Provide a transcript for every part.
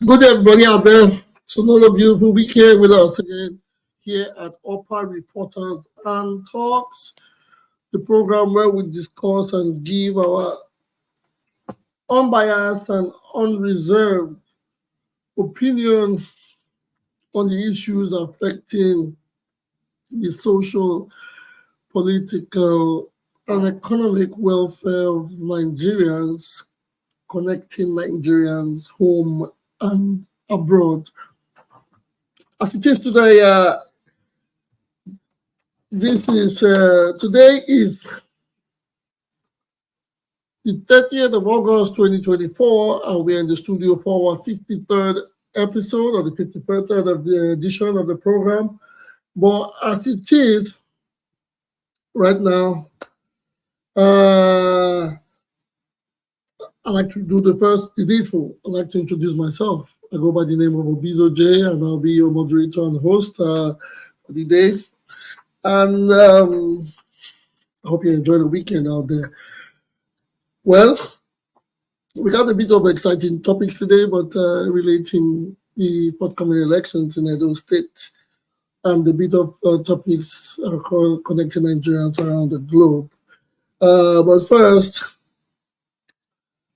Good day, everybody out there. It's another beautiful week here with us again here at Upper Reporters and Talks, the program where we discuss and give our unbiased and unreserved opinion on the issues affecting the social, political, and economic welfare of Nigerians, connecting Nigerians home and abroad. As it is today, today is the 30th of August 2024, and we're in the studio for our 53rd episode or the 53rd of the edition of the program. But as it is right now, I like to do the needful. I like to introduce myself. I go by the name of Obizo J, and I'll be your moderator and host for the day. And I hope you enjoy the weekend out there. Well, we got a bit of exciting topics today, but relating the forthcoming elections in Edo State and a bit of topics connecting Nigerians around the globe. But first,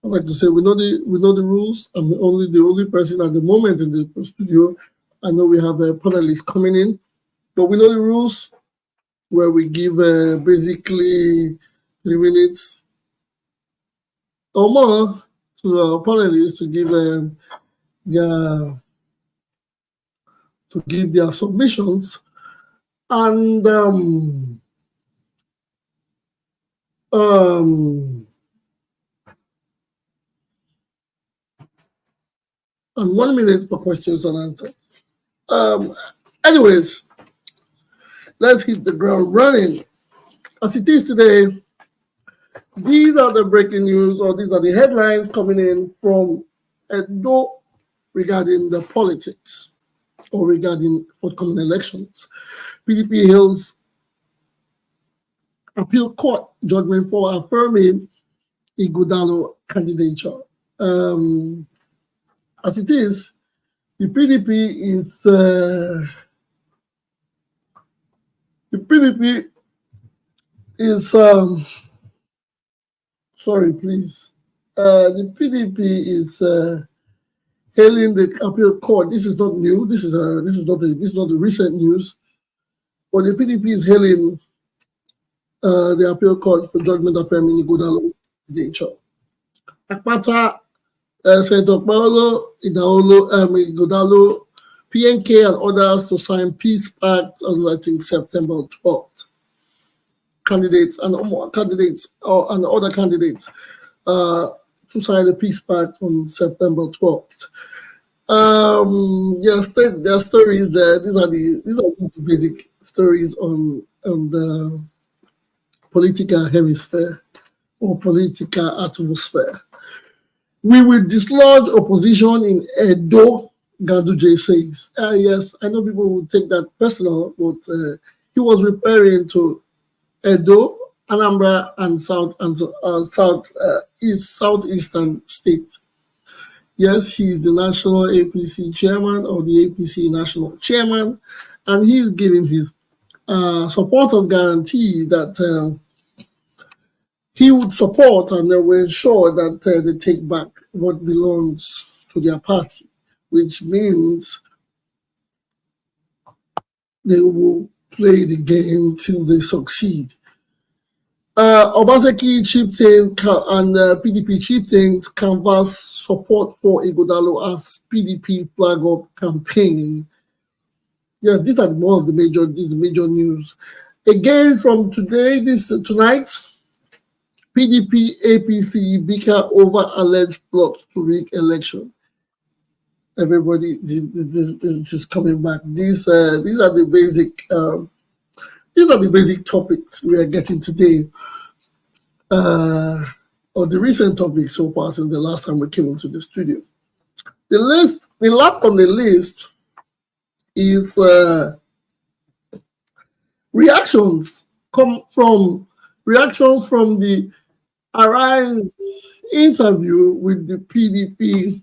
I'd like to say we know the rules. I'm the only person at the moment in the studio. I know we have a panelist coming in, but we know the rules where we give basically 3 minutes or more to our panelists to give their submissions, and and 1 minute for questions and answers. Anyways, let's hit the ground running. As it is today, these are the breaking news, or these are the headlines coming in from Edo regarding the politics or regarding forthcoming elections. PDP hails appeal court judgment for affirming Ighodalo Candidature. As it is, the PDP is sorry, please. The PDP is hailing the appeal court. This is not new. This is not the recent news. But the PDP is hailing the appeal court for judgment affirming Ighodalo Candidature. Akpata, St. Okpebholo, Ighodalo, PNK, and others to sign peace pact on, I think, September 12th. Candidates and other candidates to sign the peace pact on September 12th. There are stories there. These are the basic stories on the political hemisphere or political atmosphere. We will dislodge opposition in Edo, Ganduje says. Yes, I know people will take that personal, but he was referring to Edo, Anambra, and southeastern states. Yes, he's the national APC chairman or the APC national chairman, and he's giving his supporters guarantee that he would support and they will ensure that they take back what belongs to their party, which means they will play the game till they succeed. Obaseki, Chieftains, and PDP Chieftains canvass support for Ighodalo as PDP flag of campaign. Yes, these are more of the major news. Again, from tonight, PDP APC bicker over alleged plot to rig election. Everybody is coming back. These are the basic topics we are getting today, or the recent topics so far since the last time we came into the studio. The last on the list is reactions from the Arise interview with the PDP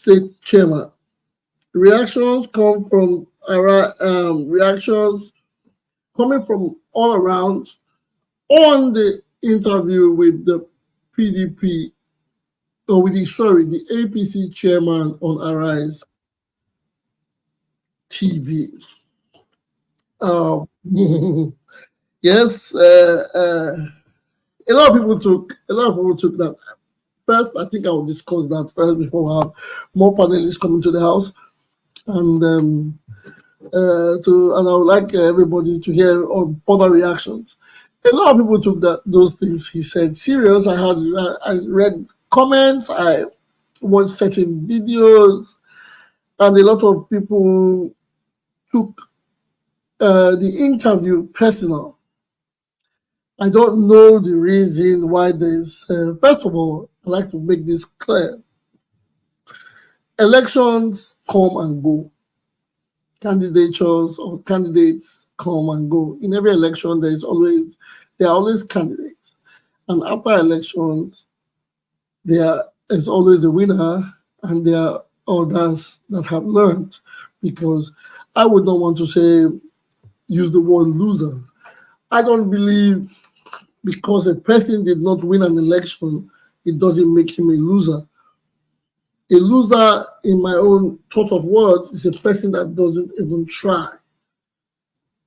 state chairman. Reactions come from reactions coming from all around on the interview with the PDP, or with the APC chairman on Arise TV. Yes, a lot of people took that. First, I think I will discuss that first before we have more panelists coming to the house, and I would like everybody to hear on further reactions. A lot of people took those things he said serious. I read comments, I watched certain videos, and a lot of people took the interview personal. I don't know the reason why there's. First of all, I'd like to make this clear. Elections come and go. Candidatures or candidates come and go. In every election, there are always candidates, and after elections, there is always a winner, and there are others that have learned. Because I would not want to use the word loser. I don't believe because a person did not win an election, it doesn't make him a loser. A loser, in my own thought of words, is a person that doesn't even try.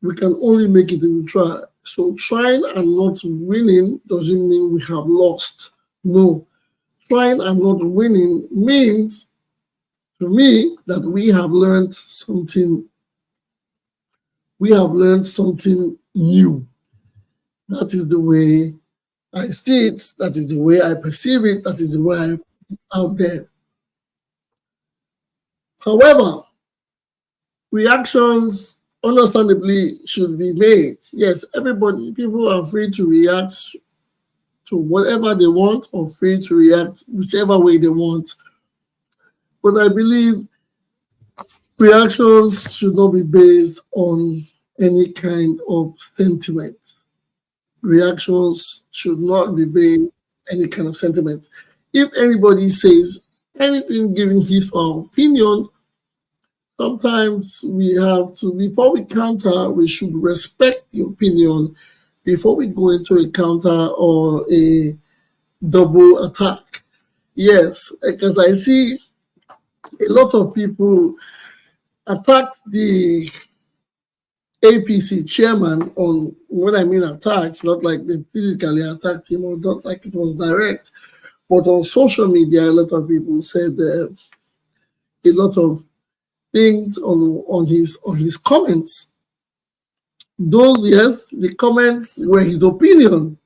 We can only make it if we try. So trying and not winning doesn't mean we have lost. No. Trying and not winning means, to me, that we have learned something. We have learned something new. That is the way I see it. That is the way I perceive it. That is the way I put it out there. However, reactions understandably should be made. Yes, people are free to react to whatever they want, or free to react whichever way they want. But I believe reactions should not be based on any kind of sentiment. Reactions should not be based on any kind of sentiment. If anybody says anything giving his or her opinion, sometimes we have to, before we counter, we should respect the opinion before we go into a counter or a double attack. Yes, because I see a lot of people attack the APC chairman on, when I mean attacks, not like they physically attacked him or not like it was direct, but on social media, a lot of people said a lot of things on his comments. Those, yes, the comments were his opinion,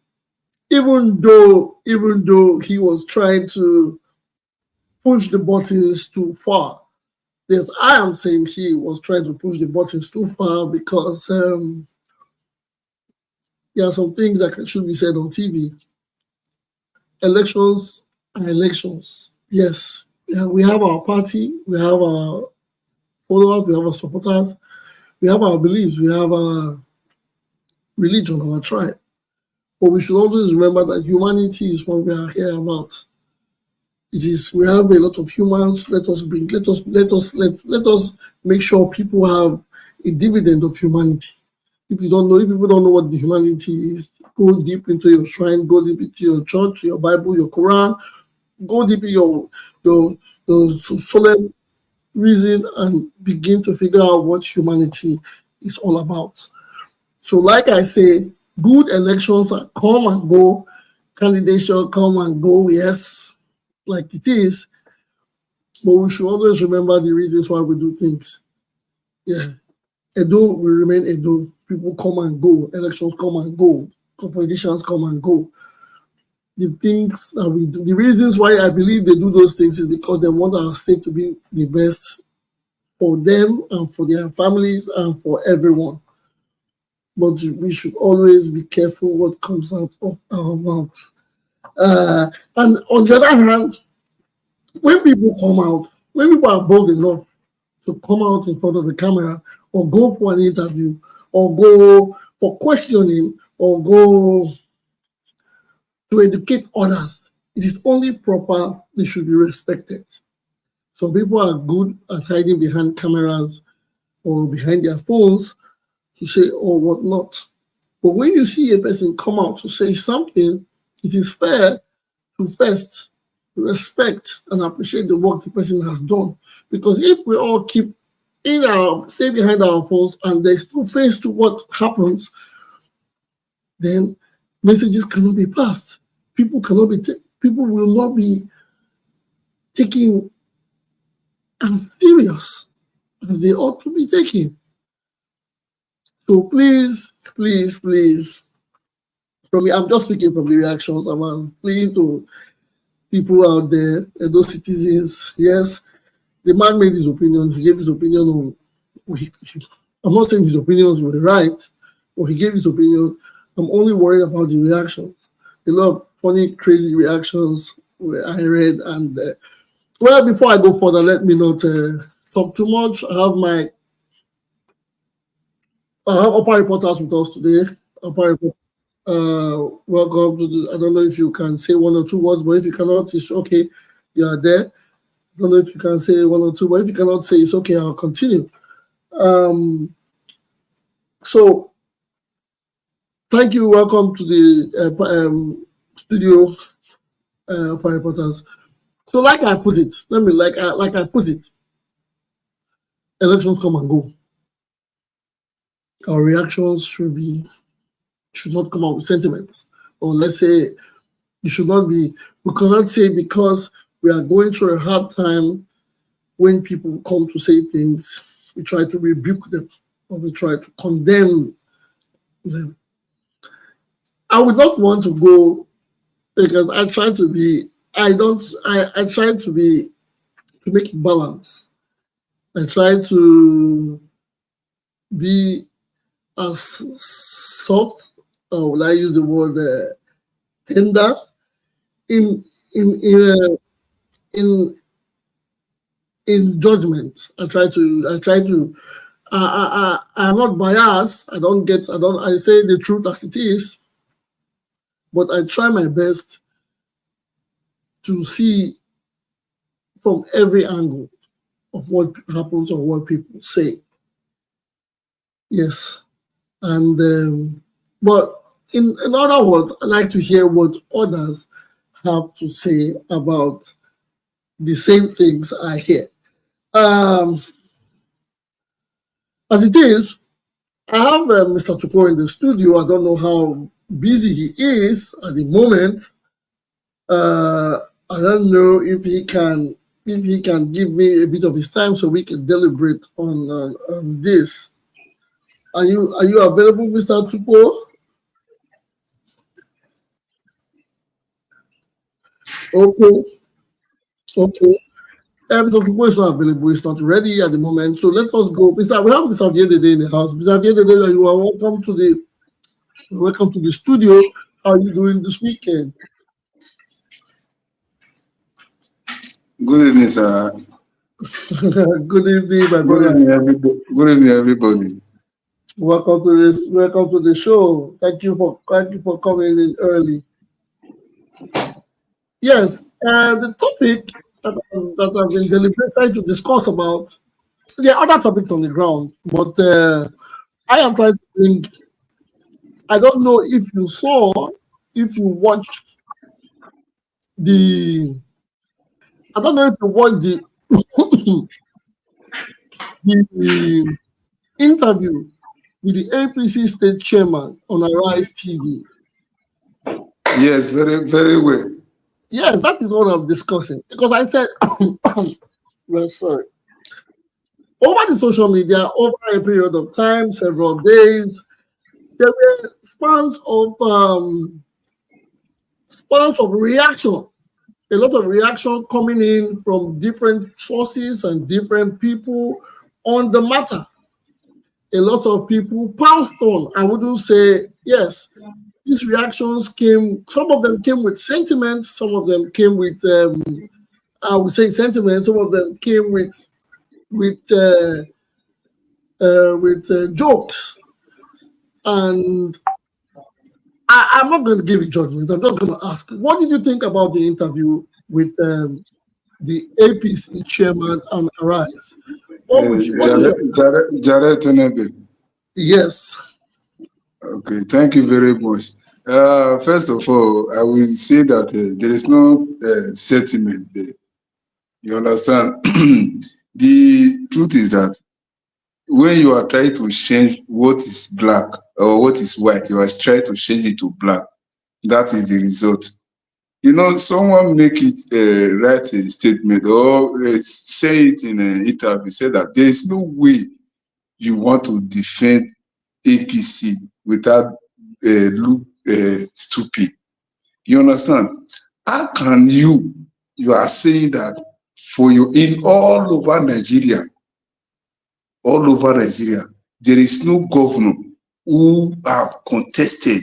even though he was trying to push the buttons too far. Yes, I am saying he was trying to push the buttons too far, because there are some things that should be said on TV. Elections are elections. Yes, we have our party, we have our followers, we have our supporters, we have our beliefs, we have our religion, our tribe. But we should always remember that humanity is what we are here about. We have a lot of humans. Let us make sure people have a dividend of humanity. If people don't know what the humanity is, go deep into your shrine, go deep into your church, your Bible, your Quran, go deep in your solemn reason, and begin to figure out what humanity is all about. So, like I say, good elections come and go, candidates come and go, yes, like it is, but we should always remember the reasons why we do things. Yeah, Edo will remain Edo. People come and go, elections come and go, competitions come and go. The things that we do, the reasons why I believe they do those things is because they want our state to be the best for them and for their families and for everyone. But we should always be careful what comes out of our mouths. And on the other hand, when people are bold enough to come out in front of the camera, or go for an interview, or go for questioning, or go to educate others, it is only proper they should be respected. Some people are good at hiding behind cameras or behind their phones to say or whatnot. But when you see a person come out to say something, it is fair to first respect and appreciate the work the person has done. Because if we all keep stay behind our phones and there's no face to what happens, then messages cannot be passed. People will not be taken as serious as they ought to be taken. So please, please, please, from me, I'm just speaking from the reactions. I'm pleading to people out there and those citizens. Yes, the man made his opinion. He gave his opinion on. I'm not saying his opinions were right, but he gave his opinion. I'm only worried about the reactions. A lot of funny, crazy reactions I read. And well, before I go further, let me not talk too much. I have Upper reporters with us today. Upper welcome to I don't know if you can say one or two words, but if you cannot, it's okay. You are there. I don't know if you can say one or two, but if you cannot say, it's okay. I'll continue. So, thank you. Welcome to the studio, Upper reporters. So, like I put it, like I put it. Elections come and go. Our reactions should not come out with sentiments, or let's say we cannot say because we are going through a hard time, when people come to say things, we try to rebuke them or we try to condemn them. I would not want to go, because I try to make it balance. I try to be as soft, or will I use the word tender, in judgment. I'm not biased. I say the truth as it is, but I try my best to see from every angle of what happens or what people say. Yes. And but in other words, I like to hear what others have to say about the same things I hear. As it is, I have Mr. Tuko in the studio. I don't know how busy he is at the moment. I don't know if he can give me a bit of his time so we can deliberate on this. Are you available, Mr. Tuko? Okay. Mr. Tuko is not available. It's not ready at the moment. So let us go. We have Mr. Diedede in the house. Mr. Diedede, you are welcome to the studio. How are you doing this weekend? Good evening, sir. Good evening, my brother. Good evening, everybody. Welcome to the show. Thank you for coming in early. Yes, the topic that I've been deliberately trying to discuss about. There are other topics on the ground, but I am trying to bring. I don't know if you watched the. I don't know if you watched the interview with the APC state chairman on Arise TV. Yes, very, very well. Yes, that is what I'm discussing. Because I said, well, sorry. Over the social media, over a period of time, several days, there were spans of reaction. A lot of reaction coming in from different sources and different people on the matter. A lot of people pounced on. I wouldn't say, yes, these reactions came, some of them came with sentiments, some of them came with, I would say sentiments, some of them came with jokes. And I'm not going to give a judgment. I'm just going to ask, what did you think about the interview with the APC chairman and Arise. What is your... Jared Tenebe. Yes. Okay, thank you very much. First of all, I will say that there is no sentiment there. You understand? The truth is that when you are trying to change what is black or what is white, you are trying to change it to black. That is the result. You know, someone make it write a statement or say it in an interview, say that there is no way you want to defend APC without look stupid. You understand? How can you are saying that for you in all over Nigeria, there is no governor who have contested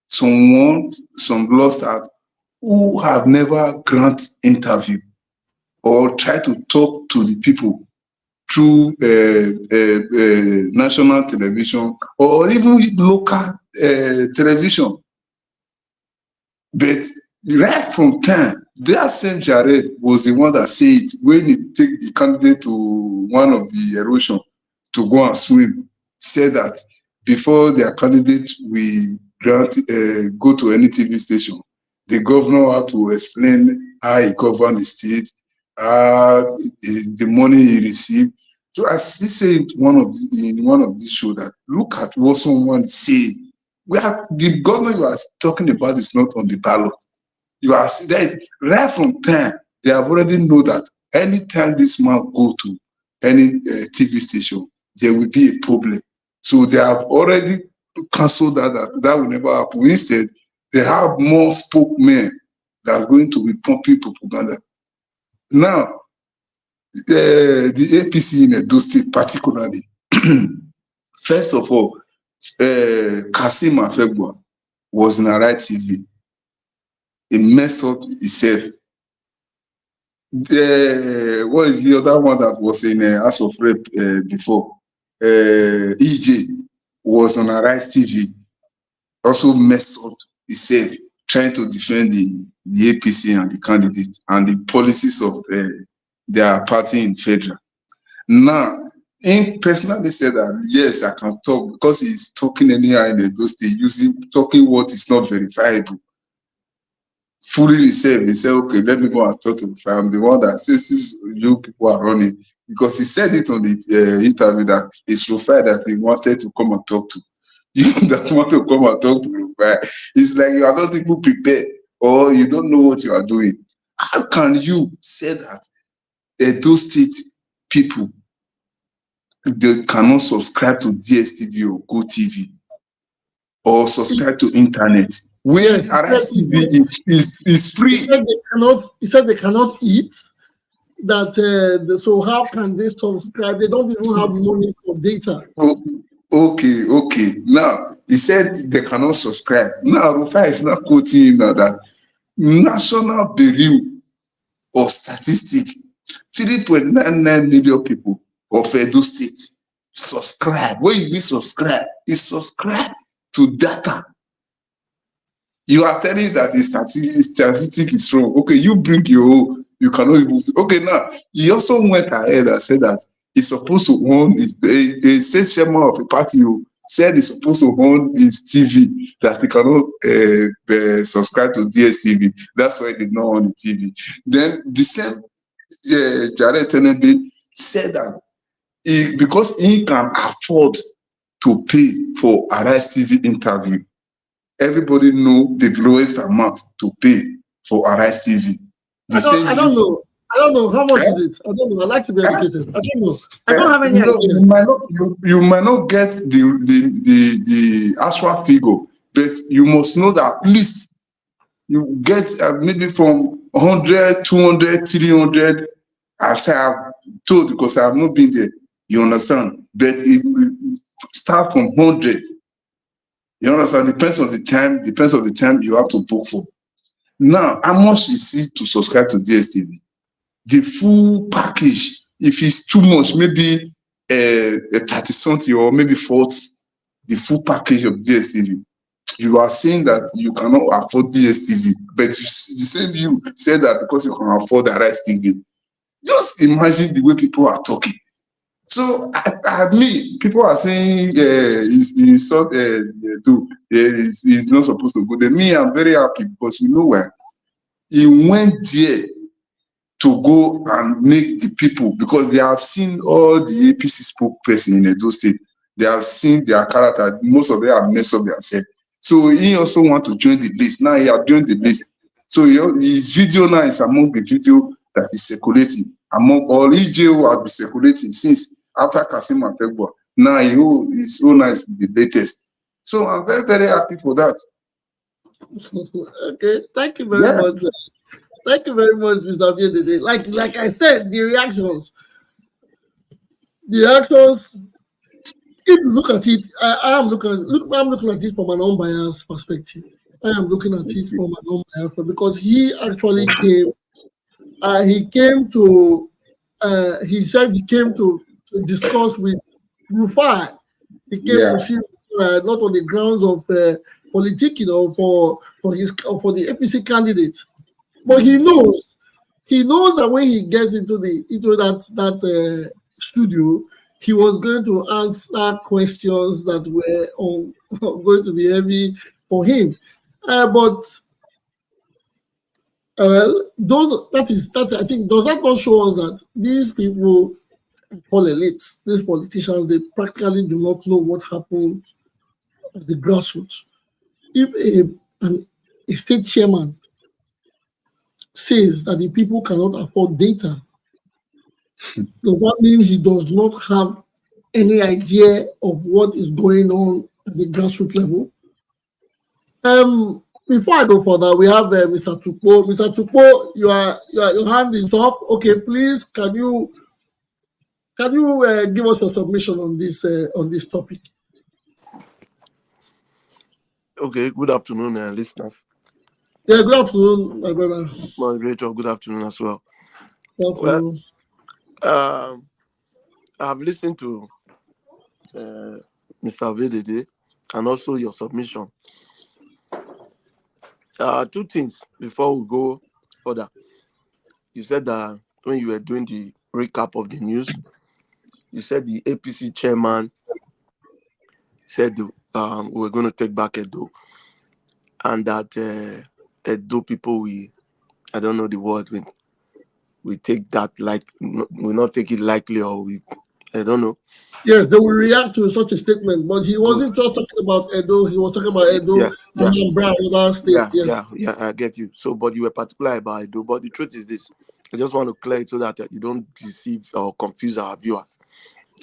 some lost out who have never grant interview or try to talk to the people through national television or even local television. But right from time, that same Jared was the one that said when he take the candidate to one of the erosion to go and swim, said that before their candidate will grant go to any TV station, the governor had to explain how he governed the state, the money he received. So as he said in one of these shows that look at what someone said. The governor you are talking about is not on the ballot. You are there right from time. They have already know that anytime this man go to any TV station, there will be a problem. So they have already cancelled that will never happen. Instead, they have more spokesmen that are going to be pumping propaganda. Now, the APC in Edo State particularly, first of all, Kasim Afegwa was in Arise TV. He messed up himself. What is the other one that was in House of Rep before? EJ was on Arise TV. Also messed up himself, trying to defend the APC and the candidate and the policies of their party in federal. Now, he personally said that yes, I can talk because he's talking anyhow in Edo State, talking what is not verifiable. Fully himself, he said, okay, let me go and talk to the family. I'm the one that says you people are running. Because he said it on the interview that it's Rufai that he wanted to come and talk to. You that want to come and talk to Rufai, it's like you are not even prepared or you don't know what you are doing. How can you say that Edo State people, they cannot subscribe to DSTV or GoTV or subscribe to internet? Where Arise TV is free. He said they cannot eat. That so how can they subscribe? They don't even have money for data. Okay. Now he said they cannot subscribe. Now Rufai is not quoting that National Bureau of Statistics, 3.99 million people of Edo State subscribe. When you mean subscribe, is subscribe to data. You are telling that the statistic is wrong. Okay, you bring your own, you cannot even say. Okay, now he also went ahead and said that he's supposed to own a state chairman of a party who said he's supposed to own his TV, that he cannot subscribe to DSTV. That's why he did not own the TV. Then the same Jared Tenebe said that because he can afford to pay for Arise TV interview, everybody know the lowest amount to pay for Arise TV. I don't know. I don't know how much is it. I don't know. I like to be educated. I don't know. I don't have any idea. You might not get the actual figure, but you must know that at least you get maybe from 100, 200, 300. As I have told, because I have not been there. You understand? But it will start from 100. You understand? Depends on the time you have to book for. Now, how much is it to subscribe to DSTV? The full package, if it's too much, maybe 30 something or maybe 40, the full package of DSTV. You are saying that you cannot afford DSTV, but the same you said that because you can afford the right TV. Just imagine the way people are talking. So, people are saying he's not supposed to go there. Me, I'm very happy because you know why? He went there to go and make the people, because they have seen all the APC spokesperson in Edo State. They have seen their character. Most of them have messed up themselves. So he also want to join the list. Now he has joined the list. So his video now is among the video that is circulating. Among all EJO has been circulating since after Kasim Afegbo. Now his own is the latest. So I'm very, very happy for that. Okay, thank you very much. Thank you very much, Mr. Abedede. Like I said, the reactions. If you look at it, I'm looking at it from an unbiased perspective. I am looking at it from an unbiased perspective because he actually came. He said he came to discuss with Rufai. He came to see not on the grounds of politicking or for the APC candidate, but he knows that when he gets into that studio, he was going to answer questions that were going to be heavy for him. But I think does that not show us that these people call elites, these politicians, they practically do not know what happened at the grassroots. If a state chairman says that the people cannot afford data, does that mean he does not have any idea of what is going on at the grassroots level? Before I go further, we have Mr. Tukpo. Mr. Tukpo, your hand is up. Okay, please, can you give us your submission on this topic? Okay, good afternoon, listeners. Yeah, good afternoon, my brother. Moderator, good afternoon as well. Good afternoon. Well, I've listened to Mr. Abedede and also your submission. Two things before we go further. You said that when you were doing the recap of the news, you said the APC chairman said we were going to take back Edo, and that Edo people, I don't know the word, we take that we not take it lightly, or I don't know. Yes, they will react to such a statement, but he wasn't just talking about Edo, he was talking about Edo and Anambra and other states. Yeah, I get you. So, but you were particular about Edo, but the truth is this. I just want to clear it so that you don't deceive or confuse our viewers.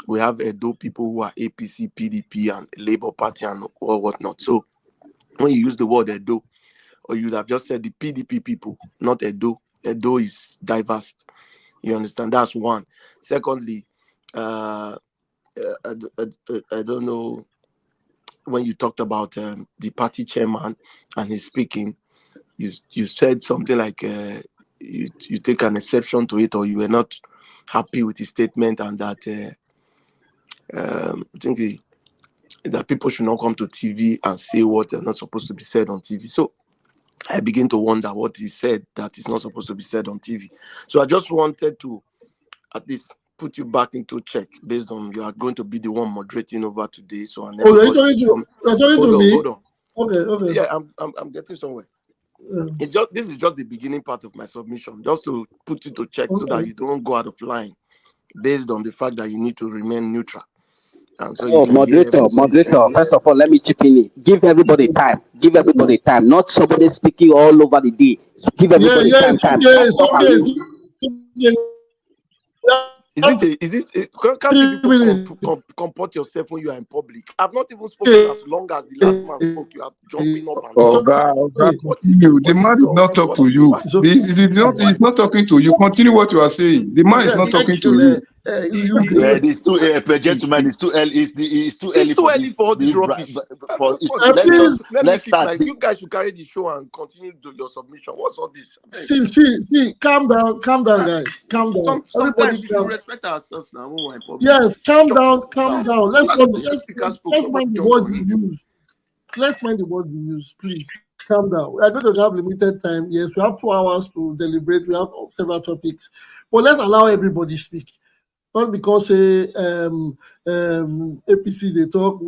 We have Edo people who are APC, PDP, and Labour Party and or whatnot. So, when you use the word Edo, or you'd have just said the PDP people, not Edo. Edo is diverse. You understand? That's one. Secondly, I don't know, when you talked about the party chairman and his speaking, you said something like you take an exception to it, or you were not happy with his statement, and that I think that people should not come to TV and say what are not supposed to be said on TV. So I begin to wonder what he said that is not supposed to be said on TV. So I just wanted to at least put you back into check based on you are going to be the one moderating over today. So you're talking to me? Hold on. Okay. Yeah, I'm getting somewhere. Yeah. This is just the beginning part of my submission, just to put you to check so that you don't go out of line based on the fact that you need to remain neutral. And so moderator, first of all, let me chip in. Give everybody time. Not somebody speaking all over the day. Give everybody time. Can't people comport yourself when you are in public? I've not even spoken as long as the last man spoke. You are jumping up and the man did not talk to you. He's not talking to you. Continue what you are saying. The man is not talking to you. It's too gentlemen. It's too early. It's too early for this rubbish. Let's start. You guys should carry the show and continue to your submission. What's all this? See, calm down, guys. Calm down. Sometimes we should respect ourselves now. Yes, calm down. Let's mind the word you use. let's mind the word we use, please. Calm down. We are going to have limited time. Yes, we have 2 hours to deliberate. We have several topics, but let's allow everybody speak. Not because APC they talk,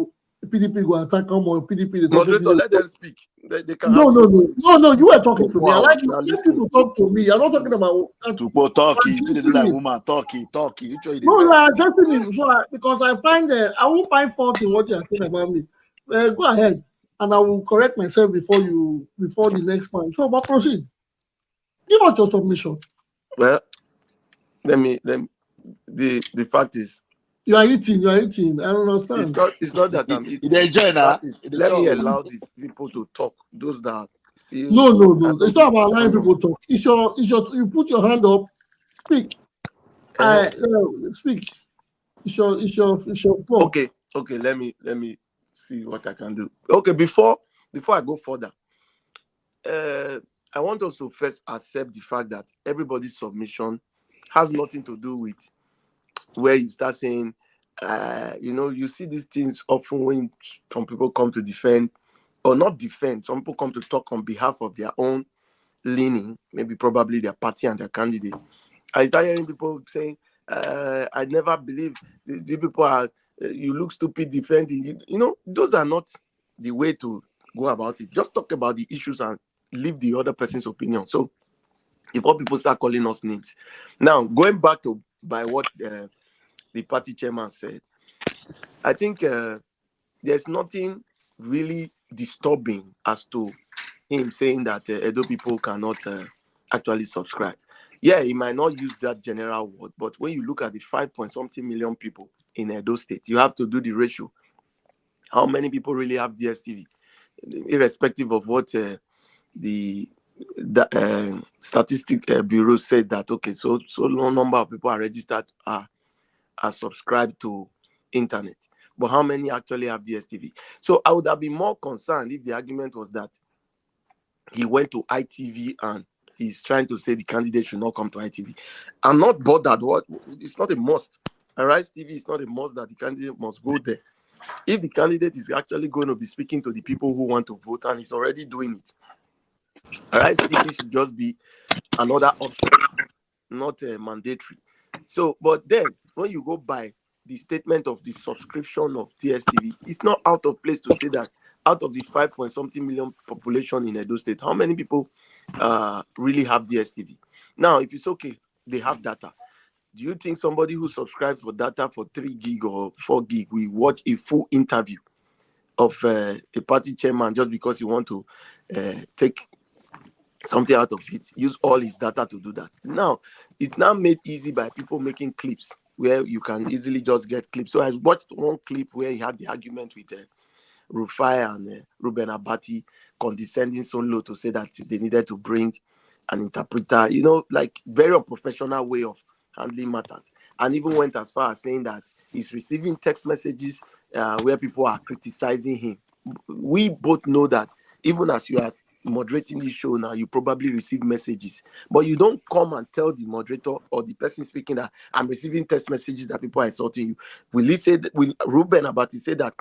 PDP go attack them, or PDP they talk. Moderator, let them speak. They can No, have you were talking to me. I like you you to talk to me. I'm not talking about to go talking, you do like woman talking. You try no, you are addressing me. So because I find I won't find fault in what you are saying about me. Go ahead, and I will correct myself before the next time. So, but proceed. Give us your submission. Well, the fact is, you are eating. I don't understand. It's not that I'm eating. Let me allow the people to talk. Those that feel no. It's not about allowing people to talk. It's your you put your hand up, speak. Speak. It's your floor. Okay. Let me see what I can do. Okay, before I go further, I want us to first accept the fact that everybody's submission has nothing to do with where you start saying, you see these things often when some people come to defend or not defend. Some people come to talk on behalf of their own leaning, maybe probably their party and their candidate. I start hearing people saying, I never believe the people are, you look stupid defending. Those are not the way to go about it. Just talk about the issues and leave the other person's opinion. So if all people start calling us names. Now, going back to by what the party chairman said, I think there's nothing really disturbing as to him saying that Edo people cannot actually subscribe. Yeah, he might not use that general word, but when you look at the 5-point-something million people in Edo State, you have to do the ratio. How many people really have DSTV? Irrespective of what the statistic bureau said that, okay, so low number of people are registered, are subscribed to internet. But how many actually have DSTV? So I would have been more concerned if the argument was that he went to ITV and he's trying to say the candidate should not come to ITV. I'm not bothered. It's not a must. Arise TV is not a must that the candidate must go there. If the candidate is actually going to be speaking to the people who want to vote and he's already doing it, Arise TV should just be another option, not mandatory. So, but then when you go by the statement of the subscription of DSTV, it's not out of place to say that out of the 5-point-something million population in Edo State, how many people really have DSTV? Now, if it's okay, they have data. Do you think somebody who subscribes for data for 3 gig or 4 gig will watch a full interview of a party chairman just because you want to take something out of it, use all his data to do that? Now, it's now made easy by people making clips where you can easily just get clips. So I watched one clip where he had the argument with Rufai and Ruben Abati condescending so low to say that they needed to bring an interpreter, like very unprofessional way of handling matters. And even went as far as saying that he's receiving text messages where people are criticizing him. We both know that even as you are moderating this show now, you probably receive messages, but you don't come and tell the moderator or the person speaking that I'm receiving text messages that people are insulting you. Will Ruben Abati say that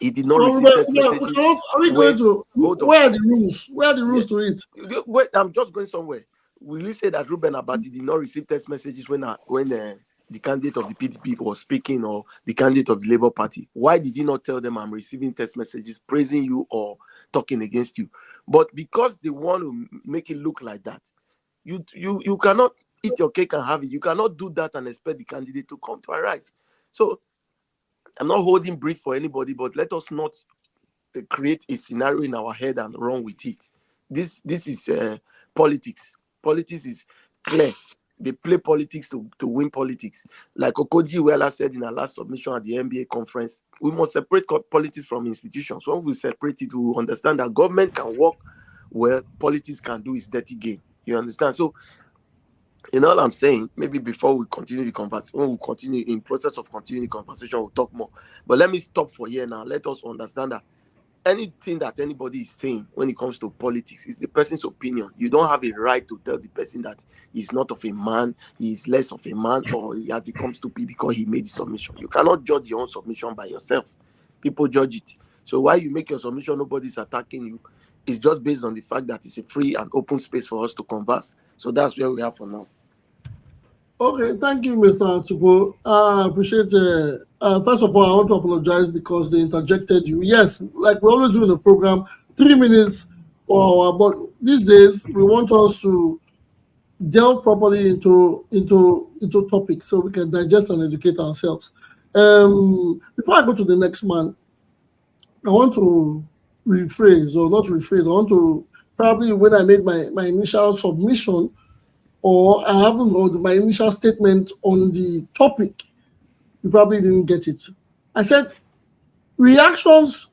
he did not receive text messages? Where are the rules? Where are the rules to it? Wait, I'm just going somewhere. Will you say that Ruben Abati did not receive text messages when the candidate of the PDP was speaking or the candidate of the Labour Party? Why did he not tell them I'm receiving text messages praising you or talking against you? But because they want to make it look like that, you cannot eat your cake and have it. You cannot do that and expect the candidate to come to Arise. So I'm not holding brief for anybody, but let us not create a scenario in our head and run with it. This is politics. Politics is clear. They play politics to win politics. Like Okoji Wela said in our last submission at the NBA conference, we must separate politics from institutions. When we separate it, we will understand that government can work where politics can do its dirty game. You understand? So, in all I'm saying, maybe before we continue the conversation, when we continue in process of continuing the conversation, we'll talk more. But let me stop for here now. Let us understand that anything that anybody is saying when it comes to politics is the person's opinion. You don't have a right to tell the person that he's not of a man, he is less of a man, or he has become stupid because he made the submission. You cannot judge your own submission by yourself. People judge it. So while you make your submission, nobody's attacking you. It's just based on the fact that it's a free and open space for us to converse. So that's where we are for now. Okay, thank you, Mr. Atupo. I appreciate it. First of all, I want to apologize because they interjected you. Yes, like we always do in the program, 3 minutes for our, but these days we want us to delve properly into topics so we can digest and educate ourselves. Before I go to the next man, I want to rephrase, or not rephrase, I want to probably when I made my initial submission, or I haven't got my initial statement on the topic, you probably didn't get it. I said reactions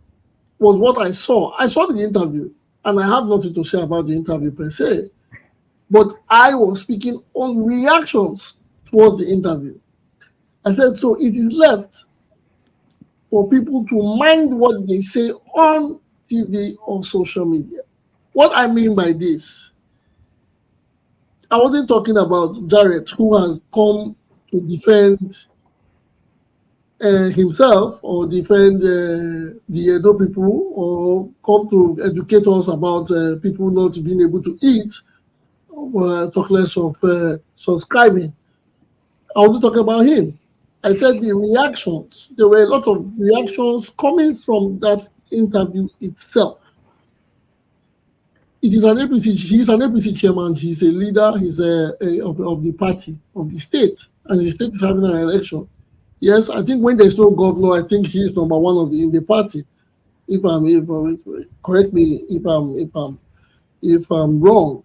was what I saw. I saw the interview, and I have nothing to say about the interview per se. But I was speaking on reactions towards the interview. I said, so it is left for people to mind what they say on TV or social media. What I mean by this, I wasn't talking about Jarrett, who has come to defend himself or defend the Edo people, or come to educate us about people not being able to eat, talk less of subscribing. I wasn't talking about him. I said the reactions, there were a lot of reactions coming from that interview itself. It is an APC, he's an APC chairman, he's a leader, he's of the party, of the state, and the state is having an election. Yes, I think when there's no governor, I think he's number one in the party. If correct me if I'm wrong.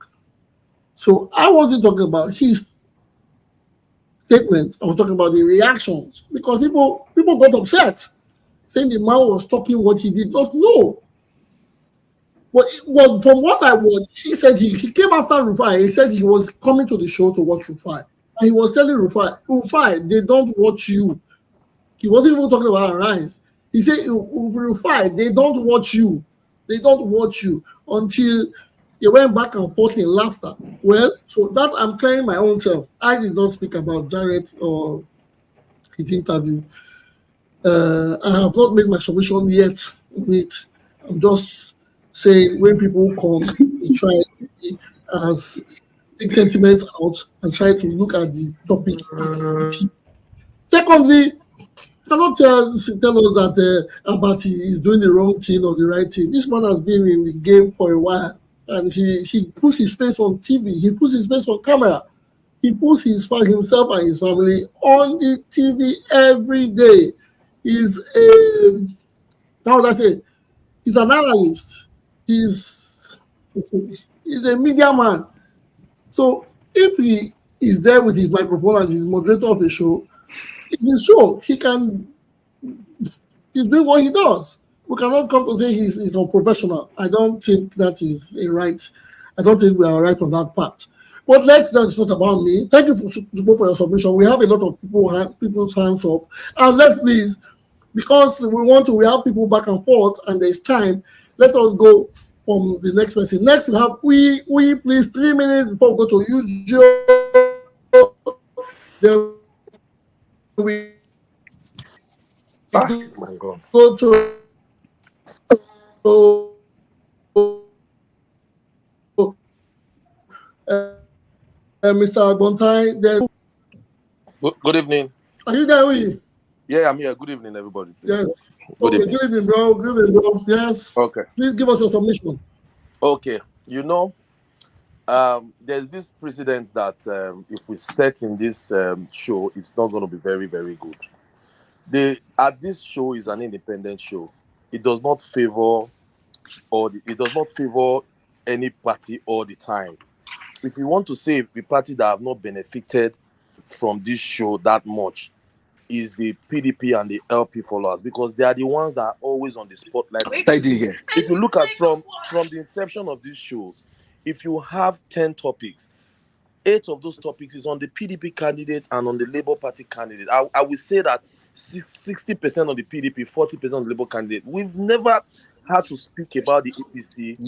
So I wasn't talking about his statements. I was talking about the reactions, because people got upset, saying the man was talking what he did not know. But from what I watched, he said he came after Rufai. He said he was coming to the show to watch Rufai, and he was telling Rufai, they don't watch you. He wasn't even talking about Arise. He said, Rufai, they don't watch you. They don't watch you, until they went back and forth in laughter. Well, so that I'm clearing my own self. I did not speak about Jarrett or his interview. I have not made my submission yet on it. I'm just saying, when people come, they try as take sentiments out and try to look at the topic as it is. Secondly, cannot tell us that Abati is doing the wrong thing or the right thing. This man has been in the game for a while, and he puts his face on TV, he puts his face on camera, he puts himself and his family on the TV every day. He's how would I say? He's an analyst. He's a media man. So if he is there with his microphone and he's moderator of a show, it's his show. He's doing what he does. We cannot come to say he's unprofessional. I don't think that is a right. I don't think we are right on that part. But that's not about me. Thank you for your submission. We have a lot of people's hands up. And let's please, because we have people back and forth and there's time, let us go from the next person. Next we have we please 3 minutes before we go to you, Joe. Then we go to Mr. Bontai. Then good evening. Are you there with me? Yeah, I'm here. Good evening, everybody. Yes. Good evening. Good evening, bro. Good evening, bro. Yes. Okay. Please give us your submission. Okay. There's this precedent that if we set in this show, it's not going to be very, very good. This show is an independent show. It does not favor any party all the time. If you want to say the party that have not benefited from this show that much is the PDP and the LP followers, because they are the ones that are always on the spotlight. If you look at from the inception of this show, if you have 10 topics, 8 of those topics is on the PDP candidate and on the Labour Party candidate. I will say that 60% of the PDP, 40% of the Labour candidate. We've never had to speak about the APC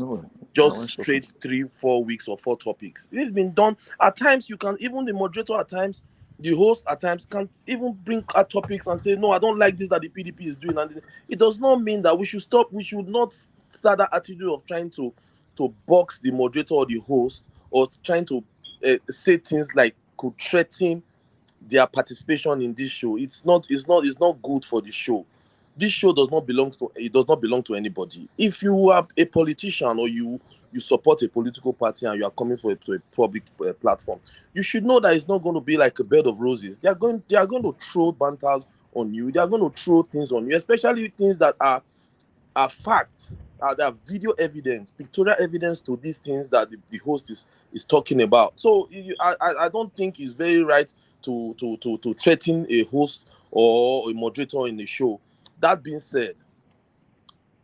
straight 3-4 weeks or 4 topics. It's been done. At times, even the moderator at times the host at times can't even bring out topics and say, no, I don't like this that the PDP is doing. And it does not mean that we should stop. We should not start that attitude of trying to box the moderator or the host, or trying to say things like could threaten their participation in this show. It's not good for the show. This show does not belong to anybody. If you are a politician, or you support a political party and you are coming to a public platform, you should know that it's not going to be like a bed of roses. They are going to throw banters on you. They are going to throw things on you, especially things that are facts. There are video evidence, pictorial evidence to these things that the host is talking about. So I don't think it's very right to threaten a host or a moderator in the show. That being said,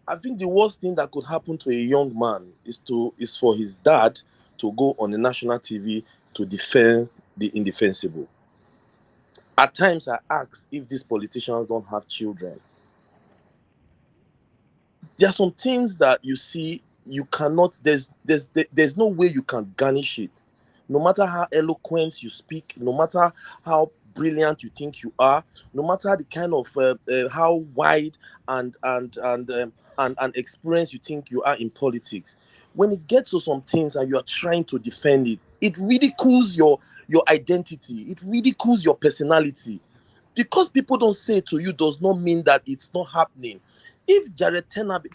I think the worst thing that could happen to a young man is for his dad to go on the national TV to defend the indefensible. At times I ask if these politicians don't have children. There are some things that you see you cannot, there's no way you can garnish it. No matter how eloquent you speak, no matter how brilliant you think you are, no matter the kind of how wide and experience you think you are in politics, when it gets to some things and you are trying to defend it, it ridicules your identity, it ridicules your personality. Because people don't say it to you does not mean that it's not happening. If Jared Tenabe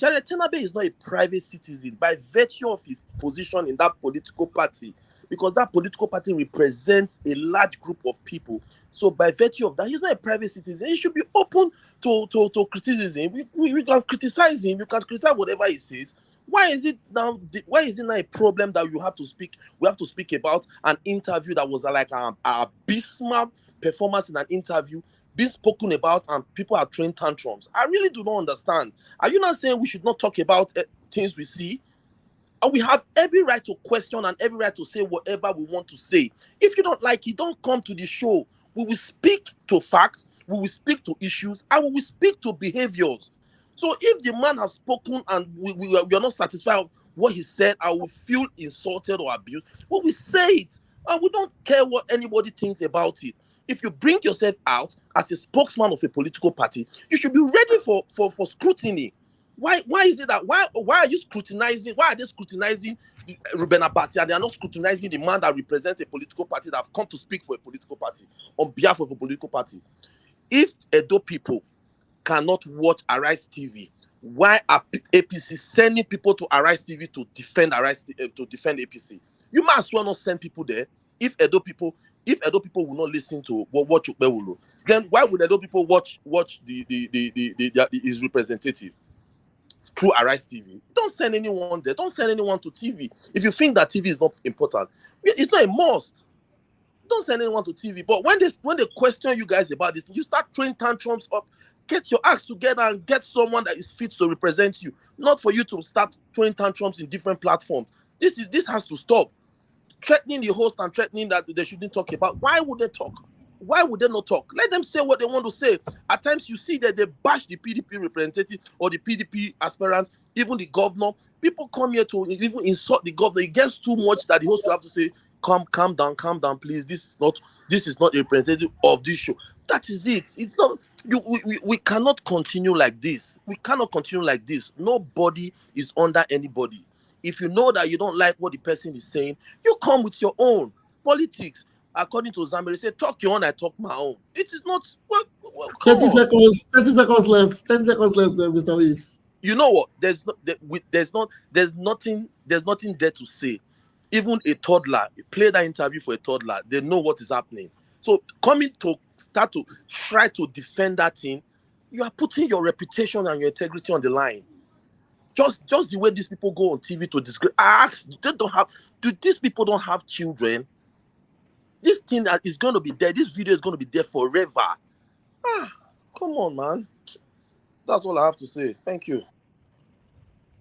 is not a private citizen by virtue of his position in that political party, because that political party represents a large group of people. So by virtue of that, he's not a private citizen. He should be open to criticism. We can criticize him. You can criticize whatever he says. Why is it now a problem that you have to speak? We have to speak about an interview that was like an abysmal performance in an interview being spoken about, and people are throwing tantrums. I really do not understand. Are you not saying we should not talk about things we see? And we have every right to question and every right to say whatever we want to say. If you don't like it, don't come to the show. We will speak to facts, we will speak to issues, and we will speak to behaviors. So if the man has spoken and we are not satisfied with what he said, I will feel insulted or abused, but we say it, and we don't care what anybody thinks about it. If you bring yourself out as a spokesman of a political party, you should be ready for scrutiny. Why is it that why are you scrutinizing? Why are they scrutinizing Ruben Abati, and they are not scrutinizing the man that represents a political party that have come to speak for a political party on behalf of a political party? If Edo people cannot watch Arise TV, why are APC sending people to Arise TV to defend APC? You might as well not send people there. If Edo people will not listen to what Okpebholo, then why would Edo people watch his representative through Arise TV? Don't send anyone there. Don't send anyone to TV. If you think that TV is not important, it's not a must. Don't send anyone to TV. But when they question you guys about this, you start throwing tantrums up. Get your acts together and get someone that is fit to represent you. Not for you to start throwing tantrums in different platforms. This has to stop. Threatening the host and threatening that they shouldn't talk about. Why would they talk? Why would they not talk? Let them say what they want to say. At times you see that they bash the PDP representative or the PDP aspirant, even the governor. People come here to even insult the governor. It gets too much that the host will have to say, calm down, please. This is not a representative of this show. That is it. It's not. We cannot continue like this. We cannot continue like this. Nobody is under anybody. If you know that you don't like what the person is saying, you come with your own politics. According to Zambia, they say, talk your own, I talk my own. It is not. Well, 30 seconds left. 10 seconds left, Mr. Lee. You know what? There's nothing there to say. Even a toddler, play that interview for a toddler, they know what is happening. So coming to start to try to defend that thing, you are putting your reputation and your integrity on the line. Just the way these people go on TV to disgrace. Do these people don't have children? This thing that is going to be there, this video is going to be there forever. Come on, man. That's all I have to say. Thank you.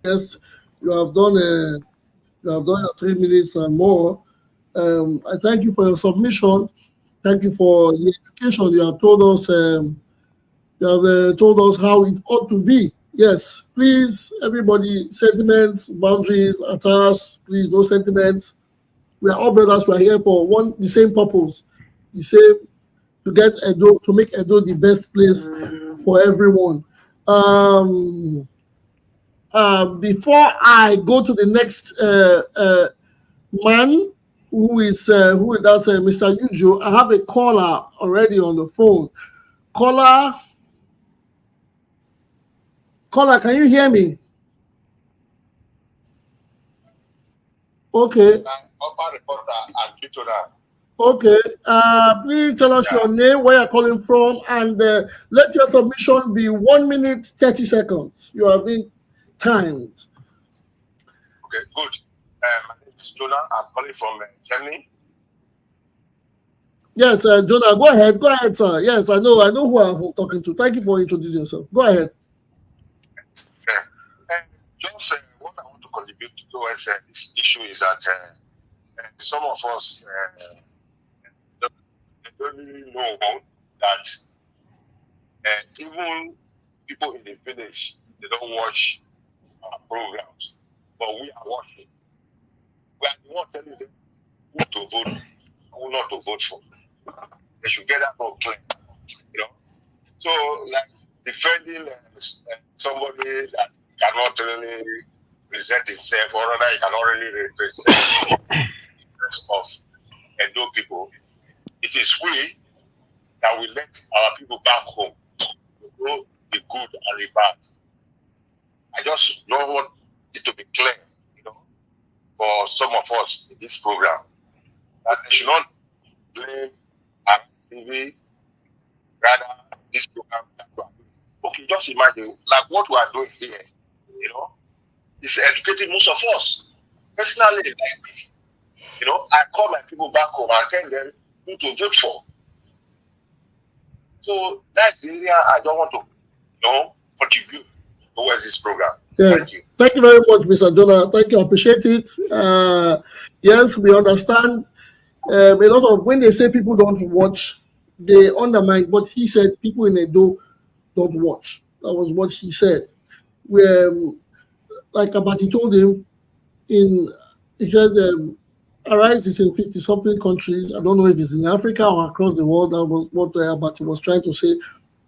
Yes, you have done your 3 minutes and more. I thank you for your submission. Thank you for the education. You have told us. Told us how it ought to be. Yes, please, everybody, sentiments, boundaries, attached, please, no sentiments. We are all brothers. We are here for the same purpose, the same to get Edo, to make Edo the best place for everyone. Before I go to the next man, who is Mr. Ujo, I have a caller already on the phone. Caller, can you hear me? Okay. Okay. Please tell us your name, where you're calling from, and let your submission be 1 minute 30 seconds. You have been timed. Okay, good. My name is Jonah. I'm calling from Germany. Yes, Jonah, go ahead. Go ahead, sir. Yes, I know who I'm talking to. Thank you for introducing yourself. Go ahead. Just what I want to contribute towards this issue is that some of us don't really know that even people in the village, they don't watch our programs, but we are watching. We are the one telling them who to vote, who not to vote for. They should get that more clear, you know. So, like defending somebody that cannot really present itself, or rather, he cannot really represent the interest of Edo people. It is we that will let our people back home to know the good and the bad. I just don't want it to be clear, you know, for some of us in this program, that they should not blame our TV, rather this program that we are doing. Okay, just imagine, like what we are doing here, you know, is educating most of us. Personally, like me, you know, I call my people back home and tell them who to vote for. So that's the area I don't want to, you know, contribute towards this program. Yeah. Thank you. Thank you very much, Mr. Jonah. Thank you. I appreciate it. Yes, we understand. A lot of when they say people don't watch, they undermine what he said. People in Edo don't watch. That was what he said. Where, like Akpata told him, he said, Arise is in 50-something countries. I don't know if it's in Africa or across the world. That was what Akpata was trying to say.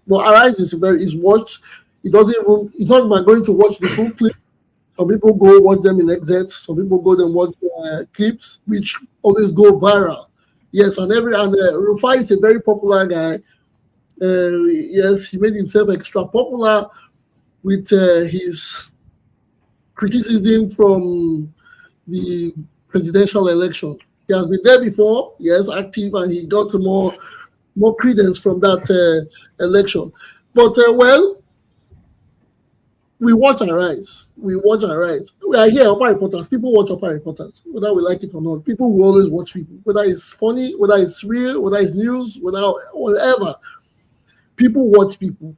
But Arise is watched. He's not even going to watch the full clip. Some people go watch them in exits. Some people go and watch clips, which always go viral. Yes, and Rufai is a very popular guy. Yes, he made himself extra popular with his criticism from the presidential election. He has been there before, yes, active, and he got more credence from that election. But we watch Arise. We watch Arise. We are here, Upper Reporters. People watch Upper Reporters, whether we like it or not. People will always watch people, whether it's funny, whether it's real, whether it's news, whatever. People watch people.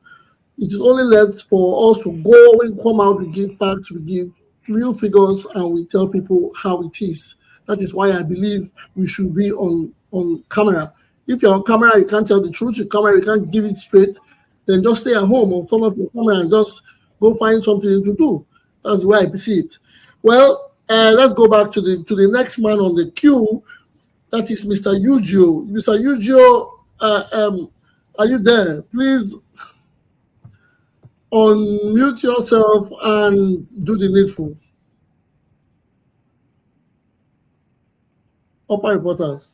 It is only left for us to go and come out, we give facts, we give real figures, and we tell people how it is. That is why I believe we should be on camera. If you're on camera, you can't tell the truth. Your camera, you can't give it straight. Then just stay at home or turn off your camera and just go find something to do. That's the way I see it. Well, let's go back to the next man on the queue. That is Mr. Ujo. Mr. Ujo, are you there? Please unmute yourself and do the needful. Upper Reporters.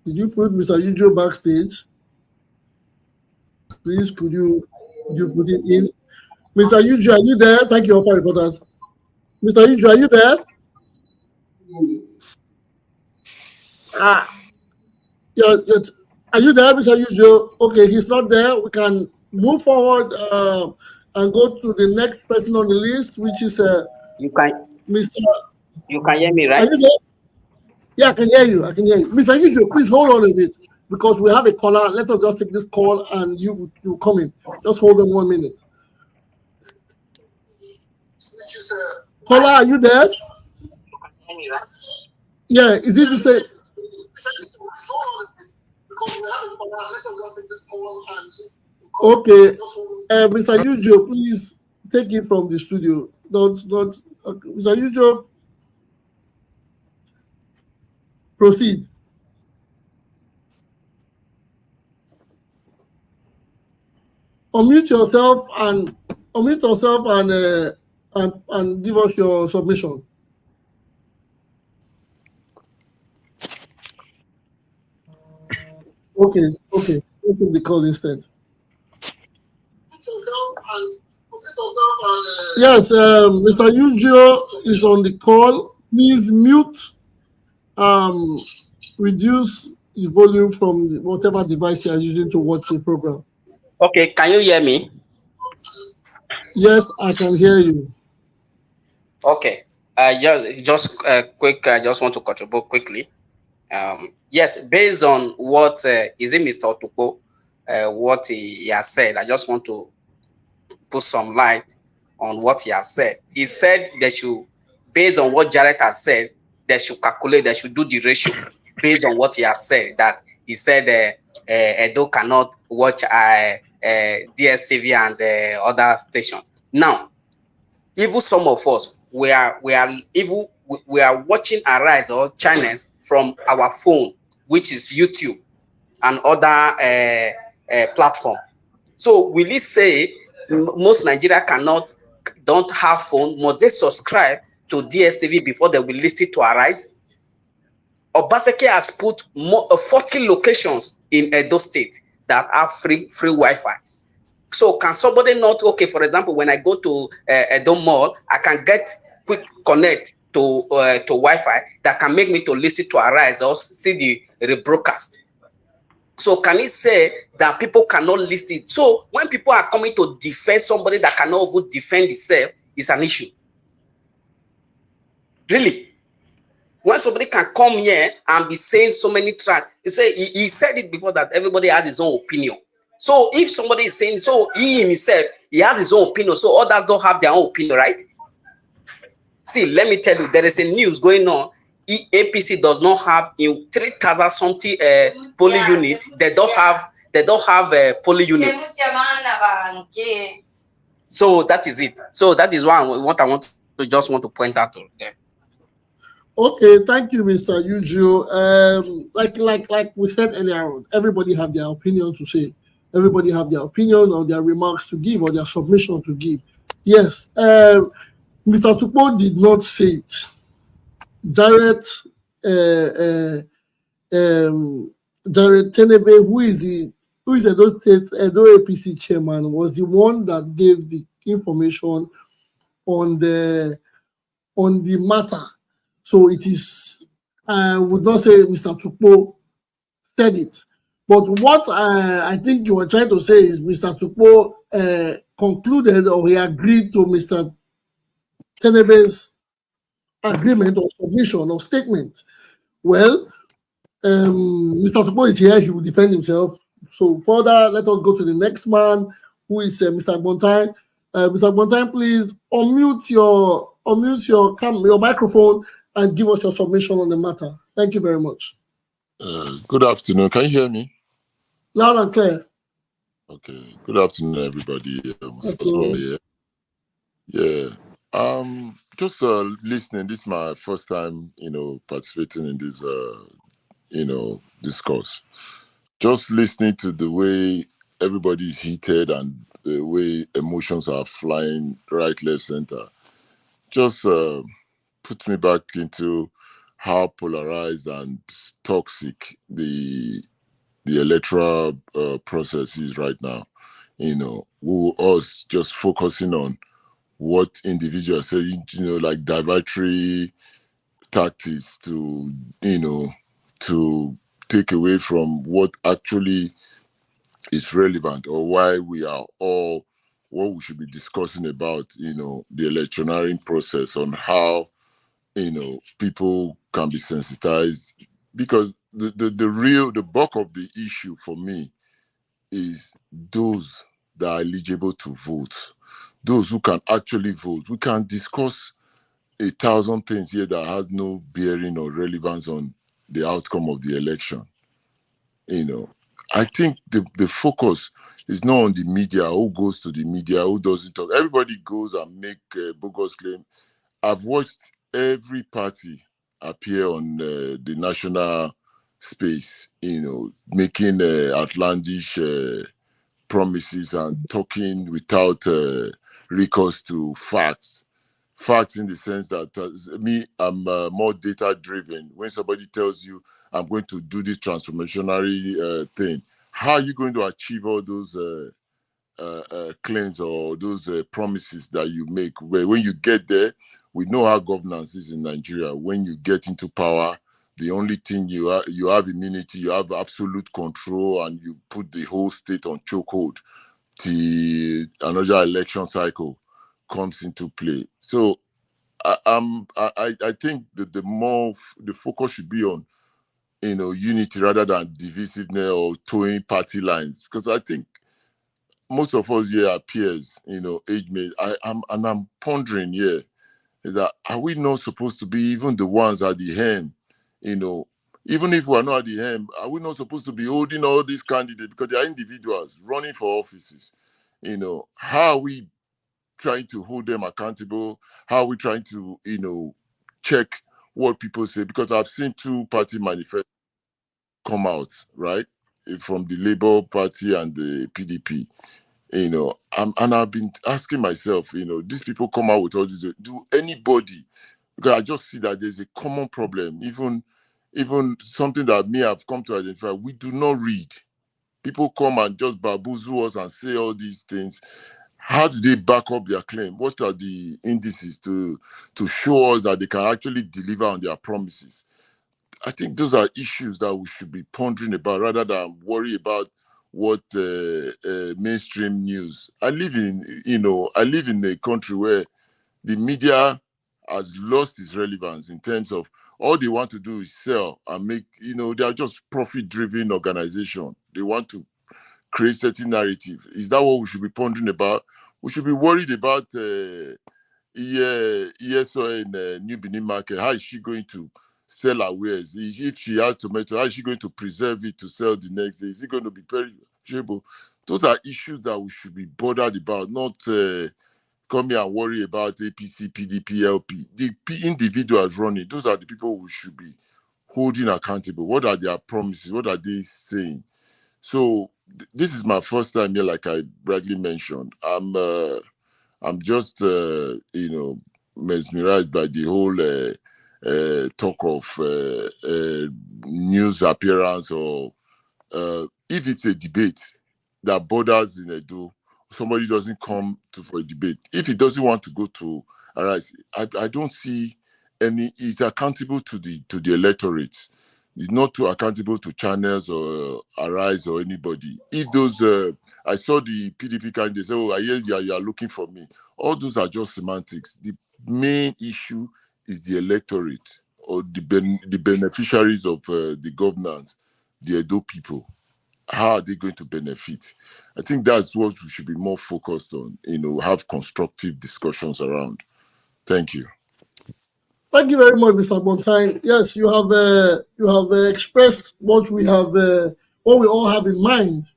Did you put Mr. Ujo backstage? Please, could you put it in? Mr. Ujo, are you there? Thank you, Upper Reporters. Mr. Ujo, are you there? Yeah, are you there, Mr. Ujo? Okay, he's not there. We can move forward and go to the next person on the list, which is Mr. You can hear me, right? Are you there? Yeah, I can hear you. Mr. Ujo, please hold on a bit because we have a caller. Let us just take this call and you come in. Just hold on 1 minute. Caller, are you there? Yeah, is it the same? Okay, Mr. Ujo, please take it from the studio. Mr. Ujo, proceed. unmute yourself and give us your submission. Okay. Open the call instead. Yes, Mr. Ugio is on the call. Please mute, reduce the volume from whatever device you are using to watch the program. Okay, can you hear me? Yes, I can hear you. Okay, just quick. I just want to contribute quickly. Yes, based on what is it, Mr. Otukpo, what he has said, I just want to put some light on what he has said. He said they should, based on what Jared has said, they should calculate, they should do the ratio based on what he has said. That he said Edo cannot watch DSTV and other stations. Now, even some of us, we are watching Arise or channels from our phone, which is YouTube and other platform. So will it say most Nigeria don't have phone? Must they subscribe to DSTV before they will listen to Arise? Obaseki has put 40 locations in Edo State that have free Wi-Fi. So can somebody not, okay, for example, when I go to Edo Mall, I can get quick connect to Wi-Fi that can make me to listen to Arise or see the rebroadcast. So can it say that people cannot listen? So when people are coming to defend somebody that cannot even defend itself, it's an issue. Really? When somebody can come here and be saying so many trash, he said it before that everybody has his own opinion. So if somebody is saying, so he himself, he has his own opinion, so others don't have their own opinion, right? See, let me tell you, there is a news going on. APC does not have in 3,000 something polling unit. They don't have a polling unit. So that is it. So that is what I want to point out to them. Okay, thank you, Mr. Ugio. Like we said earlier, everybody have their opinion to say. Everybody have their opinion or their remarks to give or their submission to give. Yes, Mr. Tukpo did not say it. Jared Tenebe, who is Edo State Edo APC chairman, was the one that gave the information on the matter. So it is, I would not say Mr. Tukpo said it. But what I think you were trying to say is Mr. Tukpo concluded or he agreed to Mr. Tenebe's agreement or submission or statement. Well, Mr. Tukpo is here, he will defend himself. So further, let us go to the next man, who is Mr. Bontai. Mr. Bontai, please unmute your microphone and give us your submission on the matter. Thank you very much. Good afternoon. Can you hear me? Loud and clear. Okay. Good afternoon, everybody. Yeah. Just listening. This is my first time, participating in this, discourse. Just listening to the way everybody is heated and the way emotions are flying right, left, center. Just puts me back into how polarized and toxic the electoral process is right now. Us just focusing on what individuals say, like divertory tactics to take away from what actually is relevant or why we are all what we should be discussing about, the electioneering process on how, people can be sensitized, because the bulk of the issue for me is those that are eligible to vote, those who can actually vote. We can discuss 1,000 things here that has no bearing or relevance on the outcome of the election. I think the focus is not on the media, who goes to the media, who doesn't talk. Everybody goes and make bogus claim. I've watched every party appear on the national space, making outlandish promises and talking without recourse to facts. Facts in the sense that I'm more data driven. When somebody tells you, I'm going to do this transformationary thing, how are you going to achieve all those claims or those promises that you make? Where when you get there, we know how governance is in Nigeria. When you get into power, the only thing you have immunity, you have absolute control, and you put the whole state on chokehold till another election cycle comes into play. So I think that the focus should be on unity rather than divisiveness or towing party lines, because I think most of us here are peers, age mates. I'm pondering here is that are we not supposed to be even the ones at the helm? Even if we're not at the helm, are we not supposed to be holding all these candidates because they are individuals running for offices? How are we trying to hold them accountable? How are we trying to, check what people say? Because I've seen two party manifestos come out, right, from the Labour Party and the PDP. And I've been asking myself, these people come out with all this. Do anybody? Because I just see that there's a common problem. Even something that me have come to identify. We do not read. People come and just bamboozle us and say all these things. How do they back up their claim? What are the indices to show us that they can actually deliver on their promises? I think those are issues that we should be pondering about rather than worry about what mainstream news. I live in a country where the media has lost its relevance in terms of all they want to do is sell and make, they are just profit-driven organization. They want to create certain narrative. Is that what we should be pondering about? We should be worried about ESO in New Benin market. How is she going to sell her wares? If she has tomato, how is she going to preserve it to sell the next day? Is it going to be perishable? Those are issues that we should be bothered about, not come here and worry about APC, PDP, LP. The individuals running, those are the people we should be holding accountable. What are their promises? What are they saying? So this is my first time here, like I brightly mentioned. I'm just mesmerized by the whole talk of news appearance, or if it's a debate that borders in Edo, somebody doesn't come for a debate. If he doesn't want to go to Arise, I don't see any. He's accountable to the electorate. He's not too accountable to channels or Arise or anybody. If those, I saw the PDP candidates say, "Oh, I hear you are looking for me." All those are just semantics. The main issue is the electorate or the beneficiaries of the governance, the Edo people. How are they going to benefit? I think that's what we should be more focused on, have constructive discussions around. Thank you. Thank you very much, Mr. Bontain. Yes, you have expressed what we all have in mind.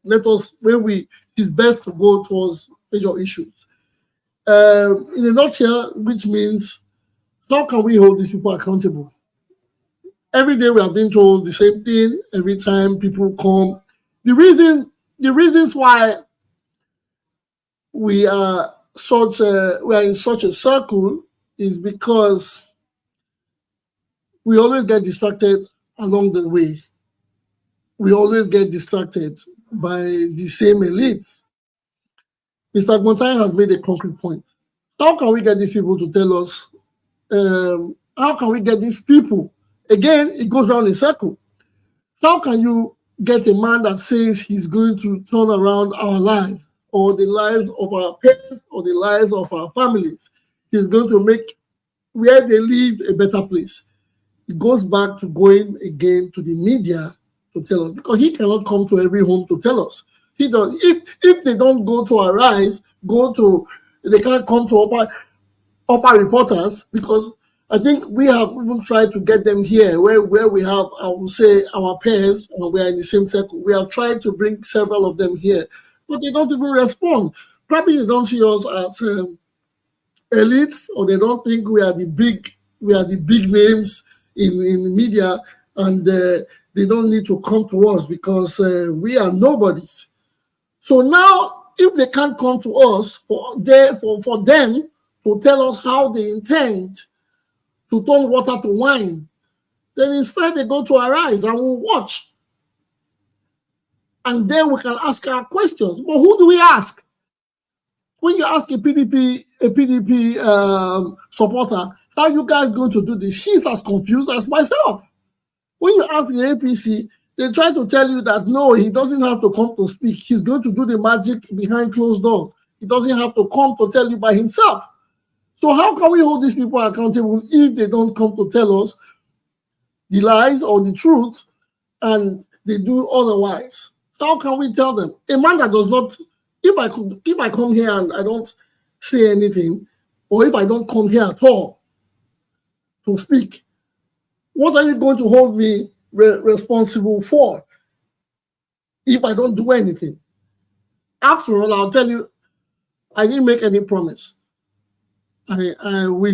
Let us, it's best to go towards major issues. In a nutshell, which means, how can we hold these people accountable? Every day we are being told the same thing. Every time people come, the reasons why we are in such a circle is because we always get distracted along the way. We always get distracted by the same elites. Mr. Bontain has made a concrete point. How can we get these people to tell us? How can we get these people? Again, it goes round in circle. How can you get a man that says he's going to turn around our lives, or the lives of our parents, or the lives of our families? He's going to make where they live a better place. It goes back to going again to the media to tell us, because he cannot come to every home to tell us. He does. If they don't go to Arise, they can't come to upper reporters, because I think we have even tried to get them here where we have, I would say, our peers, and we are in the same circle. We have tried to bring several of them here, but they don't even respond. Probably they don't see us as elites, or they don't think we are the big names in the media, and they don't need to come to us because we are nobodies. So now, if they can't come to us for them to tell us how they intend to turn water to wine, then it's fair they go to Arise and we'll watch. And then we can ask our questions. But who do we ask? When you ask a PDP supporter, how are you guys going to do this? He's as confused as myself. When you ask the APC, they try to tell you that no, he doesn't have to come to speak. He's going to do the magic behind closed doors. He doesn't have to come to tell you by himself. So how can we hold these people accountable if they don't come to tell us the lies or the truth and they do otherwise? How can we tell them? A man that does not, if I come here and I don't say anything, or if I don't come here at all to speak, what are you going to hold me responsible for if I don't do anything? After all, I'll tell you, I didn't make any promise. We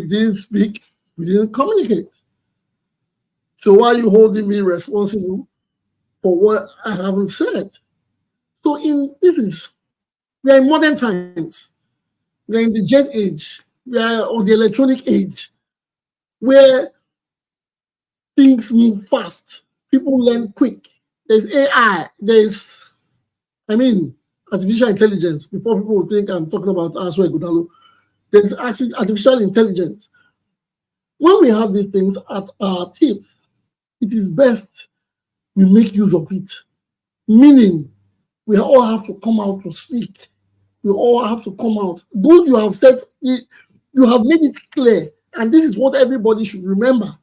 didn't speak, we didn't communicate. So why are you holding me responsible for what I haven't said? So we are in modern times. We are in the jet age. We are on the electronic age, where things move fast. People learn quick. There's AI. There's, artificial intelligence. Before people think I'm talking about Ighodalo, there's actually artificial intelligence. When we have these things at our tips, it is best we make use of it. Meaning, we all have to come out to speak. We all have to come out. Good, you have said, you have made it clear, and this is what everybody should remember.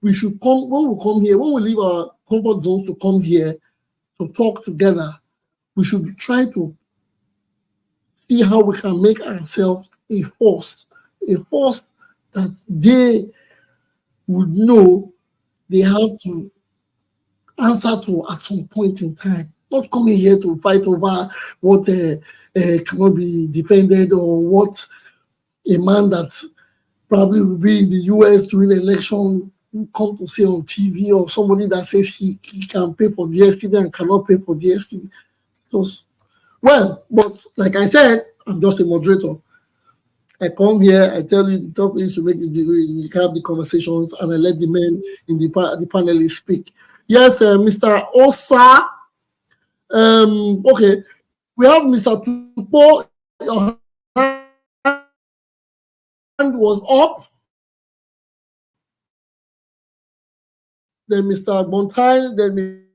We should come, when we come here, when we leave our comfort zones to come here to talk together, we should try to see how we can make ourselves a force that they would know they have to answer to at some point in time. Not coming here to fight over what cannot be defended, or what a man that probably will be in the US during the election will come to say on TV, or somebody that says he can pay for DSTV and cannot pay for DSTV. Well, but like I said, I'm just a moderator. I come here, I tell you the topic is to make we have the conversations, and I let the men in the panelists speak. Yes, Mr. Osa. Okay, we have Mr. Tupo. Your hand was up. Then Mr. Montaigne, then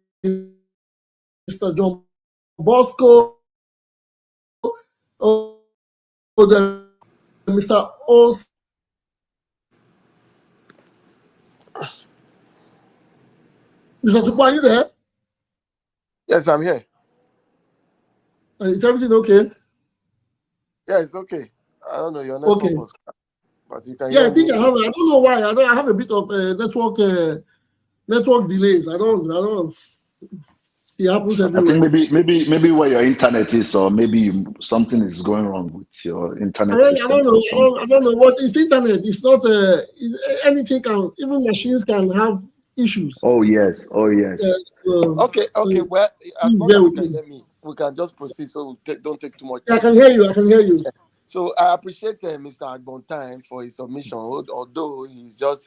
Mr. John Bosco. Then Mr. Osa. Mr. Tupo, are you there? Yes, I'm here. Is everything okay? Yeah, it's okay. I don't know, your network was, but you can hear me. I think I have. I don't know why. I have a bit of network delays. I don't. It happens everywhere. I think maybe where your internet is, or maybe something is going wrong with your internet system. I don't know what is internet. It's not. Anything can. Even machines can have issues. Oh yes. Okay. Well, as long as you can hear me, we can just proceed. So don't take too much time. I can hear you. Yeah. So I appreciate Mr. Agbontain for his submission, although he's just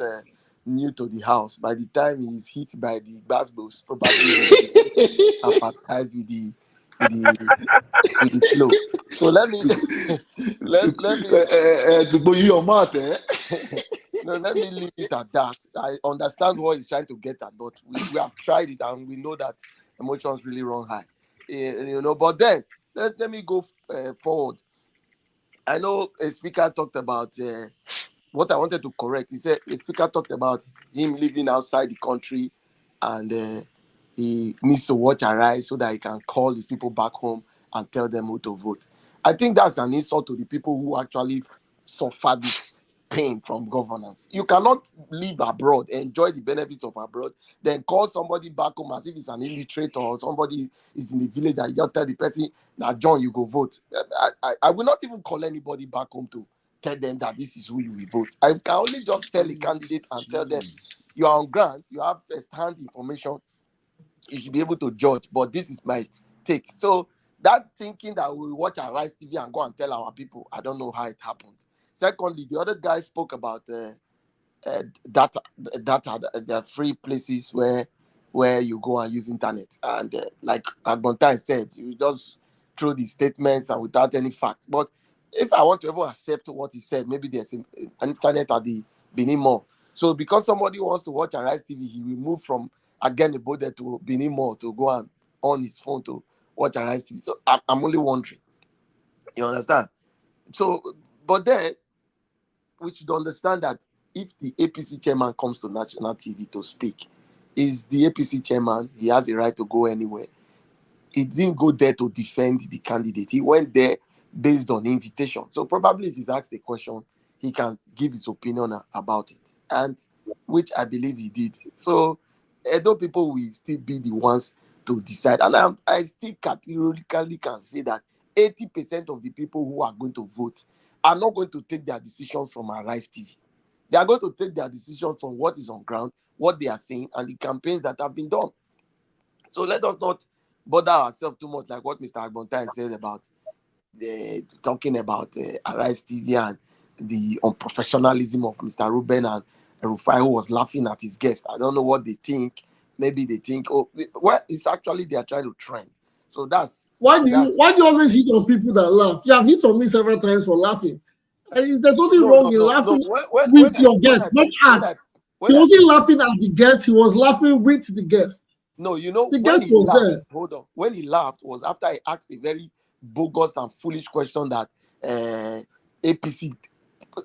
new to the house. By the time he's hit by the Basbos, probably baptized with the flow. So let me let me leave it at that. I understand what he's trying to get at, but we have tried it and we know that emotions really run high. But then let me go forward. I know a speaker talked about what I wanted to correct. He said a speaker talked about him living outside the country, and he needs to watch Arise so that he can call his people back home and tell them who to vote. I think that's an insult to the people who actually suffer this pain from governance. You cannot live abroad, enjoy the benefits of abroad, then call somebody back home as if it's an illiterate or somebody is in the village, and you just tell the person, now John, you go vote. I will not even call anybody back home to tell them that this is who you will vote. I can only just tell a candidate and tell them, you are on ground, you have first-hand information, you should be able to judge, but this is my take. So that thinking that we watch Arise TV and go and tell our people, I don't know how it happened. Secondly, the other guy spoke about data. There are free places where you go and use internet, and like Agbontai said, you just throw the statements and without any facts. But if I want to ever accept what he said, maybe there's an internet at the Benin Mall. So because somebody wants to watch Arise TV, he will move from Agenibode to Benin Mall to go and on his phone to watch Arise TV. So I'm only wondering. You understand? So, but then we should understand that if the APC chairman comes to national TV to speak, is the APC chairman, he has a right to go anywhere. He didn't go there to defend the candidate. He went there based on invitation. So probably if he's asked a question, he can give his opinion about it, and which I believe he did. So Edo people will still be the ones to decide. And I still categorically can say that 80% of the people who are going to vote are not going to take their decisions from Arise TV. They are going to take their decision from what is on ground, what they are saying, and the campaigns that have been done. So let us not bother ourselves too much, like what Mr. Agbontai said about talking about Arise TV and the unprofessionalism of Mr. Ruben and Rufai, who was laughing at his guest. I don't know what they think. Maybe they think, oh, well, it's actually they are trying to trend. So that's why do you always hit on people that laugh? You have hit on me several times for laughing. There's nothing wrong in laughing with your guest, not at. He wasn't laughing at the guest, he was laughing with the guest. No, you know, the guest was there. Hold on. When he laughed was after I asked a very bogus and foolish question that APC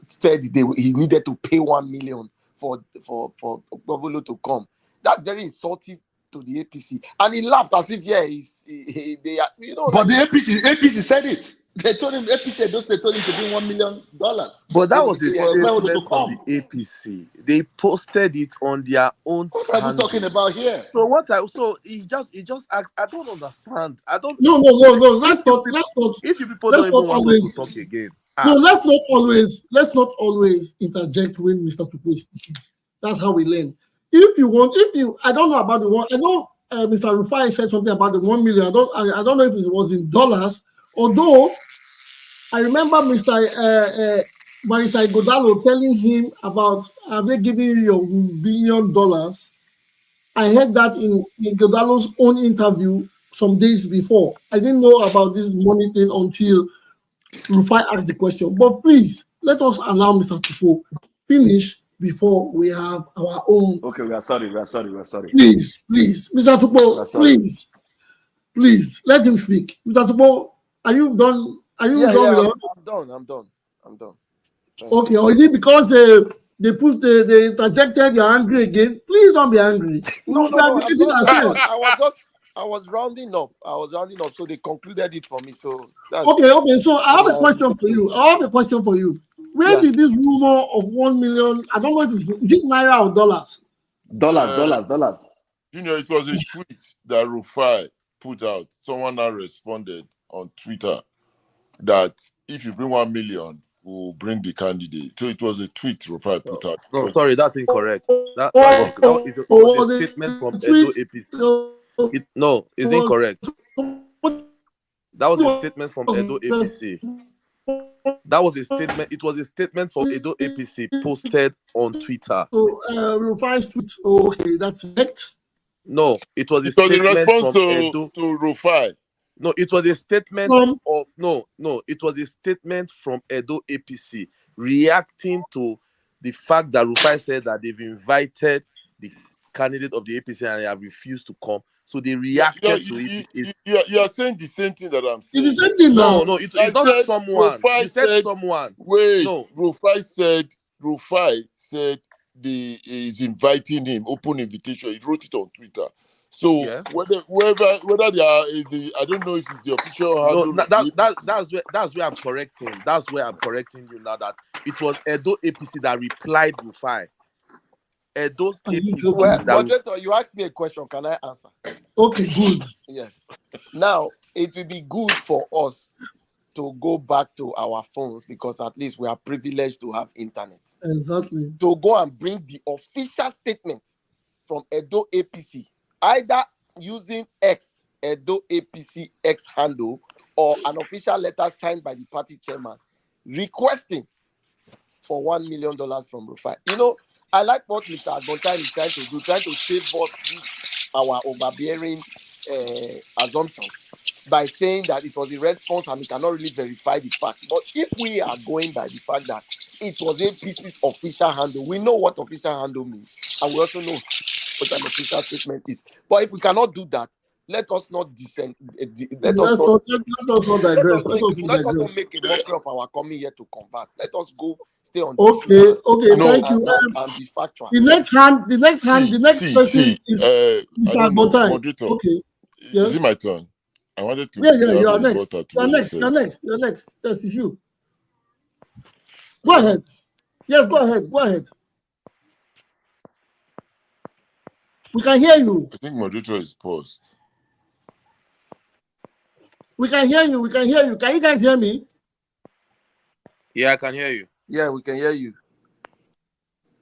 said he needed to pay 1 million for Okpebholo to come. That's very insulting to the APC, and he laughed as if they are, you know. But like, the APC said it. They told him, APC they told him to bring $1 million. But that was a statement from the APC. They posted it on their own. What are we talking about here? So he just asked. I don't understand. I don't. No. Let's not. If you people don't even want to talk again. No, let's not always interject when Mr. Tupu is speaking. That's how we learn. I don't know about the one. I know Mr. Rufai said something about the 1 million. I don't know if it was in dollars. Although I remember Mr. Ighodalo telling him about, are they giving you $1 billion? I heard that in Ighodalo's own interview some days before. I didn't know about this money thing until Rufai asked the question. But please, let us allow Mr. Tupu finish before we have our own. Okay, we are sorry. Please, Mr. Tupu, please, let him speak. Mr. Tupu, are you done? Are you done with us? I'm done. Okay, or is it because they interjected, you're angry again? Please don't be angry. No, I was rounding up. So they concluded it for me. So that's okay. So I have a question for you. Where did this rumor of 1 million? I don't know if it's naira or dollars. Dollars. Junior, it was a tweet that Rufai put out. Someone now responded on Twitter that if you bring 1 million, we'll bring the candidate. So it was a tweet Rufai put out. No, sorry, that's incorrect. That was a statement from Edo APC. It's incorrect. That was a statement from Edo APC. That was a statement. It was a statement from Edo APC posted on Twitter. So Rufai's tweet. Okay, that's correct. No, it was a statement in response from Edo to Rufai. No, it was a statement it was a statement from Edo APC reacting to the fact that Rufai said that they've invited the candidate of the APC and they have refused to come. So they reacted to it. You are saying the same thing that I'm saying. It's the same thing now. No, it's not someone. Rufai You said someone. Wait, no. Rufai said is inviting him, open invitation. He wrote it on Twitter. So whether they are I don't know if it's the official. That's where I'm correcting. That's where I'm correcting you now that it was Edo APC that replied Rufai. Edo APC. Well, moderator, you asked me a question. Can I answer? Okay, good. Yes. Now it will be good for us to go back to our phones because at least we are privileged to have internet. Exactly. To go and bring the official statement from Edo APC, either using X Edo APC X handle or an official letter signed by the party chairman requesting for $1 million from Rufai. You know, I like what Mr. Agbontain is trying to do, trying to save us this our overbearing assumptions by saying that it was a response and we cannot really verify the fact. But if we are going by the fact that it was APC's official handle, we know what official handle means, and we also know what an official statement is. But if we cannot do that, let us not descend. Let us not digress. Let us not make a mockery of our coming here to converse. Let us go stay on. Okay, thank you. And be factual. The next person is I don't know, Agbontain. moderator. Okay. Yes. Is it my turn? I wanted to. Yeah, you are next. You're next. Yes, it's you. Go ahead. Yes, go ahead. We can hear you. I think moderator is paused. We can hear you. Can you guys hear me? Yeah, I can hear you. Yeah, we can hear you.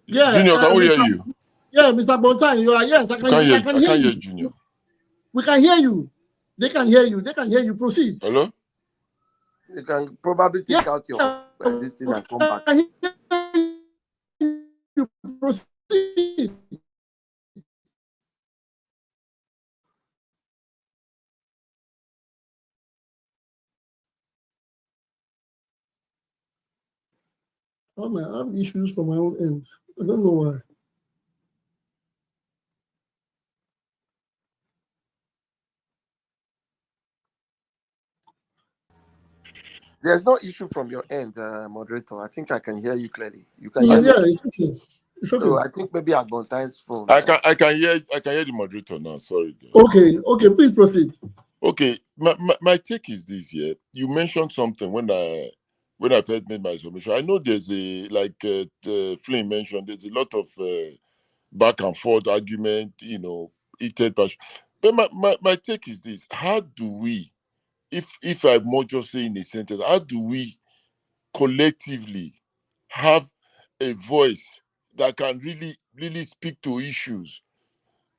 Yeah, Junior, can we hear you? Yeah, Mr. Bontan, you are. Yes, I can hear you. Junior. We can hear you. They can hear you. Proceed. Hello? You can probably take out your this thing and come back. You proceed. Oh man, I have issues from my own end. I don't know why. There's no issue from your end, moderator. I think I can hear you clearly. You can hear me. Yeah, it's okay. So I think maybe Agbontain's phone. I can hear the moderator now. Sorry. Okay, please proceed. Okay, my take is this. Yeah, you mentioned something when I first made my submission. I know there's a Flynn mentioned. There's a lot of back and forth argument. Heated passion. But my take is this: how do we, if I more just say in a sentence, how do we collectively have a voice that can really speak to issues?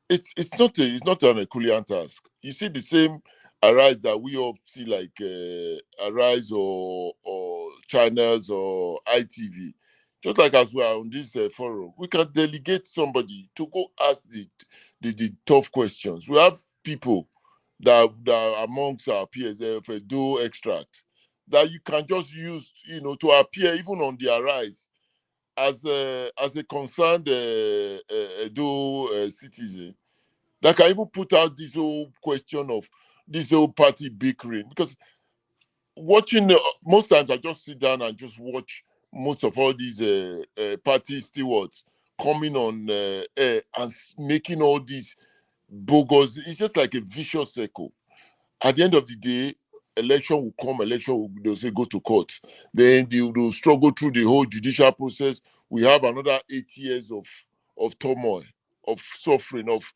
It's not an Herculean task. You see the same Arise that we all see, like Arise or channels or ITV. Just like as we are on this forum, we can delegate somebody to go ask the tough questions. We have people that are amongst our peers, do extract that you can just use, to appear even on the Arise as a concerned citizen that can even put out this whole question of this whole party bickering. Because watching, most times I just sit down and just watch most of all these party stewards coming on air and making all these bogus. It's just like a vicious circle. At the end of the day, election will come, they'll say go to court. Then they'll struggle through the whole judicial process. We have another 8 years of turmoil, of suffering, of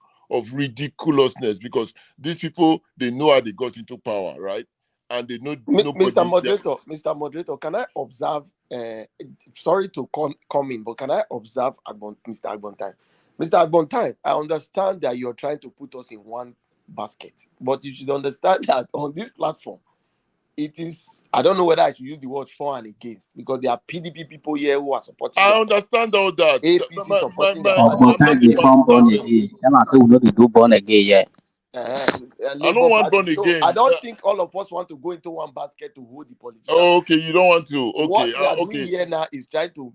ridiculousness, because these people, they know how they got into power, right? And they know Mr. Moderator, can I observe? Sorry to come in, but can I observe Mr. Agbontain? Mr. Agbontain, I understand that you're trying to put us in one basket, but you should understand that on this platform, it is, I don't know whether I should use the word for and against, because there are PDP people here who are supporting. I understand all that. APC supporting born again yet. I don't want born again. I don't think all of us want to go into one basket to hold the politicians. Oh, okay, you don't want to. Okay, what we are doing here now is trying to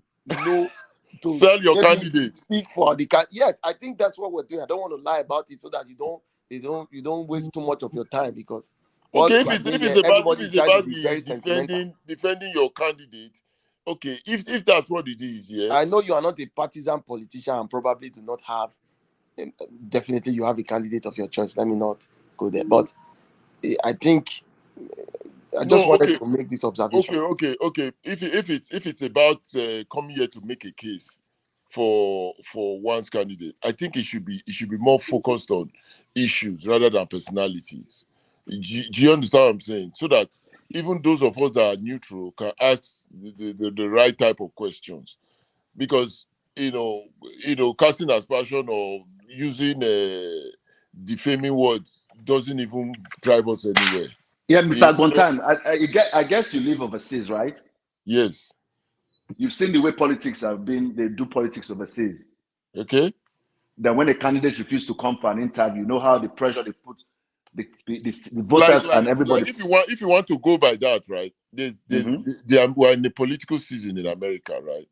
to sell your candidate. Speak for the Yes, I think that's what we're doing. I don't want to lie about it so that you don't waste too much of your time, because okay, if it's about defending your candidate, okay, if that's what it is, yeah. I know you are not a partisan politician and probably do not have. Definitely, you have a candidate of your choice. Let me not go there, but I think I just wanted to make this observation. Okay. If it's about coming here to make a case for one's candidate, I think it should be more focused on issues rather than personalities. Do you understand what I'm saying? So that even those of us that are neutral can ask the right type of questions, because casting aspersion or using defaming words doesn't even drive us anywhere. Yeah, Mr. Gontan, I guess you live overseas, right? Yes. You've seen the way politics have been. They do politics overseas. Okay. Then when a candidate refuses to come for an interview, you know how the pressure they put the voters and everybody. If you want to go by that, right? We're in the political season in America, right?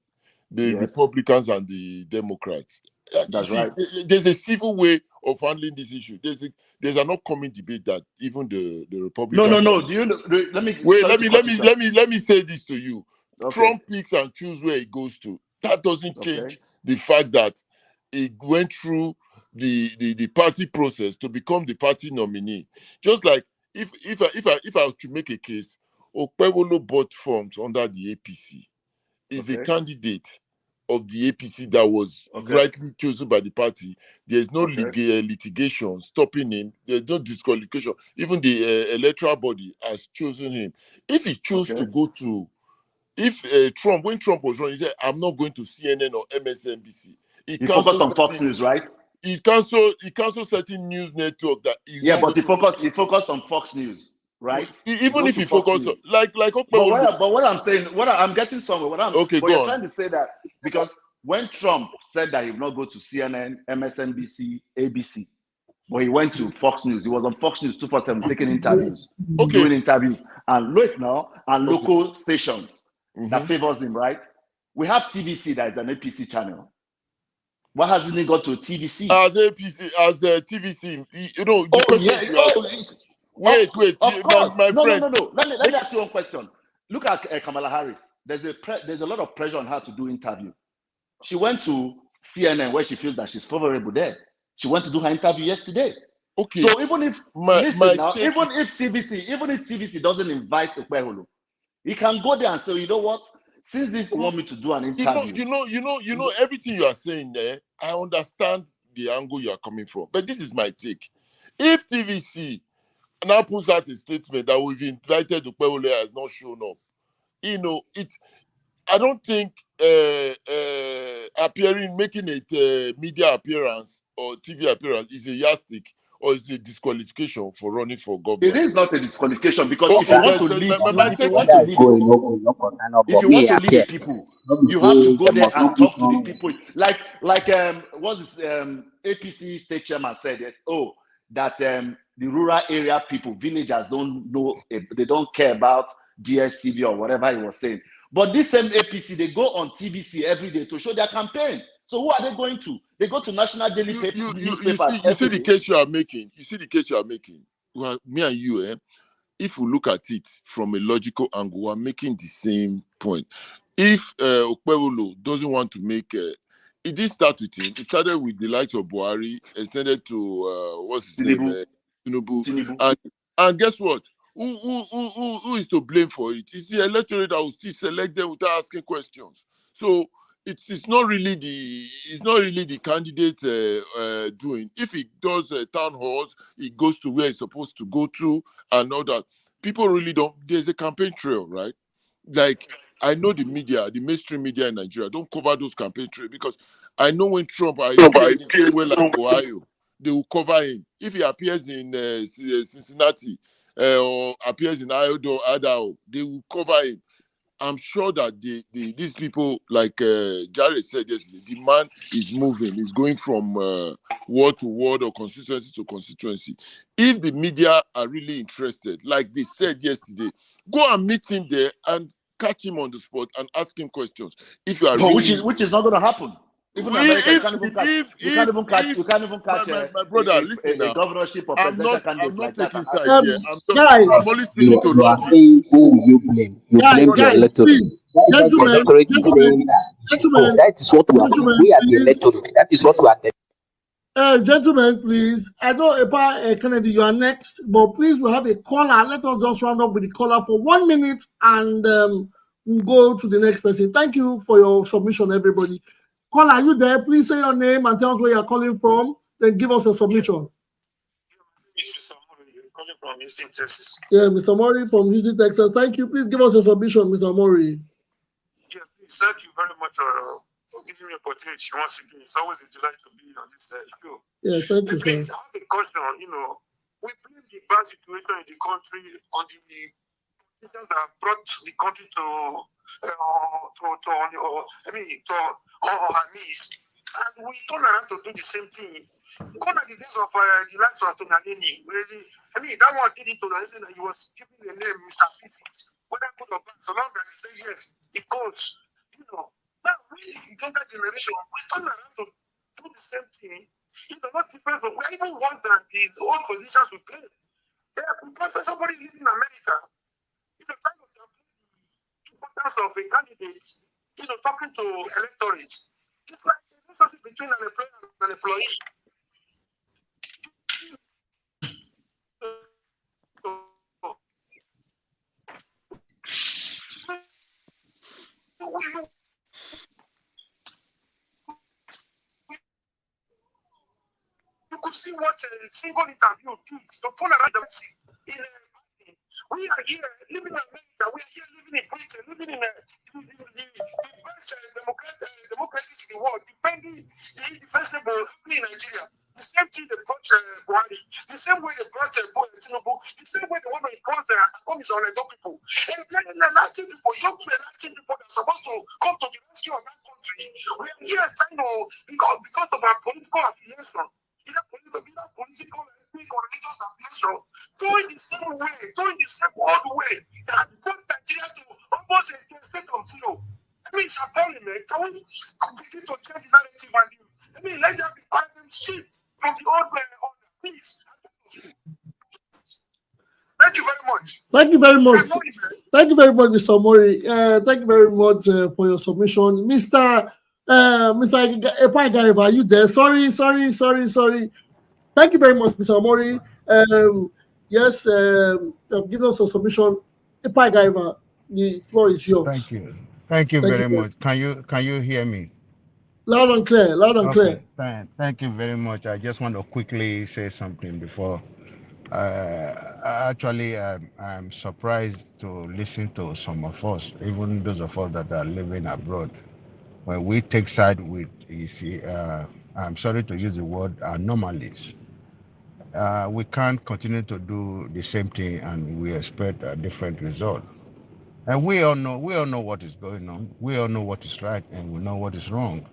The Republicans and the Democrats. That's right. There's a civil way of handling this issue. There's an upcoming debate that even the Republicans. No. Do you know, let me say this to you. Okay. Trump picks and chooses where he goes to. That doesn't change the fact that he went through the party process to become the party nominee. Just like if I should make a case, Okpebholo bought forms under the APC. Is a candidate of the APC that was rightly chosen by the party. There's no litigation stopping him. There's no disqualification. Even the electoral body has chosen him. If he chose to go to, when Trump was running, he said, I'm not going to CNN or MSNBC. He focused on Fox News, right? He canceled certain news network that but he focused on Fox News, right? Even if he focused on, like but what I'm saying, I'm getting somewhere. You're trying to say that because when Trump said that he would not go to CNN, MSNBC, ABC, but he went to Fox News. He was on Fox News 24/7 taking interviews, doing interviews, and local stations that favors him, right? We have TVC that is an APC channel. Why hasn't he got to TVC? As TVC, you know. Wait, my friend. No. Let me ask you one question. Look at Kamala Harris. There's a lot of pressure on her to do interview. She went to CNN where she feels that she's favorable there. She went to do her interview yesterday. Okay. So even if TVC doesn't invite Okpebholo, he can go there and say, you know what? Since they want me to do an interview, you know everything you are saying there. I understand the angle you are coming from, but this is my take. If TVC now puts out a statement that we've invited Okpebholo has not shown up, I don't think making a media appearance or TV appearance is a yardstick or is a disqualification for running for government. It is not a disqualification because if you want to lead people, you have to go there and talk to the people. Like what's this APC state chairman said? Yes, that the rural area people, villagers don't know, they don't care about DSTV or whatever he was saying. But this same APC, they go on TVC every day to show their campaign. So who are they going to? They go to national daily papers. You see the case you are making. Well, me and you, if we look at it from a logical angle, we're making the same point. If Okpebholo doesn't want to make it did start with him. It started with the likes of Buhari, extended to what's his name? Tinubu. And guess what? Who is to blame for it? It's the electorate that will still select them without asking questions. So it's not really the candidate doing. If he does town halls, he goes to where he's supposed to go to and all that. People really don't. There's a campaign trail, right? Like I know the media, the mainstream media in Nigeria don't cover those campaign trails because I know when Trump appears in somewhere like Ohio, they will cover him. If he appears in Cincinnati or appears in Idaho, they will cover him. I'm sure that these people, like Jared said yesterday, the man is moving. He's going from word to word or constituency to constituency. If the media are really interested, like they said yesterday, go and meet him there and catch him on the spot and ask him questions. If you are which is not going to happen. Even in America, you can't even catch my brother, listen a governorship or presidential candidate. I'm not taking sides here. I'm only speaking to logic. Who you blame? You blame the electorate. Please, gentlemen, that is what we are the electorate. That is what we are. Gentlemen, please. I know Kennedy, you are next, but please, we'll have a caller. Let us just round up with the caller for 1 minute, and we'll go to the next person. Thank you for your submission, everybody. Caller, are you there? Please say your name and tell us where you are calling from. Then give us your submission. Mr. Mori, calling from Houston, Texas. Yeah, Mr. Mori from Houston, Texas. Thank you. Please give us your submission, Mr. Mori. Yeah, please. Thank you very much for for giving me opportunity once again. It's always a delight to be on this show. Yeah, thank you, Please, sir. I have a question. We blame the bad situation in the country on the politicians that have brought the country to our knees. And we turn around to do the same thing. Gone are the days of the likes of Tonanini. That one did it to Tonanini and he was giving the name Mr. Fifi. Whether good or bad, so long as he says yes, it goes. Now we, the younger generation, we turn around to do the same thing. Not different from, we're even worse than the old positions we play. Because somebody living in America, trying to complete the importance of a candidate, talking to electorates. It's like the relationship between an employer and an employee. You could see what a single interview did to pull around the in we are here living in America, we are here living in Britain, living in the best democracies in the world, defending the indefensible happening in Nigeria. The same thing they brought Buhari, the same way they brought Tinubu, the same way they want to impose commies on young people. And Latin people, young Latin people that are supposed to come to the rescue of that country. We are here trying to, because of our political affiliation, either political ethnic or religious affiliation, doing the same way, doing the same old way that brought Nigeria to almost a state of zero. It's appalling, man. Can we begin to change the narrative and let them be paradigm shift from the old way on? Please. Thank you very much. Thank you very much. Thank you very much, Mr. Mori. Thank you very much for your submission. Mr. Epagariba, are you there? Sorry. Thank you very much, Mr. Mori. Yes, give us a submission. Epagariba, the floor is yours. Thank you. Thank you very much. Can you hear me? Loud and clear. Okay. Thank you very much. I just want to quickly say something before. Actually, I'm surprised to listen to some of us, even those of us that are living abroad, when we take side with, I'm sorry to use the word anomalies. We can't continue to do the same thing and we expect a different result. And we all know what is going on. We all know what is right and we know what is wrong.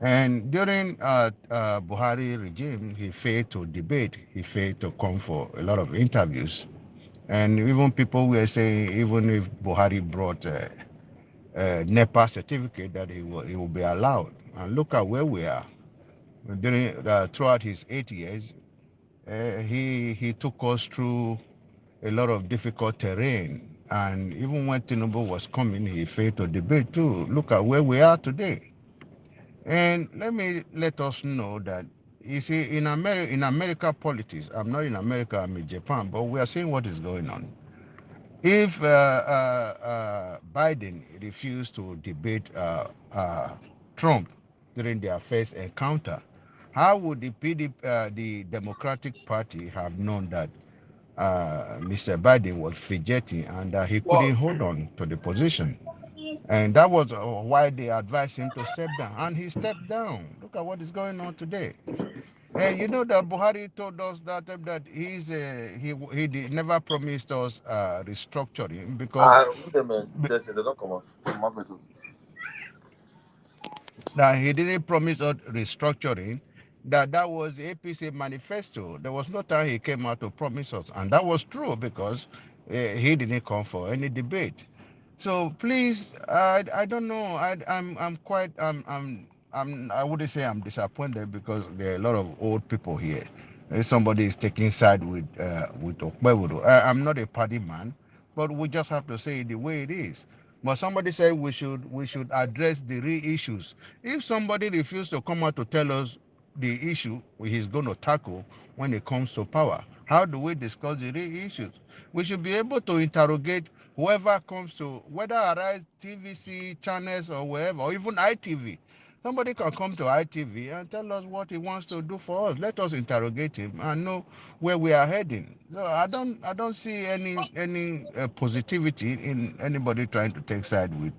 And during Buhari regime, he failed to debate. He failed to come for a lot of interviews. And even people were saying, even if Buhari brought a NEPA certificate, that he will be allowed. And look at where we are. Throughout his 8 years, he took us through a lot of difficult terrain. And even when Tinubu was coming, he failed to debate too. Look at where we are today. And let us know that, you see, in America politics, I'm not in America, I'm in Japan, but we are seeing what is going on. If Biden refused to debate Trump during their first encounter, how would the PDP, the Democratic Party, have known that Mr. Biden was fidgeting and he couldn't hold on to the position? And that was why they advised him to step down. And he stepped down. Look at what is going on today. And you know that Buhari told us that he never promised us restructuring because that he didn't promise us restructuring. That was the APC manifesto. There was no time he came out to promise us, and that was true because he didn't come for any debate. So please, I don't know. I wouldn't say I'm disappointed because there are a lot of old people here. Somebody is taking side with Okpebholo. I'm not a party man, but we just have to say it the way it is. But somebody said we should address the real issues. If somebody refuses to come out to tell us the issue he's going to tackle when it comes to power, how do we discuss the real issues? We should be able to interrogate whoever comes to, whether Arise, TVC, channels, or wherever, or even ITV. Somebody can come to ITV and tell us what he wants to do for us. Let us interrogate him and know where we are heading. So I don't see any positivity in anybody trying to take side with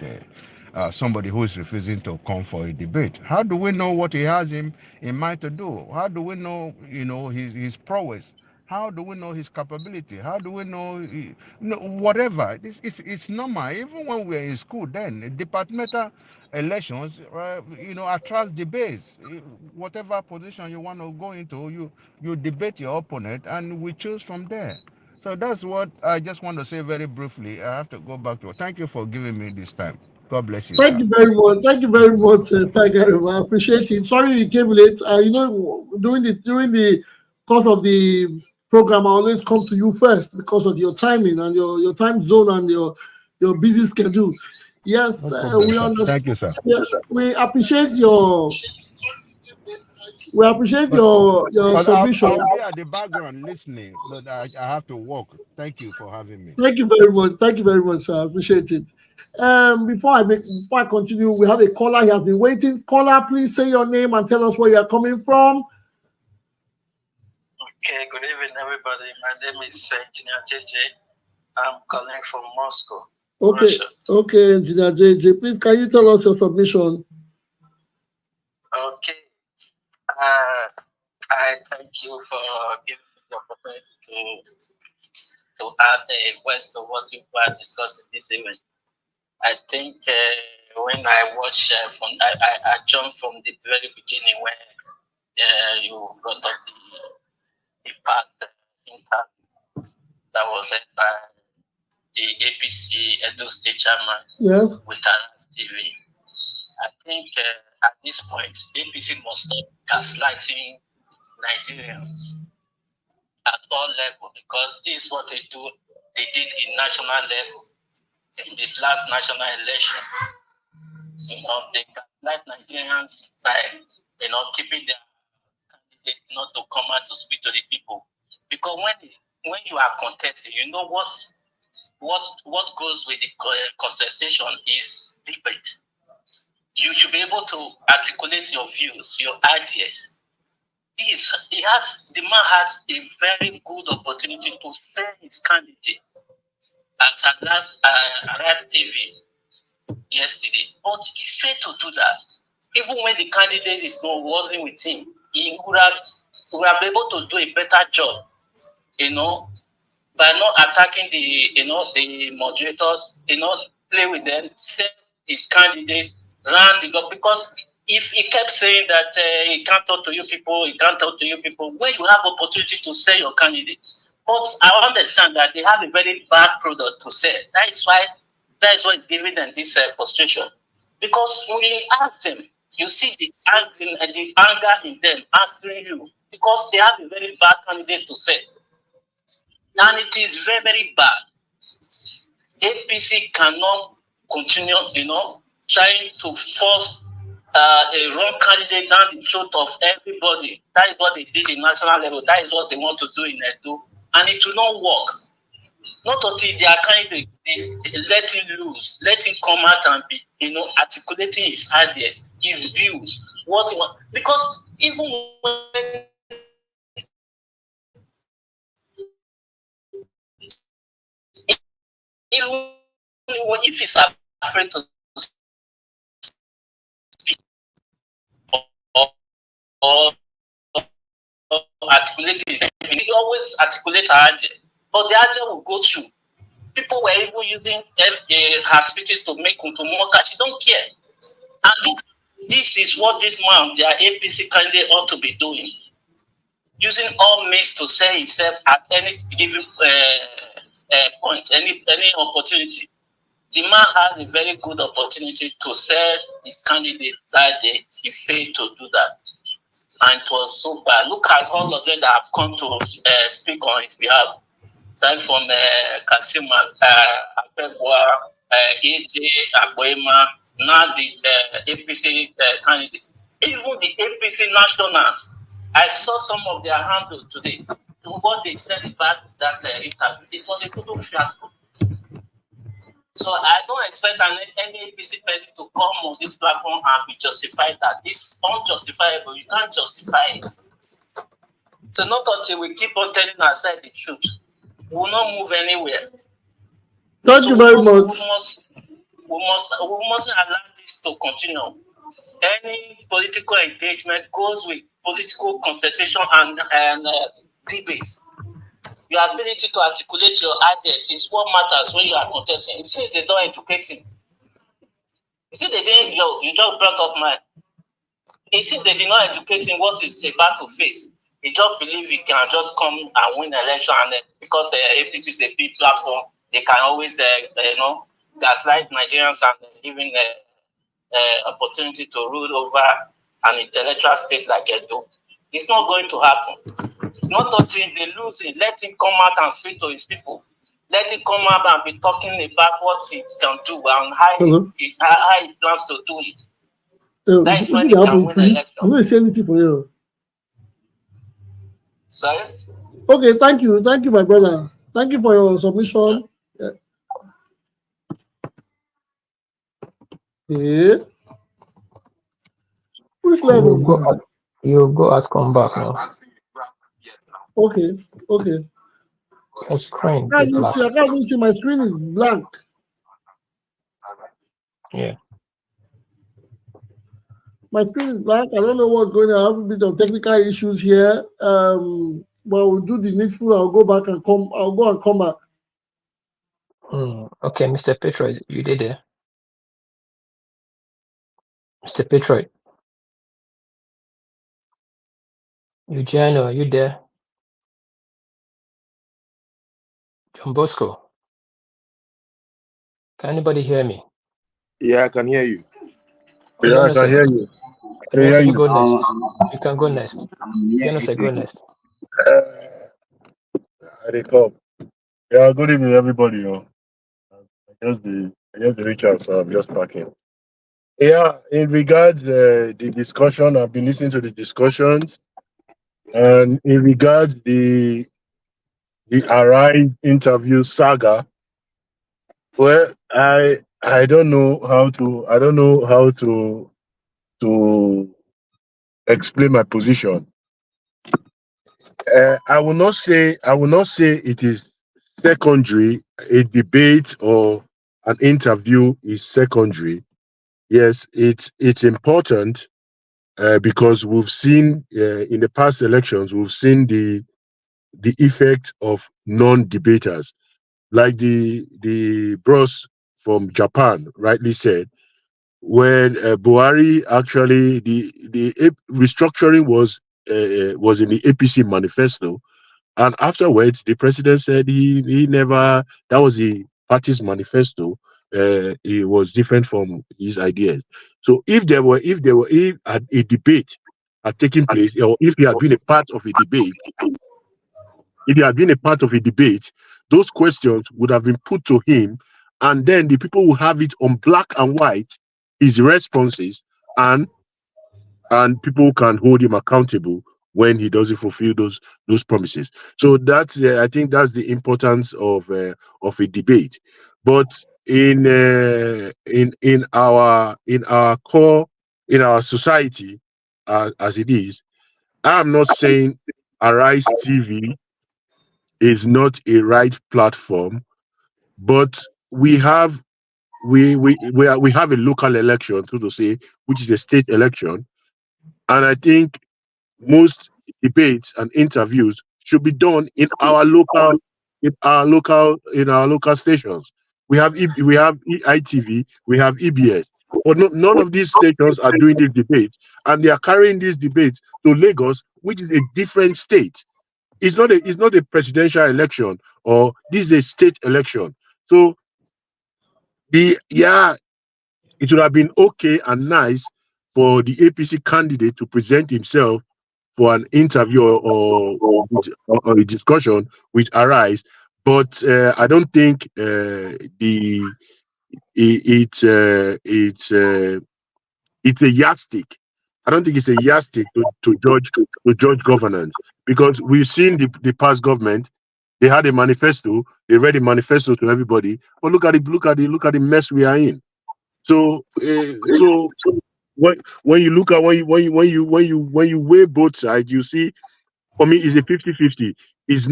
somebody who is refusing to come for a debate? How do we know what he has in mind to do? How do we know, his prowess? How do we know his capability? How do we know, whatever? It's normal. Even when we were in school, then departmental elections, attract debates. Whatever position you want to go into, you debate your opponent, and we choose from there. So that's what I just want to say very briefly. I have to go back to it. Thank you for giving me this time. God bless you, Thank sir. you very much. Thank you very much, Tiger. I appreciate it. Sorry you came late. During the course of the program, I always come to you first because of your timing and your time zone and your busy schedule. Yes, No problem, we sir. understand. Thank you, sir. Yeah, we appreciate your But submission. I'll be at the background listening, but I have to walk. Thank you for having me. Thank you very much. Thank you very much, sir. I appreciate it. Before I continue, we have a caller. He has been waiting. Caller, please say your name and tell us where you are coming from. Okay, good evening, everybody. My name is Engineer JJ. I'm calling from Moscow, Okay, Russia. okay, Engineer JJ. Please, can you tell us your submission? Okay. I thank you for giving me the opportunity to add a voice to what you were discussing this evening. I think when I watched I jumped from the very beginning when you brought up the past interview that was held by the APC Edo State Chairman with Aras TV. I think at this point, APC must stop gaslighting Nigerians at all levels, because this is what they do. They did in national level in the last national election. They gaslight Nigerians by keeping their candidates not to come out to speak to the people. Because when you are contesting, you know what goes with the contestation is debate. You should be able to articulate your views, your ideas. The man has a very good opportunity to sell his candidate at Aras TV yesterday, but he failed to do that. Even when the candidate wasn't with him, he would have been able to do a better job, by not attacking the moderators, play with them, sell his candidate, run the government. Because if he kept saying that he can't talk to you people, when you have opportunity to sell your candidate. But I understand that they have a very bad product to sell. That is why it's giving them this frustration. Because when you ask them, you see the anger in them answering you, because they have a very bad candidate to sell. And it is very, very bad. APC cannot continue, trying to force a wrong candidate down the throat of everybody. That is what they did in national level. That is what they want to do in Edo. And it will not work. Not until their candidate, they let him loose, let him come out and be, articulating his ideas, his views, what he wants. Because even when if he's afraid to speak or articulate his idea, he always articulate her idea, but the idea will go through. People were even using her speeches to mock her. She don't care. And this is what this man, their APC candidate, ought to be doing. Using all means to sell himself at any given point, any opportunity. The man has a very good opportunity to sell his candidate that day. He failed to do that. And it was so bad. Look at all of them that have come to speak on his behalf. Starting from Kasima, Okpebholo, AJ, Aboema, now the APC candidate. Even the APC nationals, I saw some of their handles today. What they said about that interview, it was a total fiasco. So I don't expect any APC person to come on this platform and be justified that. It's unjustifiable. You can't justify it. So not until we keep on telling ourselves the truth, we will not move anywhere. Thank you very much. We mustn't allow this to continue. Any political engagement goes with political consultation and debates. Your ability to articulate your ideas is what matters when you are contesting. Since they don't educate him, since they didn't, you just brought up my. Since they did not educate him what is about to face, he just believe he can just come and win the election, and because APC is a big platform, they can always gaslight Nigerians and giving opportunity to rule over an intellectual state like Edo. It's not going to happen. Not until they lose it. Let him come out and speak to his people. Let him come out and be talking about what he can do and how he plans to do it. That is when he can win the election. I'm not saying anything for you. Sorry? Okay, thank you. Thank you, my brother. Thank you for your submission. Yeah. Yeah. Which level? You go out, come back now. Okay, okay. Your screen. I can't even see my screen is blank. Yeah. My screen is blank. I don't know what's going on. I have a bit of technical issues here. But we'll do the needful. I'll go back and come. I'll go and come back. Okay, Mr. Petroid, you did there. Mr. Petroid. Eugene, are you there? John Bosco. Can anybody hear me? Yeah, I can hear you. Yeah, I can hear you. You go next. You can go next. Genocide, go next. I come. Yeah, good evening, everybody. I just the reach out, so I'm just talking. Yeah, in regards the discussion, I've been listening to the discussions, and in regards the Arise interview saga, well, I don't know how to explain my position. I will not say it is secondary. A debate or an interview is secondary. Yes, it's important because we've seen in the past elections, we've seen the effect of non-debaters, like the bros from Japan rightly said, when Buhari actually the restructuring was in the APC manifesto, and afterwards the president said he never, that was the party's manifesto. It was different from his ideas. So if a debate had taken place, or if he had been a part of a debate, those questions would have been put to him, and then the people will have it on black and white, his responses, and people can hold him accountable when he doesn't fulfill those promises. So that's I think that's the importance of a debate. But in our core, in our society, as it is, I'm not saying Arise TV is not a right platform, but we have a local election, so to say, which is a state election, and I think most debates and interviews should be done in our local stations. We have ITV, we have EBS, but none of these stations are doing this debate, and they are carrying these debates to Lagos, which is a different state. It's not a presidential election, or this is a state election. So it would have been okay and nice for the APC candidate to present himself for an interview or a discussion with Arise, but I don't think it's a yardstick. I don't think it's a yardstick to judge governance, because we've seen the past government. They had a manifesto. They read the manifesto to everybody. But look at the mess we are in. So when you weigh both sides, you see, for me, it's a 50-50. It's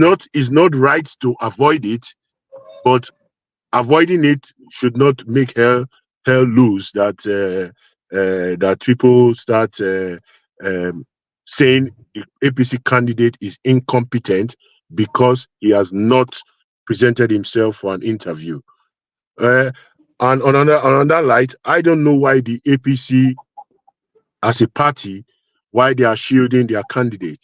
not right to avoid it, but avoiding it should not make hell hell loose that that people start saying the APC candidate is incompetent because he has not presented himself for an interview. And on another light, I don't know why the APC as a party, why they are shielding their candidate.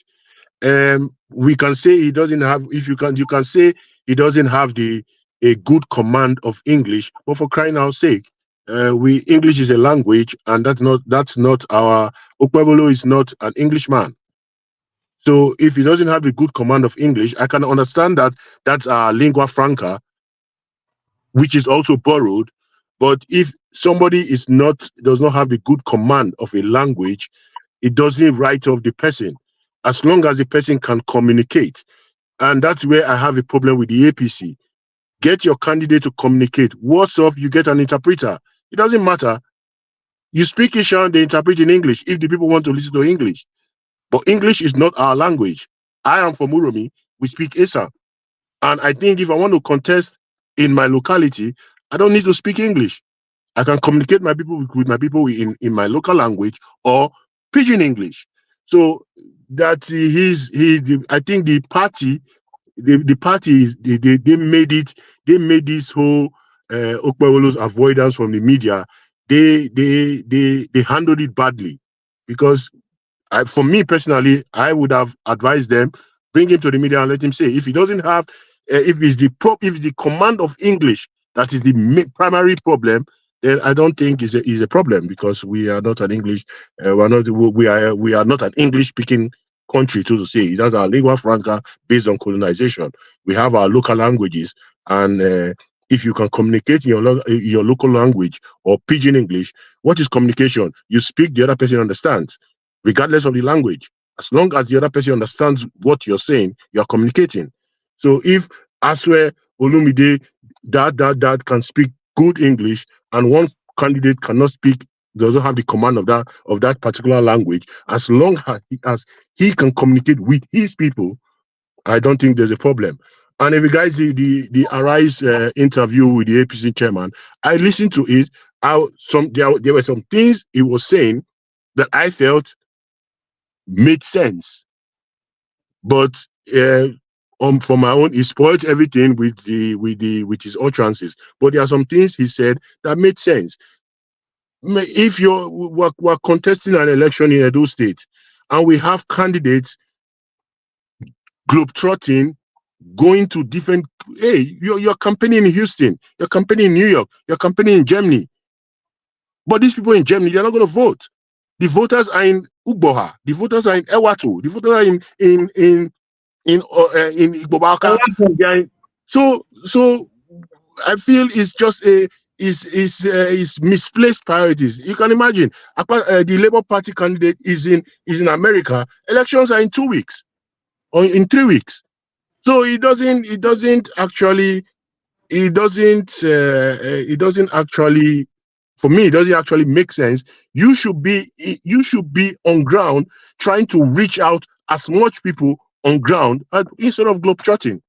We can say he doesn't have, if you can say he doesn't have a good command of English, but for crying out sake, English is a language, and that's not our Okpebholo is not an Englishman. So if he doesn't have a good command of English, I can understand that that's lingua franca, which is also borrowed. But if somebody does not have a good command of a language, it doesn't write off the person, as long as the person can communicate. And that's where I have a problem with the APC. Get your candidate to communicate. Worse off, you get an interpreter. It doesn't matter. You speak Ishan, they interpret in English if the people want to listen to English. But English is not our language. I am from Uromi. We speak Esa. And I think if I want to contest in my locality, I don't need to speak English. I can communicate with my people in my local language or pidgin English. So that I think the party is they made this whole Okpebholo's avoidance from the media. They handled it badly, because for me personally, I would have advised them, bring him to the media and let him say. If he doesn't have, if it's the command of English that is the primary problem, then I don't think is a problem, because we are not an English, we are not an English speaking country, to say. That's our lingua franca based on colonization. We have our local languages, and if you can communicate in your local language or pidgin English, what is communication? You speak, the other person understands, regardless of the language. As long as the other person understands what you're saying, you're communicating. So if Aswe Olumide that can speak good English, and one candidate cannot speak, doesn't have the command of that particular language, as long as he can communicate with his people, I don't think there's a problem. And if you guys see the Arise interview with the APC chairman, I listened to it. There were some things he was saying that I felt made sense, but for my own, he spoiled everything with his utterances. But there are some things he said that made sense. If we're contesting an election in Edo State, and we have candidates globetrotting, going to different, you're campaigning in Houston, you're campaigning in New York, you're campaigning in Germany, but these people in Germany, they're not going to vote. The voters are in Ugboha, the voters are in Ewatu, the voters are in Igbobaka. So I feel it's just is misplaced priorities. You can imagine, the Labour Party candidate is in America. Elections are in 2 weeks or in 3 weeks. So it doesn't actually, for me, it doesn't actually make sense. You should be on ground, trying to reach out as much people on ground instead of globetrotting.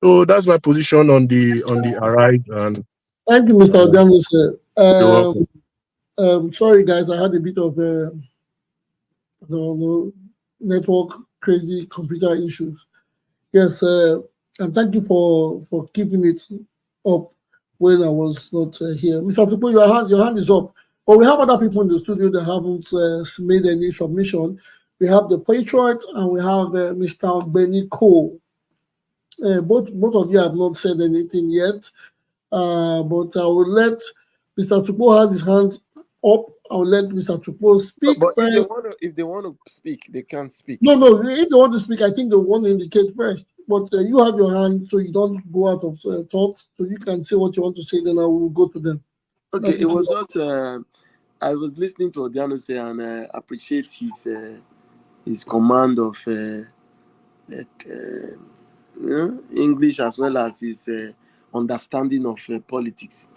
So that's my position on the Arise. And thank you, Mr. Daniel. Sorry guys, I had a bit of network crazy computer issues. Yes, and thank you for keeping it up when I was not here. Mr. Tupo, your hand is up. But we have other people in the studio that haven't made any submission. We have the Patriot and we have Mr. Benny Cole. Both of you have not said anything yet, but I will let Mr. Tupo has his hands up. I will let Mr. Tupo speak but first. If they want to speak, they can speak. No, if they want to speak, I think they want to indicate first. But you have your hand, so you don't go out of thoughts, so you can say what you want to say, then I will go to them. Okay, it was just, I was listening to Odiano say, and appreciate his command of English, as well as his understanding of politics,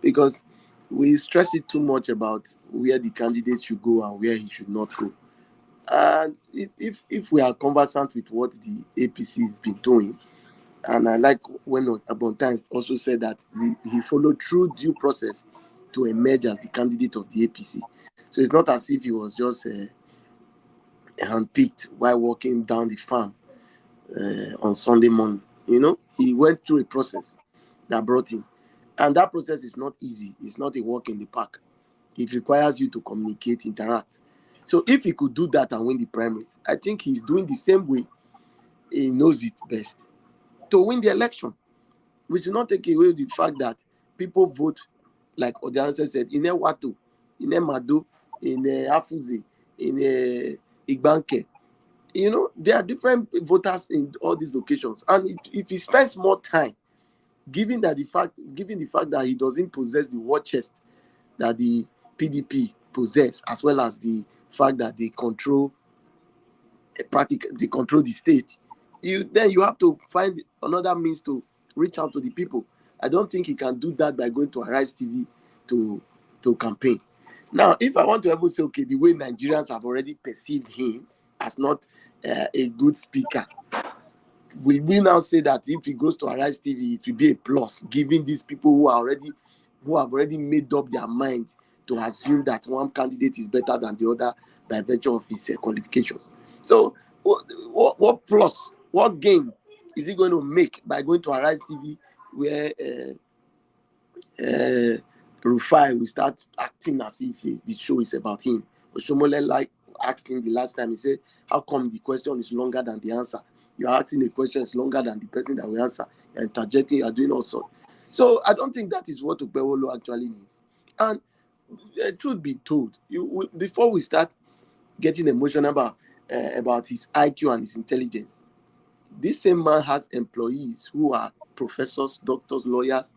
because we stress it too much about where the candidate should go and where he should not go. And if we are conversant with what the APC has been doing, and I like when Abontimes also said that he followed through due process to emerge as the candidate of the APC. So it's not as if he was just handpicked while walking down the farm on Sunday morning. You know, he went through a process that brought him. And that process is not easy. It's not a walk in the park. It requires you to communicate, interact. So if he could do that and win the primaries, I think he's doing the same way he knows it best to win the election. We should not take away the fact that people vote, like Odianse said, in Watu, in Mado, in Afuze, in Igbanke. You know, there are different voters in all these locations. And if he spends more time, given the fact that he doesn't possess the war chest that the PDP possess, as well as the fact that they control the state, then you have to find another means to reach out to the people. I don't think he can do that by going to Arise TV to campaign. Now, if I want to ever say, okay, the way Nigerians have already perceived him as not a good speaker, will we now say that if he goes to Arise TV, it will be a plus, given these people who have already made up their minds to assume that one candidate is better than the other by virtue of his qualifications? So, what plus, what gain is he going to make by going to Arise TV, where Rufai will start acting as if the show is about him? Oshomole asked him the last time, he said, how come the question is longer than the answer? You're asking a question is longer than the person that will answer. You're interjecting, you're doing all sorts. So I don't think that is what Okpebholo actually means. And truth be told, before we start getting emotional about his IQ and his intelligence, this same man has employees who are professors, doctors, lawyers.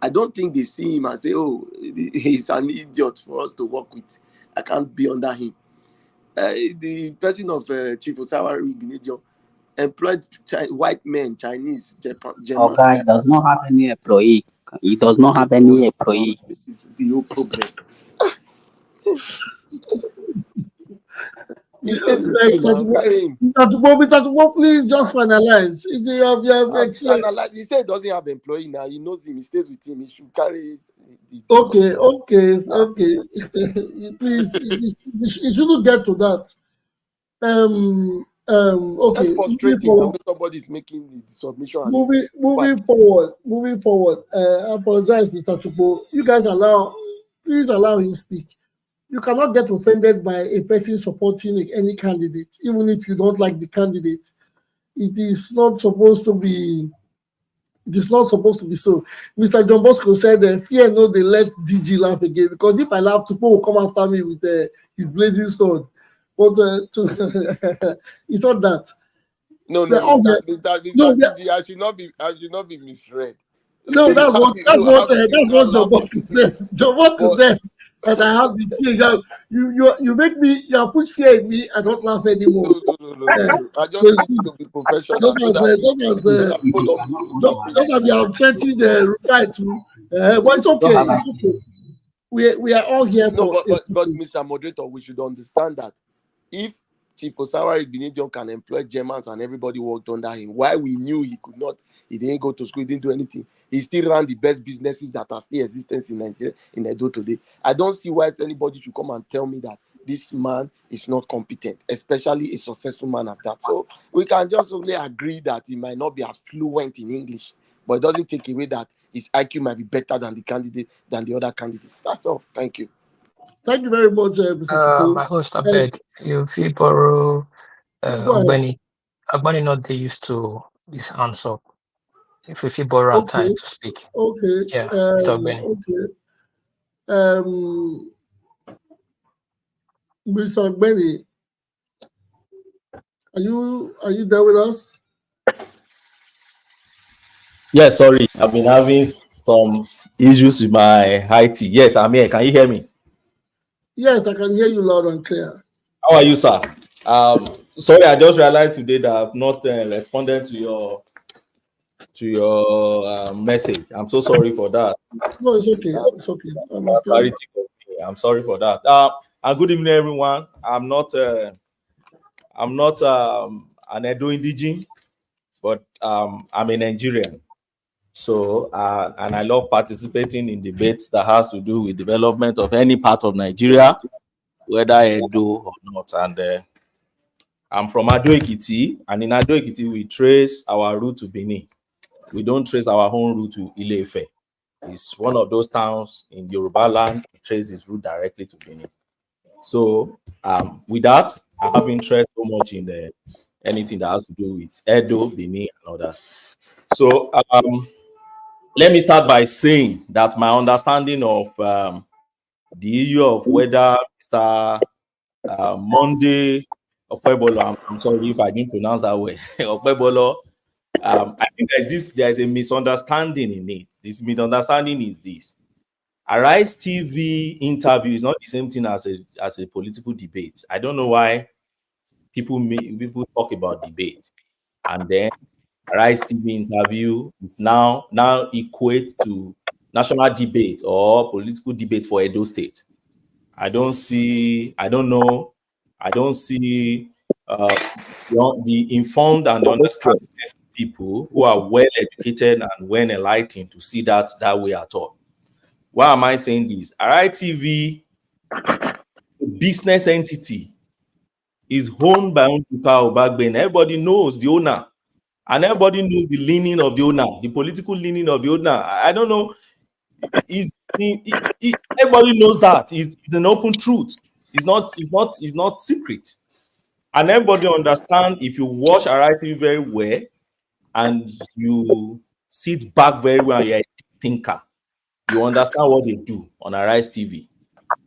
I don't think they see him and say, oh, he's an idiot for us to work with. I can't be under him. The person of Chief Osawari Ighodalo employed white men, Chinese, German. Okay, he does not have any employee. He does not have any employee. It's the whole problem. He stays with him now. Carry him. Mr. Please just finalize. He said he doesn't have employee now. He knows him. He stays with him. He should carry. Okay. Please, it shouldn't get to that. Okay. That's frustrating when somebody's making the submission. Moving forward. I apologize, Mr. Chukwu. You guys please allow him speak. You cannot get offended by a person supporting any candidate, even if you don't like the candidate. It is not supposed to be so. Mr. John Bosco said, fear no, they let DG laugh again. Because if I laugh, Chukwu will come after me with his blazing sword. But it's not that. No, Mr. I should not be misread. No, that's what John Bosco said. John Bosco said that I have the fear. You make me, you put fear in me, I don't laugh anymore. No. I just need to be professional. Those are the offensive reply to. But it's okay. We are all here for. But Mr. Moderator, we should understand that if Chief Osawari Ighodalo can employ Germans and everybody worked under him, why we knew he could not, he didn't go to school, he didn't do anything. He still ran the best businesses that are still existing in Nigeria, in Edo today. I don't see why anybody should come and tell me that this man is not competent, especially a successful man at that. So we can just only agree that he might not be as fluent in English, but it doesn't take away that his IQ might be better than the other candidates. That's all. Thank you. Thank you very much, Mr. Chukwu. My host, I beg you, feel borrow Ogbeni not they used to this answer. If we feel borrow time to speak. Okay. Yeah, Mr. Ogbeni. Okay. Mr. Ogbeni, are you there with us? Yeah, sorry, I've been having some issues with my IT. Yes, I'm here. Can you hear me? Yes, I can hear you loud and clear. How are you, sir? Sorry, I just realized today that I've not responded to your message. I'm so sorry for that. No, it's okay. It's okay. I'm sorry for that. And good evening, everyone. I'm not an Edo indigene, but I'm a Nigerian. So, and I love participating in debates that has to do with development of any part of Nigeria, whether Edo or not. And I'm from Ado-Ekiti, and in Ado-Ekiti, we trace our route to Benin. We don't trace our own route to Ile-Ife. It's one of those towns in Yoruba land that traces its route directly to Benin. So, with that, I have interest so much in anything that has to do with Edo, Benin, and others. So, let me start by saying that my understanding of the issue of whether Mr. Monday Okpebholo, I'm sorry if I didn't pronounce that way, Okpebholo, I think there's a misunderstanding in it. This misunderstanding is this. Arise TV interview is not the same thing as a political debate. I don't know why people talk about debate, and then Arise TV interview is now equate to national debate or political debate for Edo State. I don't see the informed and understanding people who are well educated and well enlightened to see that way at all. Why am I saying this? Arise TV, business entity, is owned by Nduka Obagbene. Everybody knows the owner, and everybody knows the leaning of the owner, the political leaning of the owner. I don't know. Everybody knows that. It's an open truth. It's not secret. And everybody understand if you watch Arise TV very well and you sit back very well and you're a thinker, you understand what they do on Arise TV.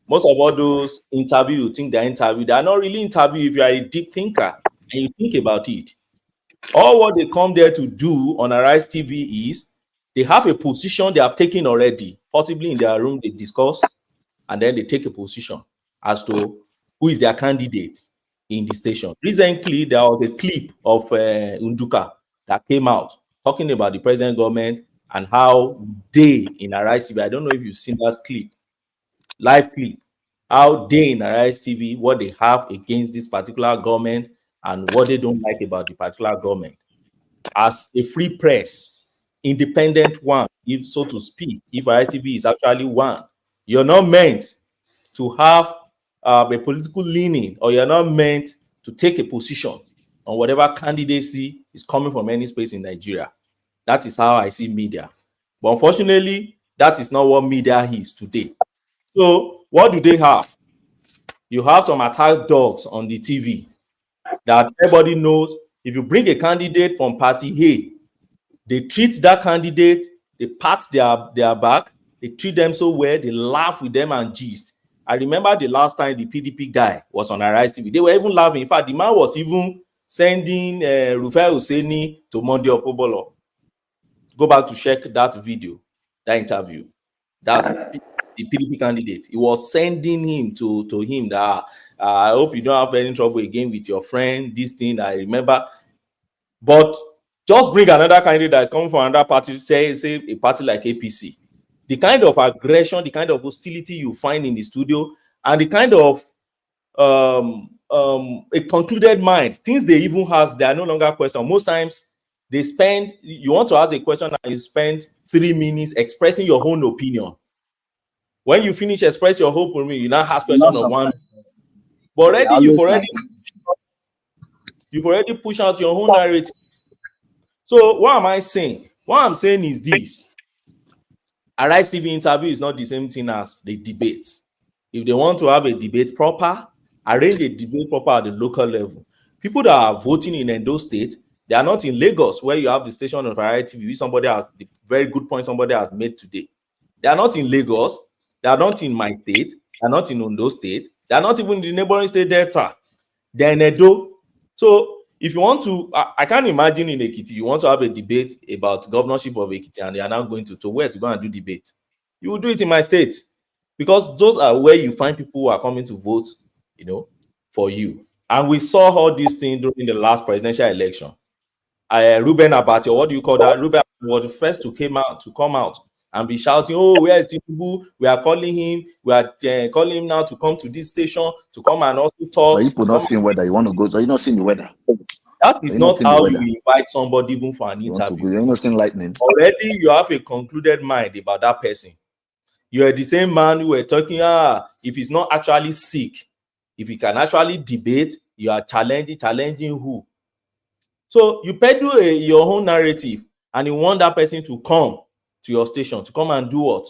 Most of all those interviews, you think they're interview, they are not really interview if you are a deep thinker and you think about it. All what they come there to do on Arise TV is they have a position they have taken already, possibly in their room they discuss, and then they take a position as to who is their candidate in the station. Recently, there was a clip of Nduka that came out talking about the present government and how they in Arise TV, I don't know if you've seen that clip, live clip, how they in Arise TV, what they have against this particular government and what they don't like about the particular government. As a free press, independent one, if so to speak, if Arise TV is actually one, you're not meant to have a political leaning, or you're not meant to take a position on whatever candidacy is coming from any space in Nigeria. That is how I see media. But unfortunately, that is not what media is today. So what do they have? You have some attack dogs on the TV that everybody knows. If you bring a candidate from party A, they treat that candidate, they pat their back, they treat them so well, they laugh with them and gist. I remember the last time the PDP guy was on Arise TV, they were even laughing. In fact, the man was even sending Rufai Hussaini to Monday Okpebholo. Go back to check that video, that interview. That's the PDP candidate. He was sending him to him that I hope you don't have any trouble again with your friend. This thing, I remember. But just bring another candidate that is coming from another party, say a party like APC. The kind of aggression, the kind of hostility you find in the studio, and the kind of a concluded mind, things they even ask, they are no longer questions. Most times, you want to ask a question and you spend 3 minutes expressing your own opinion. When you finish express your whole opinion, you now ask question of one. But already you've already pushed out your own narrative. So what am I saying? What I'm saying is this. Arise TV interview is not the same thing as the debate. If they want to have a debate proper, arrange a debate proper at the local level. People that are voting in Edo State, they are not in Lagos, where you have the station of Arise TV. Somebody has the very good point somebody has made today. They are not in Lagos. They are not in my state. They are not in Ondo State. They are not even in the neighboring state Delta. They are in Edo. So if you want to, I can't imagine in Ekiti, you want to have a debate about governorship of Ekiti and they are now going to where to go and do debate. You will do it in my state because those are where you find people who are coming to vote, for you. And we saw all these things during the last presidential election. Ruben Abati, or what do you call that? Ruben was the first to come out and be shouting, "Oh, where is Tinubu? We are calling him. We are calling him now to come to this station to come and also talk." But you not seeing weather. You want to go? Are you not seeing the weather? That is not how you invite somebody even for an interview. You're not seeing lightning. Already you have a concluded mind about that person. You are the same man who were talking, if he's not actually sick, if he can actually debate, you are challenging who? So you peddle your own narrative and you want that person to come to your station, to come and do what?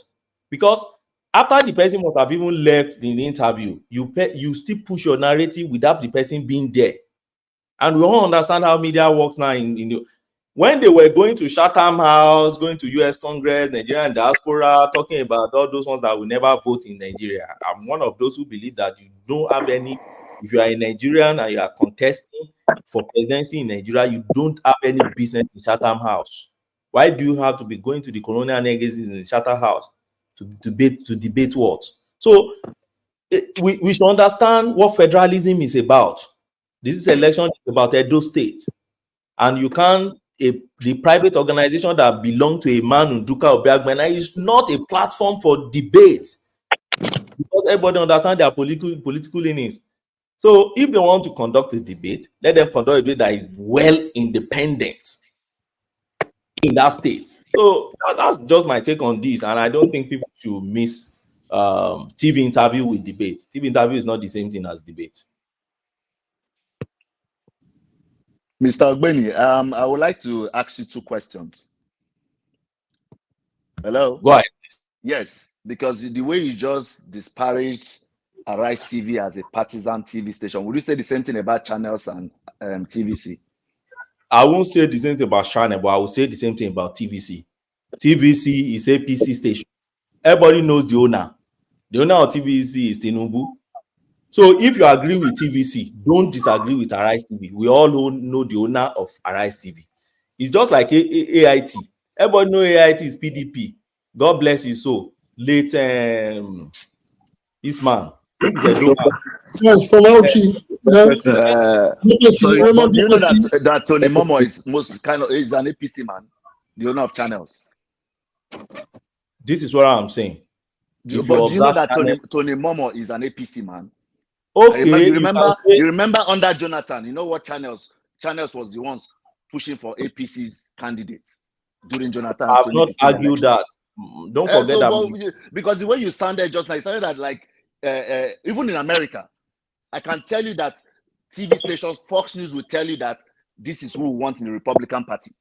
Because after the person must have even left the interview, you still push your narrative without the person being there. And we all understand how media works now. When they were going to Chatham House, going to US Congress, Nigerian diaspora, talking about all those ones that will never vote in Nigeria, I'm one of those who believe that you don't have any. If you are a Nigerian and you are contesting for presidency in Nigeria, you don't have any business in Chatham House. Why do you have to be going to the colonial legacies in the Chatham House to debate what? So we should understand what federalism is about. This election is about Edo State, and you can't. The private organization that belongs to a man Nduka Obiagbena is not a platform for debate, because everybody understands their political leanings. So if they want to conduct a debate, let them conduct a debate that is well independent in that state. So that's just my take on this, and I don't think people should miss TV interview with debate. TV interview is not the same thing as debate. Mr. Ogbeni, I would like to ask you two questions. Hello? Go ahead. Yes, because the way you just disparaged Arise TV as a partisan TV station, would you say the same thing about channels and TVC? I won't say the same thing about channel, but I will say the same thing about TVC. TVC is a PC station. Everybody knows the owner. The owner of TVC is Tinubu. So if you agree with TVC, don't disagree with Arise TV. We all know the owner of Arise TV. It's just like AIT. Everybody knows AIT is PDP. God bless his soul. Late this man. Yes, from Auchi. Sorry, but you know that Tony Momo is an APC man, the owner of channels. This is what I'm saying. But you know that Tony Momo is an APC man. Okay, you remember under Jonathan, you know what channels was the ones pushing for APC's candidate during Jonathan. I've not argued that. Don't forget that. Because the way you sounded just now, you sounded that like even in America, I can tell you that TV stations, Fox News will tell you that this is who we want in the Republican Party.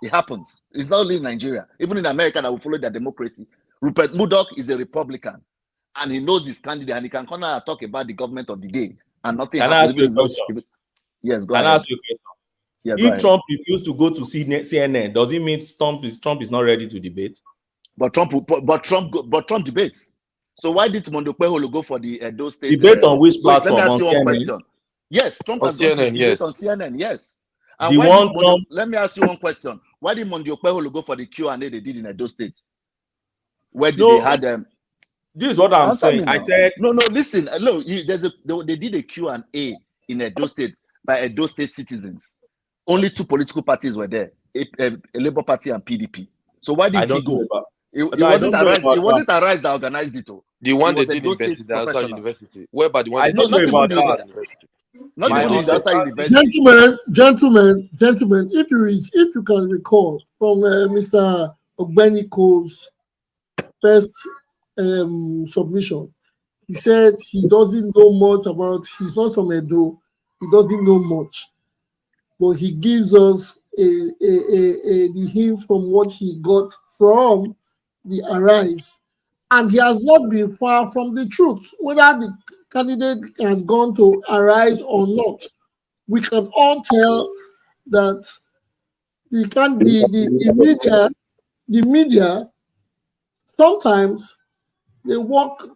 It happens. It's not only in Nigeria. Even in America, that will follow their democracy. Rupert Murdoch is a Republican, and he knows his candidate, and he can come out and talk about the government of the day, and nothing happens. Can I ask you a question? Yes, go ahead. Can I ask you a question? Yeah, if Trump refused to go to CNN, does it mean Trump is not ready to debate? But Trump debates. So why did Okpebholo go for the Edo State debate on which platform? Let me ask you one question. Yes, Trump has gone to debate on CNN. Yes. And let me ask you one question. Why did Okpebholo go for the Q&A they did in Edo State? Where did they had them? This is what I'm saying. I said no. Listen, no. They did a Q&A in Edo State by Edo State citizens. Only two political parties were there: a Labour Party and PDP. So why did he go? It wasn't Arise that organized it. The one they did in University, University. Whereby the one I don't know about that. Not even University. Gentlemen, if you can recall from Mr. Ogbeni Cole's first submission, he said he doesn't know much about. He's not from Edo. He doesn't know much, but he gives us the hint from what he got from the Arise, and he has not been far from the truth. Whether the candidate has gone to Arise or not, we can all tell that the media sometimes they work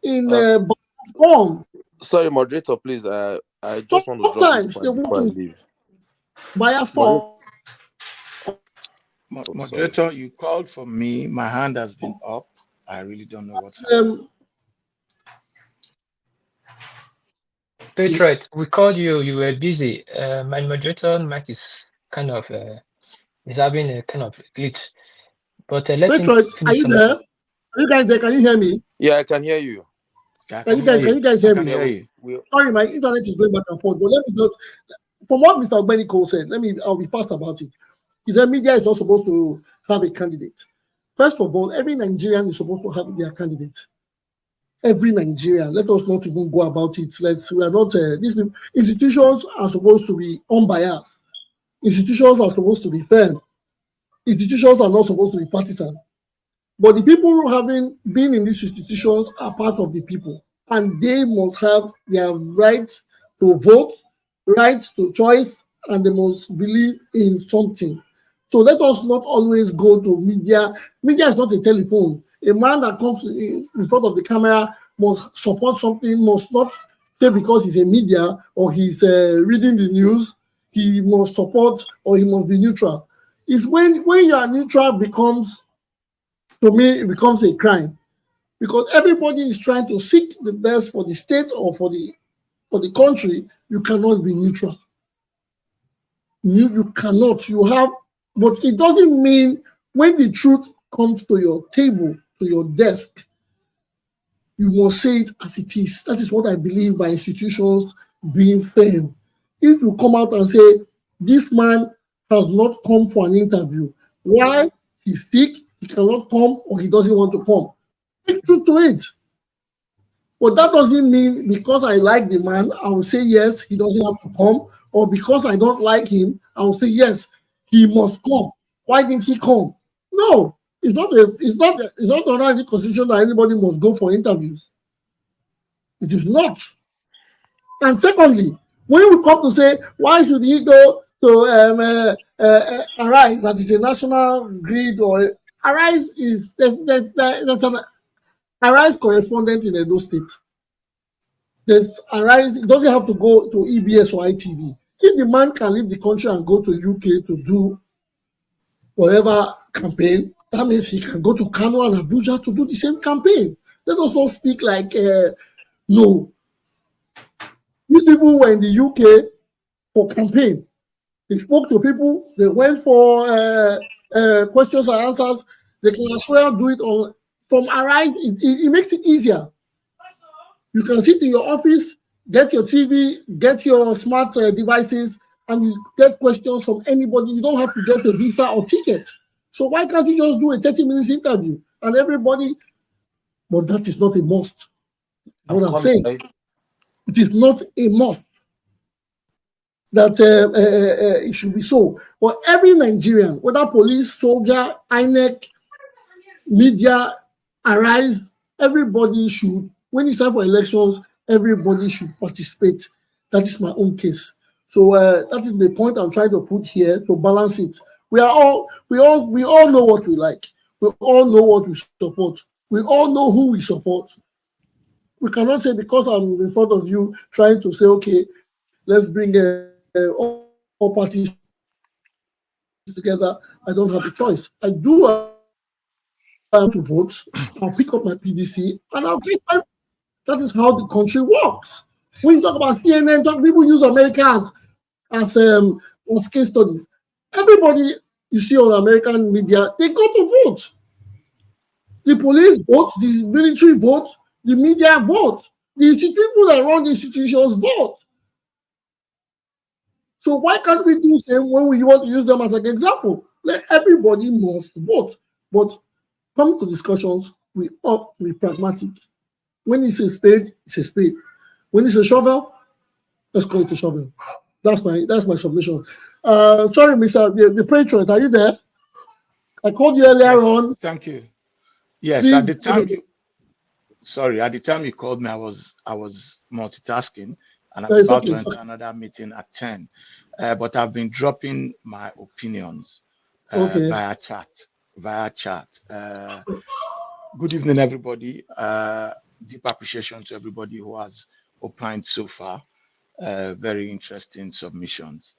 in form. Sorry, moderator, please. I just want to sometimes they work in bias form. Moderator, you called for me. My hand has been up. I really don't know what's happening. Patriot, we called you. You were busy. My moderator mic is kind of is having a kind of glitch. But Patriot, are you there? Are you guys there? Can you hear me? Yeah, I can hear you. Can you guys hear me? Sorry, my internet is going back and forth. But from what Mr. Ogbeniko said, I'll be fast about it. He said media is not supposed to have a candidate. First of all, every Nigerian is supposed to have their candidate. Every Nigerian. Let us not even go about it. We are not, these institutions are supposed to be unbiased. Institutions are supposed to be fair. Institutions are not supposed to be partisan. But the people having been in these institutions are part of the people, and they must have their right to vote, right to choice, and they must believe in something. So let us not always go to media. Media is not a telephone. A man that comes in front of the camera must support something, must not say because he's a media or he's reading the news, he must support or he must be neutral. It's when you are neutral becomes, to me, it becomes a crime, because everybody is trying to seek the best for the state or for the country. You cannot be neutral. You cannot. You have, but it doesn't mean when the truth comes to your table, to your desk, you must say it as it is. That is what I believe by institutions being firm. If you come out and say, this man has not come for an interview, why? He's sick, he cannot come, or he doesn't want to come. Take truth to it. But that doesn't mean because I like the man, I will say yes, he doesn't have to come, or because I don't like him, I will say yes, he must come. Why didn't he come? No, it's not under the constitution that anybody must go for interviews. It is not. And secondly, when we come to say, why should he go to Arise, that is a national grid, or Arise is that's an Arise correspondent in Edo State. There's Arise, it doesn't have to go to EBS or ITV. If the man can leave the country and go to UK to do whatever campaign, that means he can go to Kano and Abuja to do the same campaign. Let us not speak like, no. These people were in the UK for campaign. They spoke to people, they went for questions and answers. They can as well do it from Arise. It makes it easier. You can sit in your office, get your TV, get your smart devices, and you get questions from anybody. You don't have to get a visa or ticket. So why can't you just do a 30-minute interview and everybody? But that is not a must. What I'm saying, it is not a must that it should be so. But every Nigerian, whether police, soldier, INEC, media, Arise, everybody should, when it's time for elections, everybody should participate. That is my own case. So that is the point I'm trying to put here to balance it. We all know what we like. We all know what we support. We all know who we support. We cannot say because I'm in front of you trying to say, okay, let's bring all parties together. I don't have a choice. I do have to vote. I'll pick up my PDC and I'll get my. That is how the country works. When you talk about CNN, people use America as case studies. Everybody you see on American media, they go to vote. The police vote, the military vote, the media vote. The people that run the institutions vote. So why can't we do the same when we want to use them as an example? Like everybody must vote. But coming to discussions, we ought to be pragmatic. When it's a spade, it's a spade. When it's a shovel, let's call it a shovel. That's my submission. Sorry, Mr. The patriot, are you there? I called you earlier on. Thank you. Yes, Please, at the time you called me, I was multitasking, and I'm about to enter another meeting at 10. But I've been dropping my opinions via chat. Good evening, everybody. Deep appreciation to everybody who has opined so far. Very interesting submissions.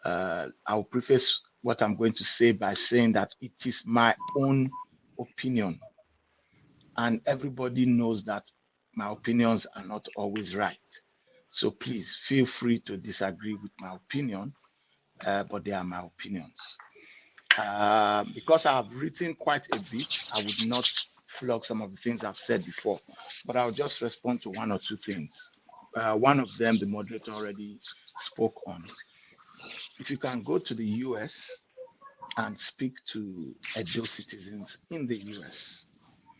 I'll preface what I'm going to say by saying that it is my own opinion. And everybody knows that my opinions are not always right. So please feel free to disagree with my opinion, but they are my opinions. Because I've written quite a bit, I would not flog some of the things I've said before, but I'll just respond to one or two things. One of them, the moderator already spoke on. If you can go to the US and speak to Edo citizens in the US,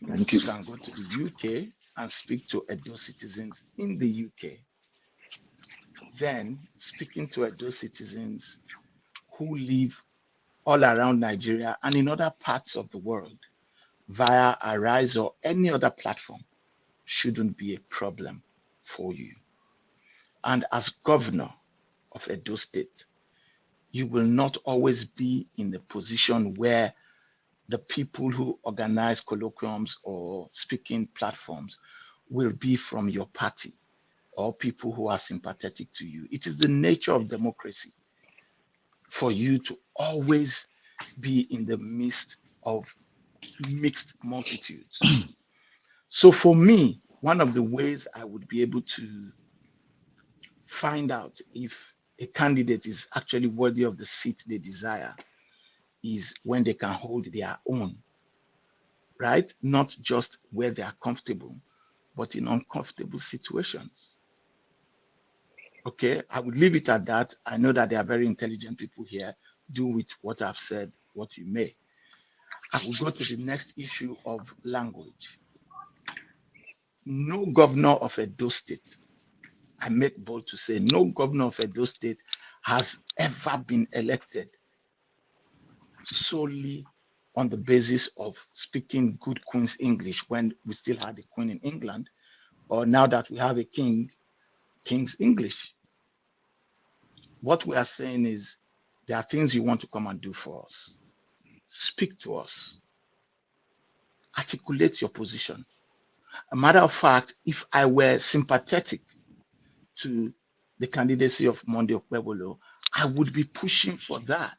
and if you can go to the UK and speak to Edo citizens in the UK, then speaking to Edo citizens who live all around Nigeria and in other parts of the world via Arise or any other platform shouldn't be a problem for you. And as governor of Edo State, you will not always be in the position where the people who organize colloquiums or speaking platforms will be from your party or people who are sympathetic to you. It is the nature of democracy for you to always be in the midst of mixed multitudes. So for me, one of the ways I would be able to find out if a candidate is actually worthy of the seat they desire is when they can hold their own, right? Not just where they are comfortable, but in uncomfortable situations. Okay, I would leave it at that. I know that there are very intelligent people here. Do with what I've said what you may. I will go to the next issue of language. No governor of Edo State, I make bold to say, no governor of Edo State has ever been elected solely on the basis of speaking good Queen's English when we still had a Queen in England, or now that we have a King, King's English. What we are saying is there are things you want to come and do for us. Speak to us. Articulate your position. A matter of fact, if I were sympathetic to the candidacy of Monday Okpebholo, I would be pushing for that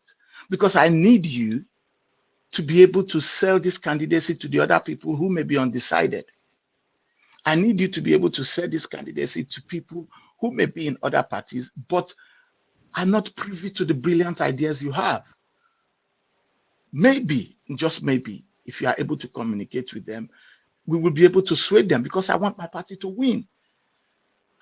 because I need you to be able to sell this candidacy to the other people who may be undecided. I need you to be able to sell this candidacy to people who may be in other parties, but are not privy to the brilliant ideas you have. Maybe, just maybe, if you are able to communicate with them, we will be able to sway them because I want my party to win.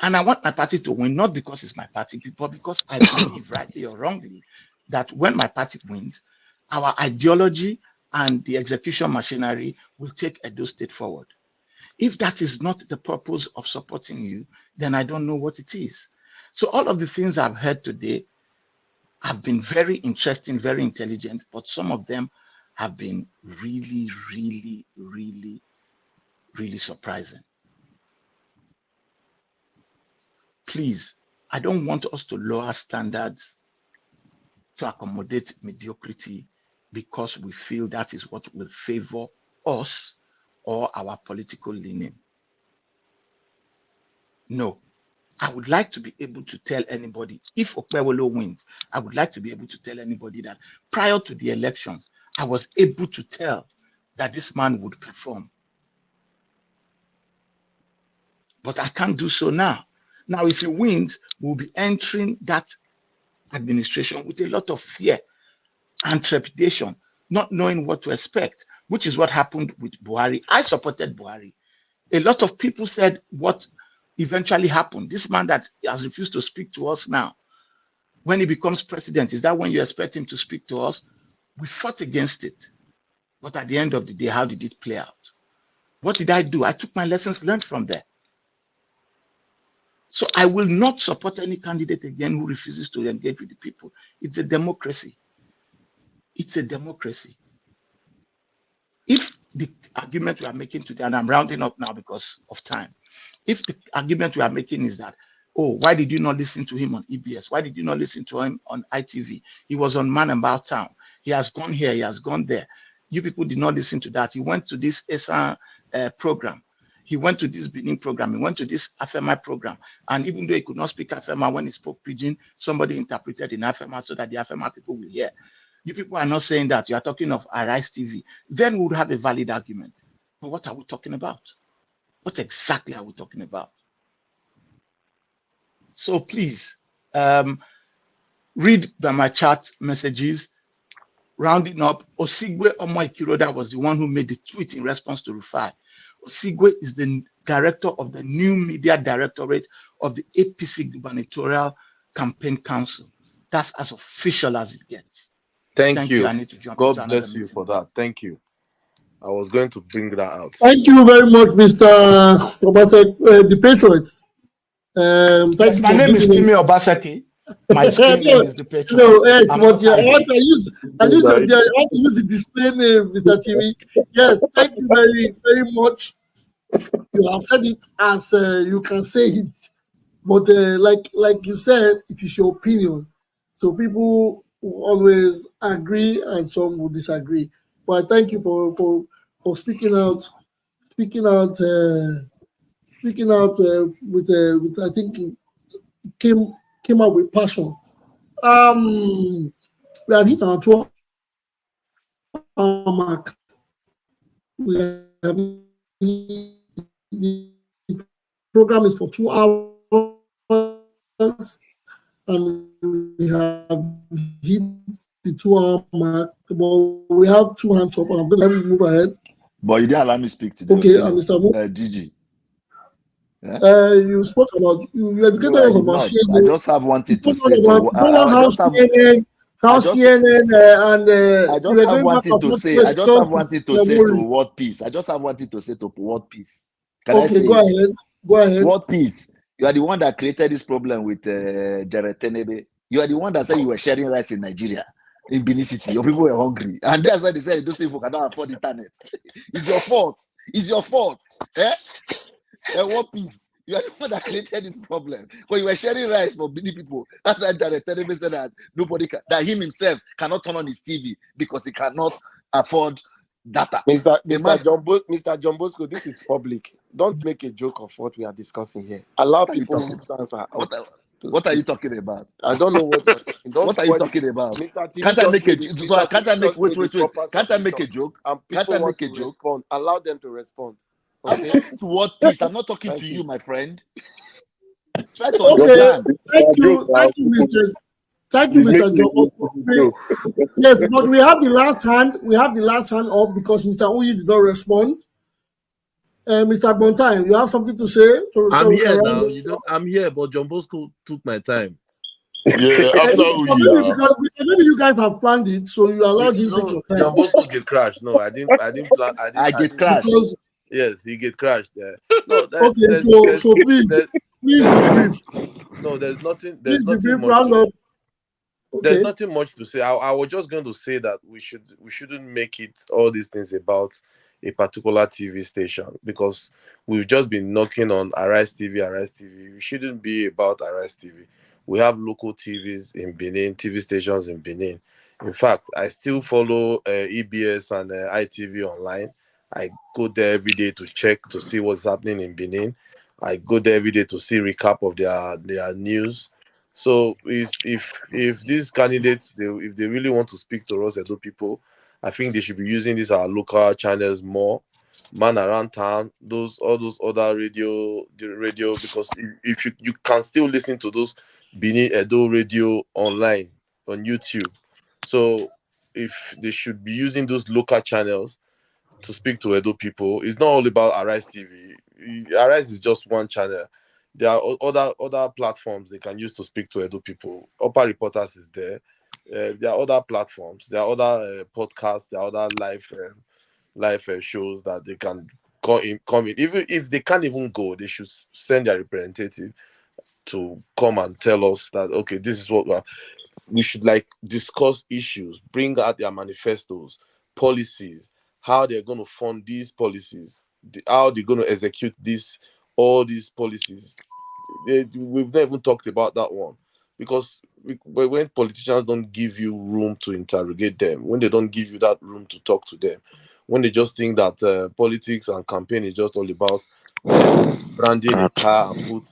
And I want my party to win, not because it's my party, but because I believe, rightly or wrongly, that when my party wins, our ideology and the execution machinery will take Edo State forward. If that is not the purpose of supporting you, then I don't know what it is. So all of the things I've heard today have been very interesting, very intelligent, but some of them have been really, really, really, really surprising. Please, I don't want us to lower standards to accommodate mediocrity because we feel that is what will favor us or our political leaning. No. I would like to be able to tell anybody, if Okpebholo wins, I would like to be able to tell anybody that prior to the elections, I was able to tell that this man would perform. But I can't do so now. Now, if he wins, we'll be entering that administration with a lot of fear and trepidation, not knowing what to expect, which is what happened with Buhari. I supported Buhari. A lot of people said what eventually happened. This man that has refused to speak to us now, when he becomes president, is that when you expect him to speak to us? We fought against it. But at the end of the day, how did it play out? What did I do? I took my lessons learned from there. So I will not support any candidate again who refuses to engage with the people. It's a democracy. It's a democracy. If the argument we are making today, and I'm rounding up now because of time, if the argument we are making is that, oh, why did you not listen to him on EBS? Why did you not listen to him on ITV? He was on Man About Town. He has gone here, he has gone there. You people did not listen to that. He went to this ESA program. He went to this Benin program. He went to this Afema program. And even though he could not speak Afema, when he spoke Pidgin, somebody interpreted in Afema so that the Afema people will hear. You people are not saying that. You are talking of Arise TV. Then we would have a valid argument. But what are we talking about? What exactly are we talking about? So please, read my chat messages. Rounding up, Osigwe Omoikiroda was the one who made the tweet in response to Rufai. Osigwe is the director of the new media directorate of the APC Gubernatorial Campaign Council. That's as official as it gets. Thank you. I need to jump God into another bless you meeting. for that. Thank you. I was going to bring that out. Thank you very much, Mr. Obaseki, the Patriot. Yes, my name is Timmy Obaseki. My screen name is the Patriot. No, yes, I'm but not yeah, I hiding. want to use the display name, Mr. Timmy. Yes, thank you very much. You have said it as you can say it, but like you said, it is your opinion. So people will always agree and some will disagree. But thank you for speaking out, speaking out, with I think it came out with passion. We have hit our 2 hour mark. We have the program is for 2 hours, and we have hit the 2 hour mark. But we have 2 hands up, and I'm going to move ahead. But you didn't allow me speak today. Okay, Mr. Gigi. Yeah? You spoke about you educated us about CNN. I just have one thing to say. How CNN and I just have one thing to say. I just have one thing to say to World Peace. I just have one thing to say to World Peace. Can I say go ahead. Go ahead. World Peace. You are the one that created this problem with Jared Tenebe. You are the one that said you were sharing rice in Nigeria, in Benin City. Your people were hungry, and that's why they said those people cannot afford internet. It's your fault. It's your fault. World Peace. You are the one that created this problem because you were sharing rice for many people. That's why Jared Tenebe said that that him himself cannot turn on his TV because he cannot afford data. Mr. John Bosco, this is public. Don't make a joke of what we are discussing here. Allow people who answer. What are you talking about? I don't know what you're talking. What are you talking about? Can't I make a joke? Can't I make Can't I make a joke? And people want to respond. Allow them to respond. Okay? I'm talking to World Peace. I'm not talking to you, my friend. Try to understand. Thank you, Mr. Thank you, Mr. John. Yes, but we have the last hand. We have the last hand up because Mr. Uyi did not respond. Mr. Bontime, you have something to say? I'm here now. I'm here, but John Bosco took my time. Yeah, after maybe you guys have planned it, so you allowed him to take your time. John Bosco get crashed. No, I didn't plan. I get crashed. Yes, he get crashed there. No, so please be brief. No, there's nothing. There's nothing much. There's nothing much to say. I was just going to say that we shouldn't make it all these things about a particular TV station because we've just been knocking on Arise TV. We shouldn't be about Arise TV. We have local TVs in Benin, TV stations in Benin. In fact, I still follow EBS and ITV online. I go there every day to check to see what's happening in Benin. I go there every day to see recap of their news. So if these candidates, if they really want to speak to us Edo people, I think they should be using these our local channels more. Man around town, all those other radio, because if you can still listen to those Benin Edo radio online on YouTube. So if they should be using those local channels to speak to Edo people, it's not all about Arise TV. Arise is just one channel. There are other platforms they can use to speak to Edo people. Upper Reporters is there. There are other platforms. There are other podcasts. There are other live shows that they can come in. Even if they can't even go, they should send their representative to come and tell us that, okay, this is what we should discuss issues, bring out their manifestos, policies, how they're going to fund these policies, how they're going to execute all these policies. We've not even talked about that one because when politicians don't give you room to interrogate them, when they don't give you that room to talk to them, when they just think that politics and campaign is just all about branding a car and put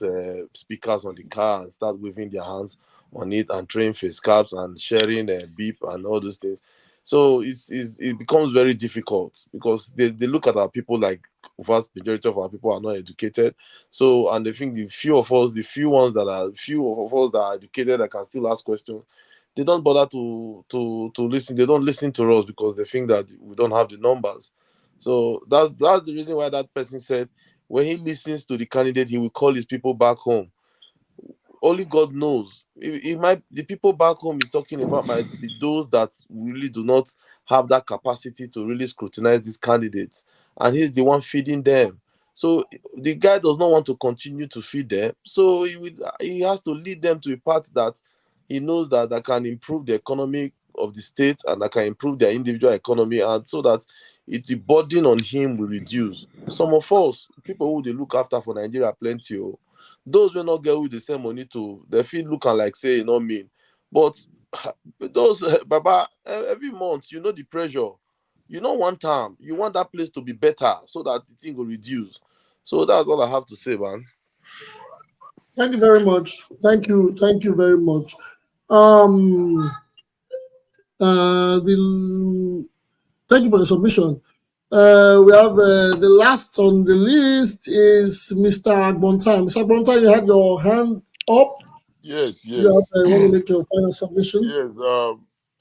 speakers on the car and start waving their hands on it and throwing face caps and sharing a beep and all those things. So it becomes very difficult because they look at our people like vast majority of our people are not educated. So, and they think the few of us that are educated that can still ask questions, they don't bother to listen. They don't listen to us because they think that we don't have the numbers. So that's the reason why that person said when he listens to the candidate, he will call his people back home. only God knows. It might, the people back home is talking about might be those that really do not have that capacity to really scrutinize these candidates, and he's the one feeding them. So the guy does not want to continue to feed them. So he has to lead them to a path that he knows that can improve the economy of the state and that can improve their individual economy, and so that the burden on him will reduce. Some of us, people who they look after for Nigeria, plenty. Oh. Those will not get who the same money to, they feel looking like say, you know mean. But those, Baba, every month, you know the pressure. You know one time, you want that place to be better so that the thing will reduce. So that's all I have to say, man. Thank you very much. Thank you very much. Thank you for the submission. We have the last on the list is Mr. Agbonta. Mr. Agbonta, you had your hand up. Yes. You want to make your final submission? Yes.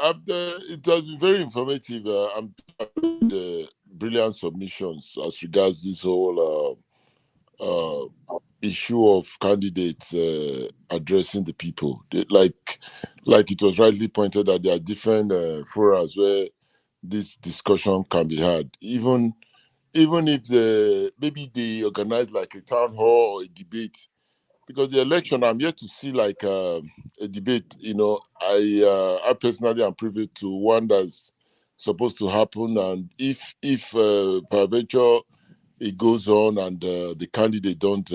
It has been very informative. I'm the brilliant submissions as regards this whole issue of candidates addressing the people. Like it was rightly pointed out, there are different forums where this discussion can be had. Even if maybe they organize like a town hall or a debate, because the election, I'm yet to see like a debate. I personally am privy to one that's supposed to happen, and if peradventure it goes on and the candidate don't,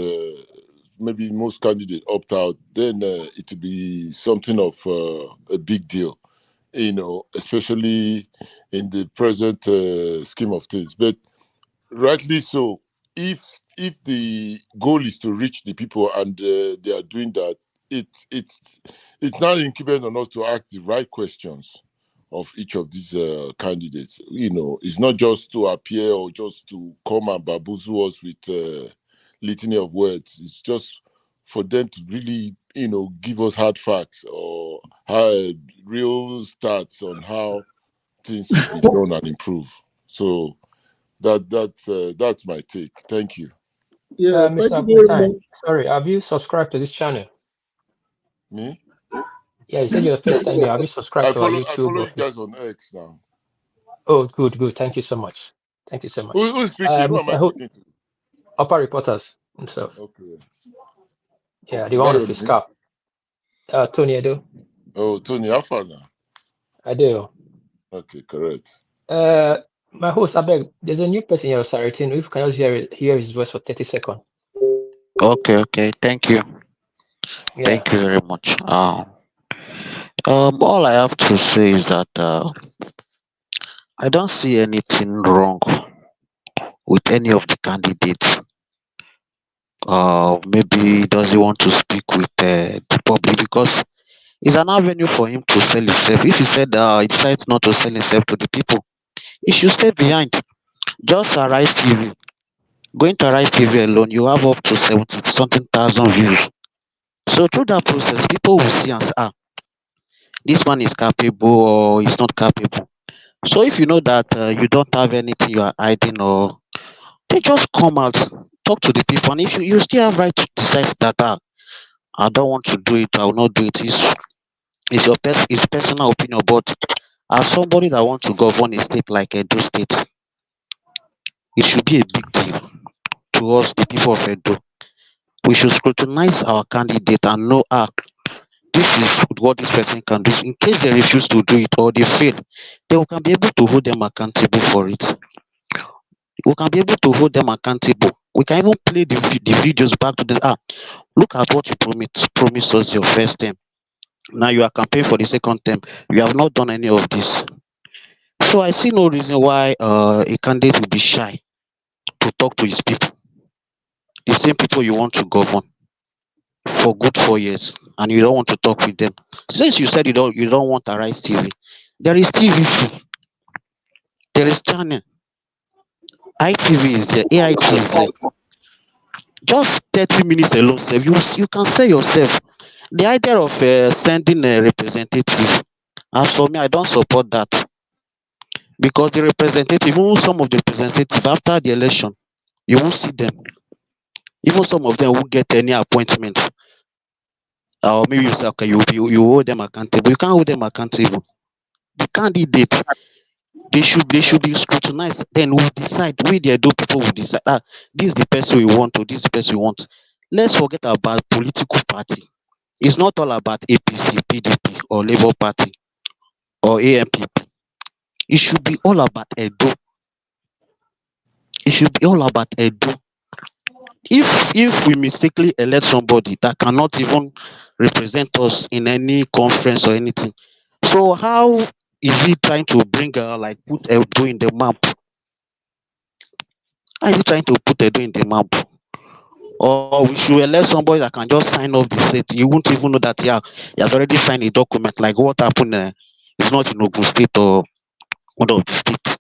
maybe most candidates opt out, then it will be something of a big deal, especially in the present scheme of things. But rightly so, if the goal is to reach the people and they are doing that, it's now incumbent on us to ask the right questions of each of these candidates. It's not just to appear or just to come and bamboozle us with litany of words. It's just for them to really, give us hard facts or real stats on how things should be done and improve. So that's my take. Thank you. Yeah, Mr. thank you very much. Sorry, have you subscribed to this channel? Me? Yeah, you said you're the first time here. Have you subscribed to our YouTube? I follow you guys on X now. Oh, good. Thank you so much. Who's speaking? Who am I speaking to? Upper Reporters himself. Okay. Yeah, the one with his cap. Tony Edo. Oh, Tony, how far now? I do. Okay, correct. My host, I beg, there's a new person here, Saritin. If you can just hear his voice for 30 seconds. Okay. Thank you. Yeah. Thank you very much. All I have to say is that I don't see anything wrong with any of the candidates. Maybe he doesn't want to speak with the public because it's an avenue for him to sell himself. If he said he decides not to sell himself to the people, he should stay behind. Just Arise TV. Going to Arise TV alone, you have up to 70-something thousand views. So through that process, people will see and say, this man is capable or is not capable. So if you know that you don't have anything you are hiding, or they just come out, talk to the people, and if you still have right to decide that I don't want to do it, I will not do it. It's personal opinion, but as somebody that wants to govern a state like Edo State, it should be a big deal to us, the people of Edo. We should scrutinize our candidate and know, this is what this person can do. In case they refuse to do it or they fail, then we can be able to hold them accountable for it. We can be able to hold them accountable. We can even play the videos back to them. Look at what you promised us your first term. Now you are campaigning for the second term. You have not done any of this. So I see no reason why a candidate will be shy to talk to his people. The same people you want to govern for good 4 years, and you don't want to talk with them. Since you said you don't want Arise TV, there is TVC, there is channel, ITV is there, AIT is there. Just 30 minutes alone, you can say yourself. The idea of sending a representative, as for me, I don't support that, because the representative, even some of the representatives after the election, you won't see them. Even some of them won't get any appointment. or maybe you say, okay, you hold them accountable. You can't hold them accountable. The candidate, they should be scrutinized. Then we'll decide. We the Edo people will decide. This is the person we want, or this is the person we want. Let's forget about political party. It's not all about APC, PDP, or Labour Party, or AMPP. It should be all about Edo. It should be all about Edo. If we mistakenly elect somebody that cannot even represent us in any conference or anything, so how is he trying to bring like put Edo in the map? How is he trying to put Edo in the map? Or we should elect somebody that can just sign off the state. You won't even know that, yeah, he has already signed a document. Like what happened, it's not in Ogun State or one of the states.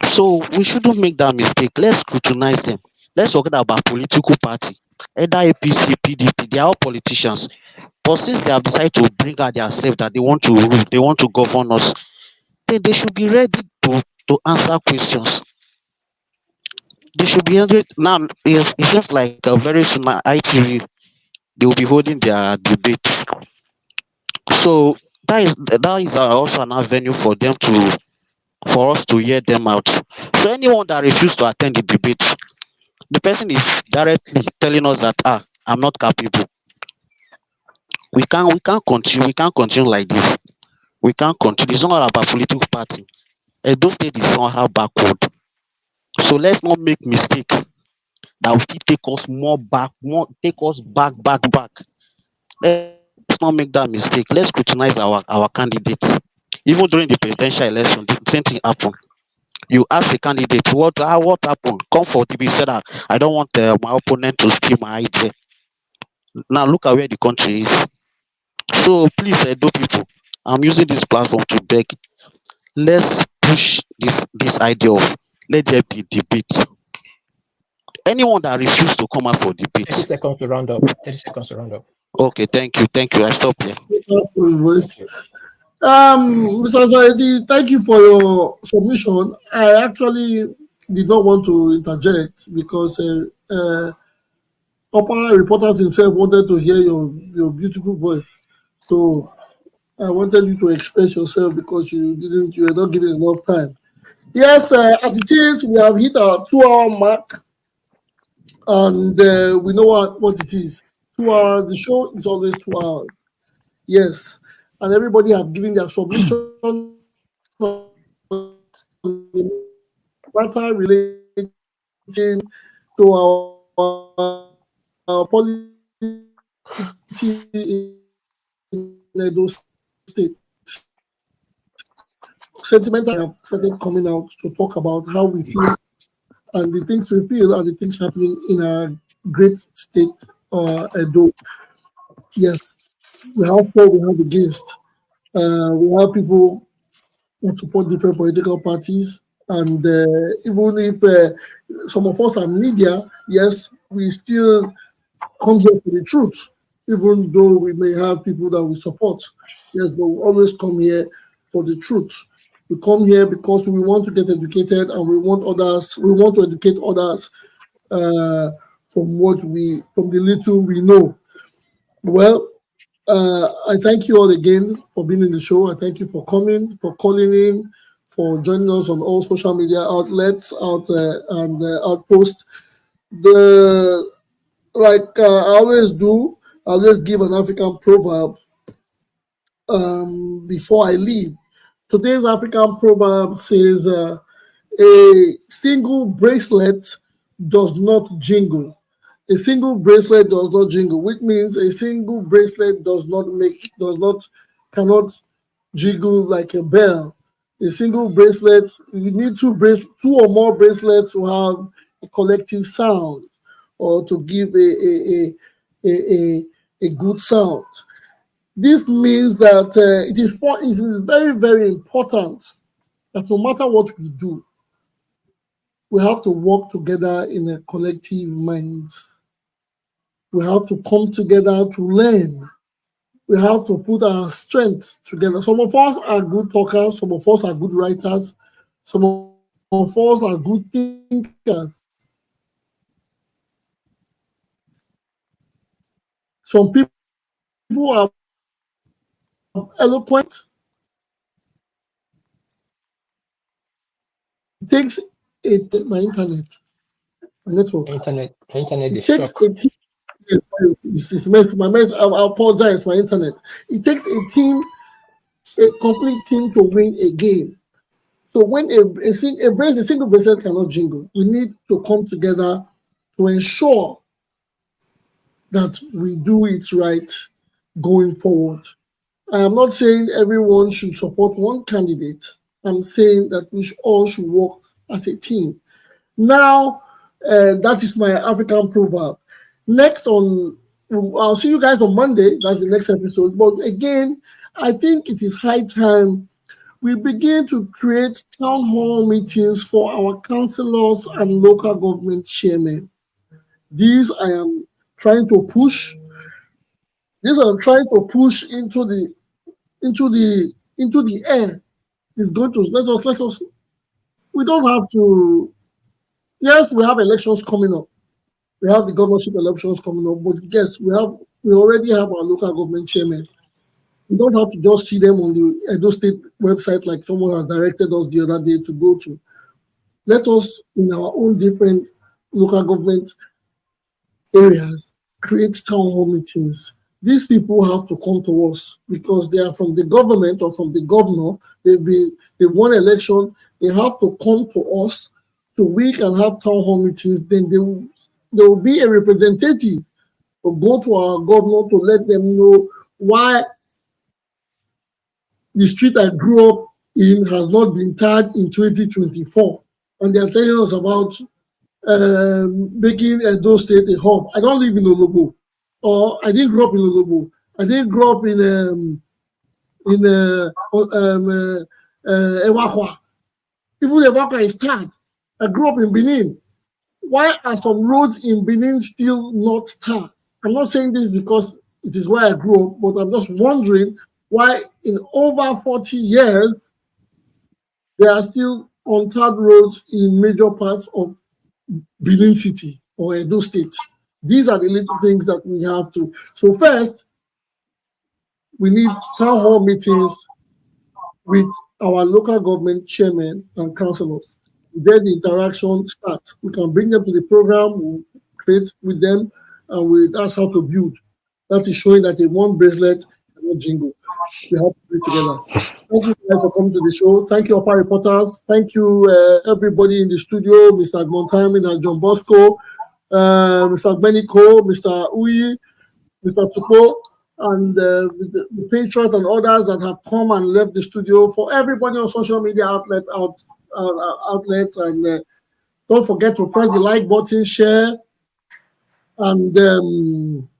So we shouldn't make that mistake. Let's scrutinize them. Let's forget about political party. Either APC, PDP, they are all politicians. But since they have decided to bring out themselves that they want to rule, they want to govern us, then they should be ready to answer questions. They should be ready. Now, it seems like very soon ITV, they will be holding their debate. So that is also an avenue for them for us to hear them out. So anyone that refuses to attend the debate, the person is directly telling us that I'm not capable. We can't continue like this. We can't continue. It's not all about political party. Edo State is somehow backward. So let's not make mistake that will still take us take us back. Let's not make that mistake. Let's scrutinize our candidates. Even during the presidential election, the same thing happened. You ask a candidate what happened. Come for debate. Said that I don't want my opponent to steal my idea. Now look at where the country is. So please, Edo people, I'm using this platform to beg. Let's push this idea of let there be debate. Anyone that refuses to come out for debate. 30 seconds to round up. 30 seconds to round up. Okay, thank you. I stop here. Mr. Zaidi, thank you for your submission. I actually did not want to interject because Upper reporters himself wanted to hear your beautiful voice. So I wanted you to express yourself because you were not given enough time. Yes, as it is, we have hit our 2-hour mark, and we know what it is. 2 hours. The show is always 2 hours. Yes, and everybody have given their submission on the matter relating to our policy in Edo State. Sentimental have started coming out to talk about how we feel and the things we feel and the things happening in our great state, Edo. Yes, we have for, we have against. We have people who support different political parties, and even if some of us are media, yes, we still come here for the truth, even though we may have people that we support. Yes, but we always come here for the truth. We come here because we want to get educated and we want to educate others from the little we know. Well, I thank you all again for being in the show. I thank you for coming, for calling in, for joining us on all social media outlets and outposts. Like I always do, I always give an African proverb before I leave. Today's African proverb says, a single bracelet does not jingle. A single bracelet does not jingle, which means a single bracelet cannot jiggle like a bell. A single bracelet, you need two or more bracelets to have a collective sound or to give a good sound. This means that it is very, very important that no matter what we do, we have to work together in a collective mind. We have to come together to learn. We have to put our strength together. Some of us are good talkers, some of us are good writers, some of us are good thinkers. Some people People are eloquent. It takes my internet, my network. Internet It is takes stuck. 18. Yes, I apologize. My internet. It takes a complete team to win a game. So when a single president cannot jingle, we need to come together to ensure that we do it right going forward. I am not saying everyone should support one candidate. I'm saying that we all should work as a team. Now, that is my African proverb. Next I'll see you guys on Monday. That's the next episode. But again, I think it is high time we begin to create town hall meetings for our councillors and local government chairmen. These I am trying to push. These I'm trying to push into the air. It's going to let us. We don't have to. Yes, we have elections coming up. We have the governorship elections coming up, but yes, we already have our local government chairmen. We don't have to just see them on the Edo State website like someone has directed us the other day to go to. Let us, in our own different local government areas, create town hall meetings. These people have to come to us because they are from the government or from the governor. They won election. They have to come to us so we can have town hall meetings. Then there will be a representative to go to our governor to let them know why the street I grew up in has not been tagged in 2024. And they are telling us about making Edo State a hub. I don't live in Olobo, or I didn't grow up in Olobo. I didn't grow up in Ewakwa. Even Ewakwa is tagged. I grew up in Benin. Why are some roads in Benin still not tagged? I'm not saying this because it is where I grew up, but I'm just wondering why in over 40 years there are still untarred roads in major parts of Benin City or Edo State. These are the little things that we have to. So first, we need town hall meetings with our local government chairmen and councillors. Then the interaction starts. We can bring them to the program, we'll create with them, and that's how to build. That is showing that a one bracelet cannot jingle. We have to do it together. Thank you guys for coming to the show. Thank you, Opa reporters. Thank you, everybody in the studio, Mr. Montaigne and John Bosco, Mr. Beniko, Mr. Uyi, Mr. Tupo, and the Patriot and others that have come and left the studio. For everybody on social media outlets, and don't forget to press the like button, share, and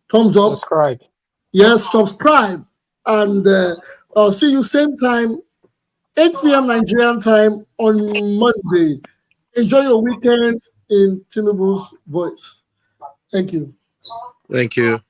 thumbs up. Subscribe. Yes, subscribe. And I'll see you same time, 8 p.m. Nigerian time on Monday. Enjoy your weekend in Tinubu's voice. Thank you. Thank you.